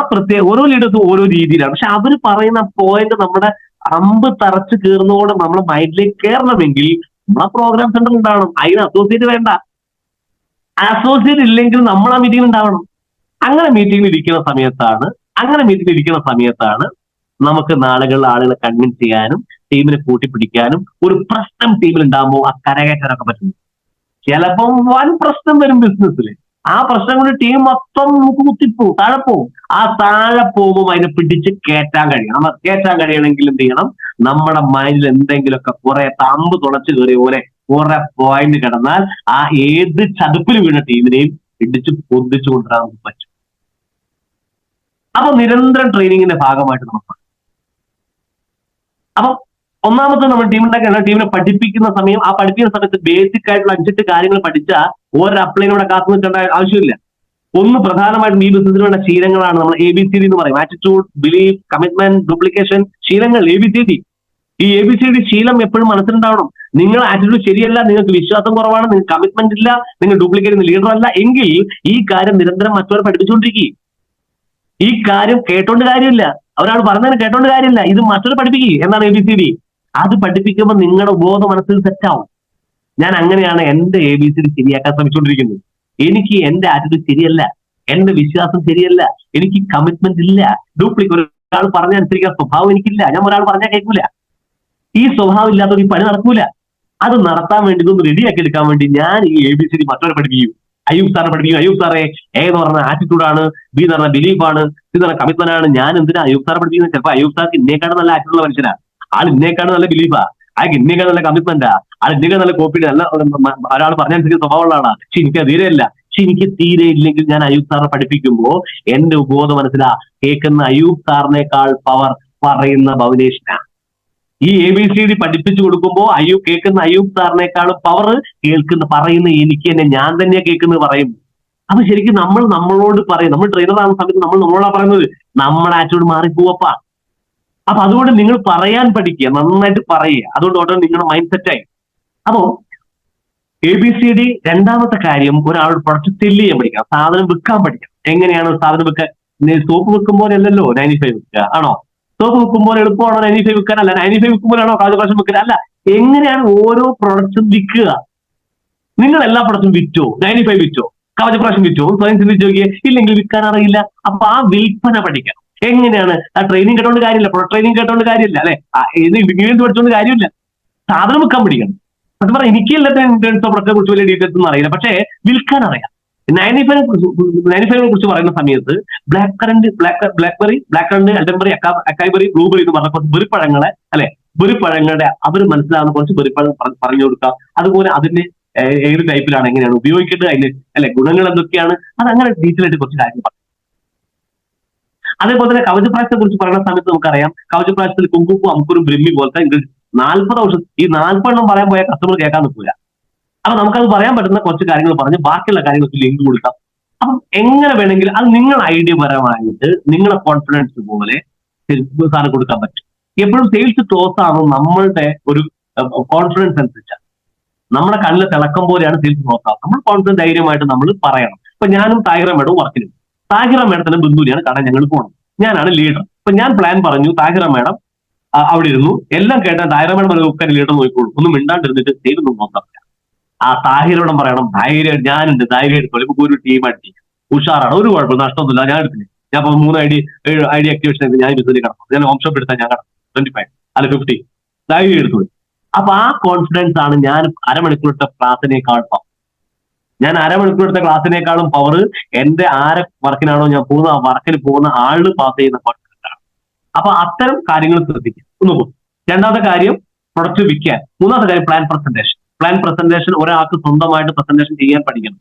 ഓരോ ലീഡേഴ്സും ഓരോ രീതിയിലാണ്. പക്ഷെ അവർ പറയുന്ന പോയിന്റ് നമ്മുടെ അമ്പ് തറച്ച് കീറുന്നതോടെ നമ്മുടെ മൈൻഡിലേക്ക് കയറണമെങ്കിൽ നമ്മളെ പ്രോഗ്രാം സെന്റർ ഉണ്ടാവണം. അതിന് അസോസിയേറ്റ് വേണ്ട. അസോസിയേറ്റ് ഇല്ലെങ്കിൽ നമ്മൾ ആ മീറ്റിംഗ് ഉണ്ടാവണം. അങ്ങനെ മീറ്റിംഗിൽ ഇരിക്കുന്ന സമയത്താണ് നമുക്ക് നാളുകളിൽ ആളുകളെ കൺവിൻസ് ചെയ്യാനും ടീമിനെ കൂട്ടിപ്പിടിക്കാനും ഒരു പ്രശ്നം ടീമിൽ ഉണ്ടാകുമ്പോൾ ആ കരകയറ്റാനൊക്കെ പറ്റുന്നു. ചിലപ്പം വൻ പ്രശ്നം വരും ബിസിനസ്സിൽ. ആ പ്രശ്നം കൊണ്ട് ടീം മൊത്തം കുത്തിപ്പോവും, താഴെ പോവും. ആ താഴെ പോകുമ്പോൾ അതിനെ പിടിച്ച് കയറ്റാൻ കഴിയണം. കയറ്റാൻ കഴിയണമെങ്കിൽ എന്ത് ചെയ്യണം? നമ്മുടെ മൈൻഡിൽ എന്തെങ്കിലുമൊക്കെ കുറെ തമ്പ് തുളച്ച് കയറിയ പോലെ കുറെ പോയിന്റ് കിടന്നാൽ ആ ഏത് ചതുപ്പിൽ വീണ ടീമിനെയും ഇടിച്ച് പൊന്തിച്ചു കൊണ്ടുവരാൻ നമുക്ക് പറ്റും. അപ്പൊ നിരന്തരം ട്രെയിനിങ്ങിന്റെ ഭാഗമായിട്ട് നമുക്ക്, അപ്പൊ ഒന്നാമത്തെ നമ്മൾ ടീമിനെ പഠിപ്പിക്കുന്ന സമയം, ആ പഠിപ്പിക്കുന്ന സമയത്ത് ബേസിക് ആയിട്ടുള്ള 5-8 കാര്യങ്ങൾ പഠിച്ചാൽ ഒരു അപ്ലൈനോടെ കാത്തു നിൽക്കേണ്ട ആവശ്യമില്ല. ഒന്ന് പ്രധാനമായിട്ടും ഈ ബിസിനസ്സിന് വേണ്ട ശീലങ്ങളാണ് നമ്മൾ ABCD എന്ന് പറയും. Attitude, belief, commitment, duplication. ശീലങ്ങൾ ABCD. ഈ ABCD ശീലം എപ്പോഴും മനസ്സിലുണ്ടാവണം. നിങ്ങൾ ആറ്റിറ്റ്യൂഡ് ശരിയല്ല, നിങ്ങൾക്ക് വിശ്വാസം കുറവാണ്, നിങ്ങൾക്ക് കമ്മിറ്റ്മെന്റ് ഇല്ല, നിങ്ങൾ ഡ്യൂപ്ലിക്കേറ്റ് ലീഡർ അല്ല എങ്കിൽ ഈ കാര്യം നിരന്തരം മറ്റവരെ പഠിപ്പിച്ചുകൊണ്ടിരിക്കുക. ഈ കാര്യം കേട്ടോണ്ട് കാര്യമില്ല, ഒരാൾ പറഞ്ഞതിന് കേട്ടോണ്ട് കാര്യമില്ല, ഇത് മറ്റൊരു പഠിപ്പിക്കുക. എന്താണ് ABCD? അത് പഠിപ്പിക്കുമ്പോൾ നിങ്ങളുടെ ബോധ മനസ്സിൽ സെറ്റാവും. ഞാൻ അങ്ങനെയാണ് എന്റെ ABCD ശരിയാക്കാൻ ശ്രമിച്ചുകൊണ്ടിരിക്കുന്നത്. എനിക്ക് എന്റെ ആറ്റിറ്റ്യൂഡ് ശരിയല്ല, എന്റെ വിശ്വാസം ശരിയല്ല, എനിക്ക് കമ്മിറ്റ്മെന്റ് ഇല്ല, ഡ്യൂപ്ലിക്കേറ്റ്, ഒരാൾ പറഞ്ഞ അനുസരിക്കാൻ സ്വഭാവം എനിക്കില്ല, ഞാൻ ഒരാൾ പറഞ്ഞാൽ കേൾക്കൂല. ഈ സ്വഭാവം ഇല്ലാത്തവർ ഈ പണി നടക്കൂല. അത് നടത്താൻ വേണ്ടി, ഇതൊന്ന് റെഡിയാക്കി എടുക്കാൻ വേണ്ടി ഞാൻ ഈ ABCD മറ്റവരെ പഠിപ്പിക്കും. അയ്യൂബ് സാറിനെ പഠിപ്പിക്കും. അയ്യൂബ് സാറെ A എന്ന് പറഞ്ഞ ആറ്റിറ്റ്യൂഡാണ്, B എന്ന് പറഞ്ഞ ബിലീഫാണ്, C എന്ന് പറഞ്ഞ കമ്മിറ്റ്മെന്റ് ആണ്. ഞാൻ എന്തിനാ അയ്യൂബ് സാറെ പഠിപ്പിക്കുന്നത്? ചിലപ്പോൾ അയ്യൂബ് സാർക്ക് ഇന്നേക്കാണ് നല്ല ആറ്റിറ്റ്യൂഡുള്ള മനുഷ്യനാ, ആൾ ഇന്നേക്കാണ് നല്ല ബിലീഫാ, അയാൾക്ക് ഇന്നേക്കാണ് നല്ല കമ്മിറ്റ്മെന്റാ, ആൾ ഇന്നേക്കാൾ നല്ല കോപ്പിയുടെ നല്ല ഒരാൾ പറഞ്ഞനുസരിച്ച് സ്വഭാവമുള്ള ആളാണ്. പക്ഷെ എനിക്ക് തീരെയല്ല. പക്ഷെ എനിക്ക് തീരെ ഇല്ലെങ്കിൽ ഞാൻ അയ്യൂബ് സാറിനെ പഠിപ്പിക്കുമ്പോൾ എന്റെ ബോധ മനസ്സിലാ കേൾക്കുന്ന അയ്യൂബ് സാറിനേക്കാൾ പവർ പറയുന്ന ഭവനേഷിനാണ്. ഈ ABCD പഠിപ്പിച്ചു കൊടുക്കുമ്പോൾ കേൾക്കുന്ന അയ്യൂബ് സാറിനേക്കാളും പവർ പറയുന്ന എനിക്ക് തന്നെ, ഞാൻ തന്നെയാ കേൾക്കുന്നത് പറയും. അപ്പൊ ശരിക്കും നമ്മൾ നമ്മളോട് പറയും. നമ്മൾ ട്രെയിനർ ആകുന്ന സമയത്ത് നമ്മൾ നമ്മളോടാ പറയുന്നത്, നമ്മുടെ ആറ്റിറ്റ്യൂഡ് മാറിപ്പോവപ്പാ. അപ്പൊ അതുകൊണ്ട് നിങ്ങൾ പറയാൻ പഠിക്കുക, നന്നായിട്ട് പറയുക. അതുകൊണ്ട് ഉടനെ നിങ്ങളുടെ മൈൻഡ് സെറ്റായി. അപ്പോ ABCD. രണ്ടാമത്തെ കാര്യം, ഒരാളോട് പ്രൊഡക്റ്റ് സെല്ല് ചെയ്യാൻ പഠിക്കാം, സാധനം വിൽക്കാൻ പഠിക്കാം. എങ്ങനെയാണ് സാധനം വിൽക്കാൻ? സോപ്പ് വിൽക്കുമ്പോൾ അല്ലല്ലോ 95 വിൽക്കുക, ആണോ? സോപ്പ് വിൽക്കുമ്പോൾ എളുപ്പമാണോ 95 വിൽക്കാൻ? അല്ല. 95 വിൽക്കുമ്പോഴാണോ കാജപ്രാശം വിൽക്കുക? അല്ല. എങ്ങനെയാണ് ഓരോ പ്രൊഡക്റ്റും വിൽക്കുക? നിങ്ങൾ എല്ലാ പ്രൊഡക്റ്റും വിറ്റോ? 95 വിറ്റോ? കവചപ്രാശം വിറ്റോ? സ്വയം ചിന്തിച്ച് നോക്കിയേ. ഇല്ലെങ്കിൽ വിൽക്കാൻ അറിയില്ല. അപ്പൊ ആ വിൽപ്പന പഠിക്കണം. എങ്ങനെയാണ്? ആ ട്രെയിനിങ് കേട്ടോണ്ട് കാര്യമില്ല, പ്രൊഡക്റ്റ് ട്രെയിനിങ് കേട്ടോണ്ട് കാര്യമില്ല, അല്ലെ? ഇൻഗ്രീഡിയൻസ് പഠിച്ചോണ്ട് കാര്യമില്ല. സാധനം വിൽക്കാൻ പഠിക്കണം. സത്യം പറഞ്ഞാൽ എനിക്ക് എല്ലാത്തിനും ഇൻഗ്രീഡിയൻസോ പ്രൊഡക്റ്റിനെ കുറിച്ച് വലിയ ഡീറ്റെയിൽസ് ഒന്നും അറിയില്ല, പക്ഷേ വിൽക്കാൻ അറിയാം. 95നെ കുറിച്ച് പറയുന്ന സമയത്ത് ബ്ലാക്ക്ബെറി, എൽഡൻബെറി, അക്കായ്ബെറി, ബ്ലൂബെറി എന്ന് പറഞ്ഞ കുറച്ച് ബെറിപ്പഴങ്ങളെ, അല്ലെ, ബെറിപ്പഴങ്ങളുടെ അവർ മനസ്സിലാകുന്ന കുറച്ച് ബെറിപ്പഴം പറഞ്ഞു കൊടുക്കാം. അതുപോലെ അതിന്റെ ഏത് ടൈപ്പിലാണ്, എങ്ങനെയാണ് ഉപയോഗിക്കേണ്ടത്, അതിന് അല്ലെ ഗുണങ്ങൾ എന്തൊക്കെയാണ്, അത് അങ്ങനെ ഡീറ്റെയിൽ ആയിട്ട് കുറച്ച് കാര്യങ്ങൾ പറയും. അതേപോലെ തന്നെ കവചപ്രാശത്തെ കുറിച്ച് പറയുന്ന സമയത്ത് നമുക്കറിയാം, കവചപ്രാശത്തിൽ കുങ്കുപ്പും അമുക്കുരും ബ്രഹ്മി പോലത്തെ 40 ഔഷധം, ഈ 40 പറയാൻ പോയ കസ്റ്റമർ കേൾക്കാൻ നിൽക്കില്ല. അപ്പൊ നമുക്കത് പറയാൻ പറ്റുന്ന കുറച്ച് കാര്യങ്ങൾ പറഞ്ഞ് ബാക്കിയുള്ള കാര്യങ്ങൾക്ക് ലിങ്ക് കൊടുക്കാം. അപ്പം എങ്ങനെ വേണമെങ്കിൽ അത് നിങ്ങൾ ഐഡിയ പരമായിട്ട് നിങ്ങളെ കോൺഫിഡൻസ് പോലെ സാധനം കൊടുക്കാൻ പറ്റും. എപ്പോഴും സെയിൽസ് ക്ലോസ് ആകുമ്പോൾ നമ്മളുടെ ഒരു കോൺഫിഡൻസ് അനുസരിച്ചാണ്, നമ്മുടെ കണ്ണിൽ തിളക്കം പോലെയാണ് സെയിൽസ് ക്ലോസ് ആകുന്നത്. നമ്മൾ കോൺഫിഡൻസ് ധൈര്യമായിട്ട് നമ്മൾ പറയണം. ഇപ്പൊ ഞാനും താഹിറ മേഡവും വർക്കിനും, താഹിറ മേഡത്തിന് ബന്ധുവിനെയാണ് കാരണം ഞങ്ങൾ പോകണം, ഞാനാണ് ലീഡർ. ഇപ്പൊ ഞാൻ പ്ലാൻ പറഞ്ഞു, താഹിറ മേഡം അവിടെ ഇരുന്നു, എല്ലാം കേട്ടാൽ താഹിറ മേഡം ഒക്കെ ലീഡർ നോക്കിക്കോളൂ, ഒന്നും മിണ്ടാണ്ടിരുന്നിട്ട് സെയിലൊന്നും നോക്കാം. ആ താഹിറോടും പറയണം, ധൈര്യം ഞാനുണ്ട്, ധൈര്യമായിട്ട് ഒരു ടീമായിട്ട് ഉഷാറാണ്, ഒരു കുഴപ്പം നഷ്ടമൊന്നുമില്ല. ഞാൻ എടുത്തില്ല, ഞാൻ ഇപ്പൊ 3 ഐഡി ആക്ടിവേഷൻ ഞാൻ ബിസിനസ്സിൽ കിടക്കും, ഞാൻ ഹോം ഷോപ്പ് എടുത്താൽ ഞാൻ കിടക്കും 25 അല്ല 50 ഐഡി എടുത്തു. അപ്പൊ ആ കോൺഫിഡൻസ് ആണ് ഞാൻ അരമണിക്കൂറത്തെ ക്ലാസ്സിനേക്കാൾ ഞാൻ അരമണിക്കൂറത്തെ ക്ലാസ്സിനേക്കാളും പവർ എന്റെ വർക്കിനാണോ ഞാൻ പോകുന്ന ആ വർക്കിന് പോകുന്ന ആള് പാസ് ചെയ്യുന്ന കോൺഫിഡൻസ് ആണ്. അപ്പൊ അത്തരം കാര്യങ്ങൾ ശ്രദ്ധിക്കുക. ഒന്ന് പോകും. രണ്ടാമത്തെ കാര്യം പ്രൊഡക്റ്റ് വിൽക്കാൻ. മൂന്നാമത്തെ കാര്യം പ്ലാൻ പ്രസന്റേഷൻ ഒരാൾക്ക് സ്വന്തമായിട്ട് പ്രസന്റേഷൻ ചെയ്യാൻ പഠിക്കണം.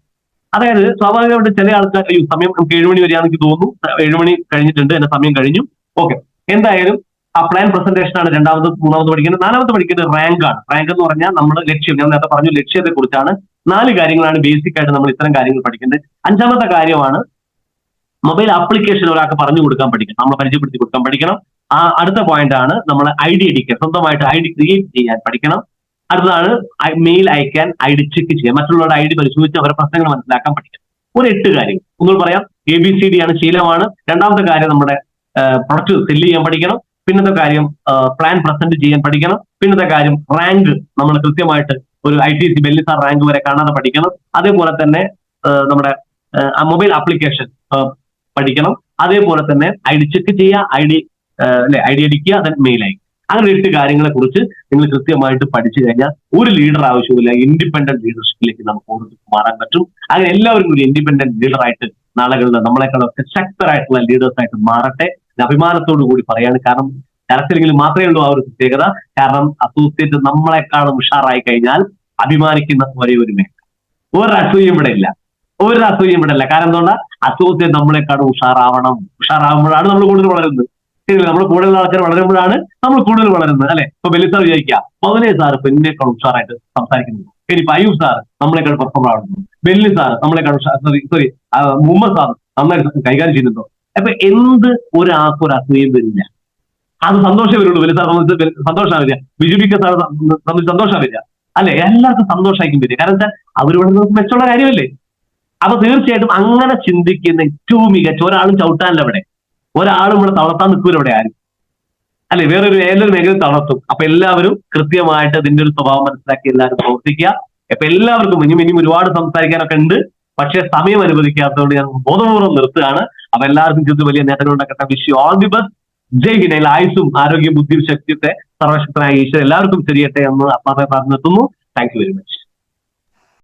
അതായത് സ്വാഭാവികമായിട്ട് ചില ആൾക്കാർ സമയം നമുക്ക് 7 മണി വരെയാണെന്ന് എനിക്ക് തോന്നുന്നു, 7 മണി കഴിഞ്ഞിട്ടുണ്ട്, എന്റെ സമയം കഴിഞ്ഞു. ഓക്കെ, എന്തായാലും ആ പ്ലാൻ പ്രസന്റേഷൻ ആണ് മൂന്നാമത് പഠിക്കുന്നത്. നാലാമത്തെ പഠിക്കുന്നത് റാങ്ക് ആണ്. റാങ്ക് എന്ന് പറഞ്ഞാൽ നമ്മൾ ലക്ഷ്യം, ഞാൻ നേരത്തെ പറഞ്ഞു ലക്ഷ്യത്തെ കുറിച്ചാണ്. 4 കാര്യങ്ങളാണ് ബേസിക് ആയിട്ട് നമ്മൾ ഇത്തരം കാര്യങ്ങൾ പഠിക്കേണ്ടത്. 5ാമത്തെ കാര്യമാണ് മൊബൈൽ ആപ്ലിക്കേഷൻ ഒരാൾക്ക് പറഞ്ഞു കൊടുക്കാൻ പഠിക്കണം, നമ്മൾ പരിചയപ്പെടുത്തി കൊടുക്കാൻ പഠിക്കണം. അടുത്ത പോയിന്റ് ആണ് നമ്മൾ ഐഡി അടിക്കാൻ, സ്വന്തമായിട്ട് ഐഡി ക്രിയേറ്റ് ചെയ്യാൻ പഠിക്കണം. അടുത്തതാണ് മെയിൽ അയക്കാൻ, ഐഡി ചെക്ക് ചെയ്യാൻ, മറ്റുള്ളവരുടെ ഐഡി പരിശോധിച്ച് അവരുടെ പ്രശ്നങ്ങൾ മനസ്സിലാക്കാൻ പഠിക്കണം. ഒരു 8 കാര്യങ്ങൾ ഒന്നുകൂടി പറയാം. ABCD ആണ്, ശീലമാണ്. രണ്ടാമത്തെ കാര്യം നമ്മുടെ പ്രൊഡക്റ്റ് സെല്ല് ചെയ്യാൻ പഠിക്കണം. പിന്നത്തെ കാര്യം പ്ലാൻ പ്രസന്റ് ചെയ്യാൻ പഠിക്കണം. പിന്നത്തെ കാര്യം റാങ്ക് നമ്മൾ കൃത്യമായിട്ട് ഒരു ITC ബെല്ലിസാർ റാങ്ക് വരെ കാണാതെ പഠിക്കണം. അതേപോലെ തന്നെ നമ്മുടെ മൊബൈൽ ആപ്ലിക്കേഷൻ പഠിക്കണം. അതേപോലെ തന്നെ ഐഡി ചെക്ക് ചെയ്യുക, ഐഡി അടിക്കുക, അതിന് മെയിൽ അയക്കുക. അങ്ങനെ 8 കാര്യങ്ങളെ കുറിച്ച് നിങ്ങൾ കൃത്യമായിട്ട് പഠിച്ചു കഴിഞ്ഞാൽ ഒരു ലീഡർ ആവശ്യമില്ല, ഇൻഡിപെൻഡന്റ് ലീഡർഷിപ്പിലേക്ക് നമുക്ക് മാറാൻ പറ്റും. അങ്ങനെ എല്ലാവരും ഒരു ഇൻഡിപെൻഡന്റ് ലീഡറായിട്ട് നാളുകളിൽ നമ്മളെക്കാളൊക്കെ ശക്തരായിട്ടുള്ള ലീഡേഴ്സ് ആയിട്ട് മാറട്ടെ. അഭിമാനത്തോടു കൂടി പറയാണ്. കാരണം ചരത്തിലെങ്കിൽ മാത്രമേ ഉള്ളൂ ആ ഒരു പ്രത്യേകത. കാരണം അസോസിയേറ്റ് നമ്മളെക്കാളും ഉഷാറായി കഴിഞ്ഞാൽ അഭിമാനിക്കുന്ന ഒരേ ഒരു മേഖല. ഒരു അസൂയം ഇവിടെ ഇല്ല. കാരണം എന്തുകൊണ്ടാ? അസോസിയേറ്റ് നമ്മളെക്കാളും ഉഷാറാവുമ്പോഴാണ് നമ്മൾ കൂടുതൽ വളരുന്നത്. ശരിയല്ലേ? നമ്മൾ കൂടുതൽ ആൾക്കാർ വളരുമ്പോഴാണ് നമ്മൾ കൂടുതൽ വളരുന്നത്, അല്ലെ? ഇപ്പൊ ബെല്ലിസാർ വിചാരിക്കുക, പവനെ സാർ ഇപ്പൊ എന്നെക്കാൾ ഉഷാറായിട്ട് സംസാരിക്കുന്നു, ഇനിയിപ്പൊ അയ്യൂബ് സാർ നമ്മളെക്കാൾ പെർഫോം ആവുന്നു, ബെല്ലി സാർ നമ്മളെക്കാൾ സോറി മുഹമ്മദ് സാർ നന്നായിട്ട് കൈകാര്യം ചെയ്യുന്നുണ്ടോ. അപ്പൊ എന്ത് ഒരാൾക്കും ഒരു അസൂയം വരില്ല. അത് സന്തോഷം വരുള്ളൂ. ബെല്ലി സാർ സംബന്ധിച്ച് സന്തോഷമാവില്ല, ബിജുബിക്ക് സാർ സംബന്ധിച്ച് സന്തോഷമാവില്ല, അല്ലെ? എല്ലാവർക്കും സന്തോഷമായിരിക്കും വരിക. കാരണം വെച്ചാൽ അവർ വളരെ മെച്ചമുള്ള കാര്യമല്ലേ. അപ്പൊ തീർച്ചയായിട്ടും അങ്ങനെ ചിന്തിക്കുന്ന ഏറ്റവും മികച്ച ഒരാളും ചവിട്ടാനില്ല അവിടെ, ഒരാളും ഇവിടെ തളർത്താൻ നിൽക്കൂല ഇവിടെ ആരും, അല്ലെ? ഏതൊരു മേഖല തളർത്തും. അപ്പൊ എല്ലാവരും കൃത്യമായിട്ട് ഇതിന്റെ ഒരു സ്വഭാവം മനസ്സിലാക്കി എല്ലാവരും പ്രവർത്തിക്കുക. അപ്പൊ എല്ലാവർക്കും ഇനിയും ഒരുപാട് സംസാരിക്കാനൊക്കെ ഉണ്ട്, പക്ഷെ സമയം അനുവദിക്കാത്തതുകൊണ്ട് ഞാൻ ബോധപൂർവ്വം നിർത്തുകയാണ്. അപ്പൊ എല്ലാവർക്കും ജീവിതത്തിൽ വലിയ നേട്ടങ്ങൾ ഉണ്ടാക്കട്ടെ. Wish you all the best. Jai Hind. ആയുസ്സും ആരോഗ്യം ബുദ്ധിയും ശക്തിയൊക്കെ സർവശക്തനായ ഈശ്വരൻ എല്ലാവർക്കും ശരിയട്ടെ എന്ന് ആത്മാർത്ഥമായി പറഞ്ഞു നിർത്തുന്നു. Thank you very much.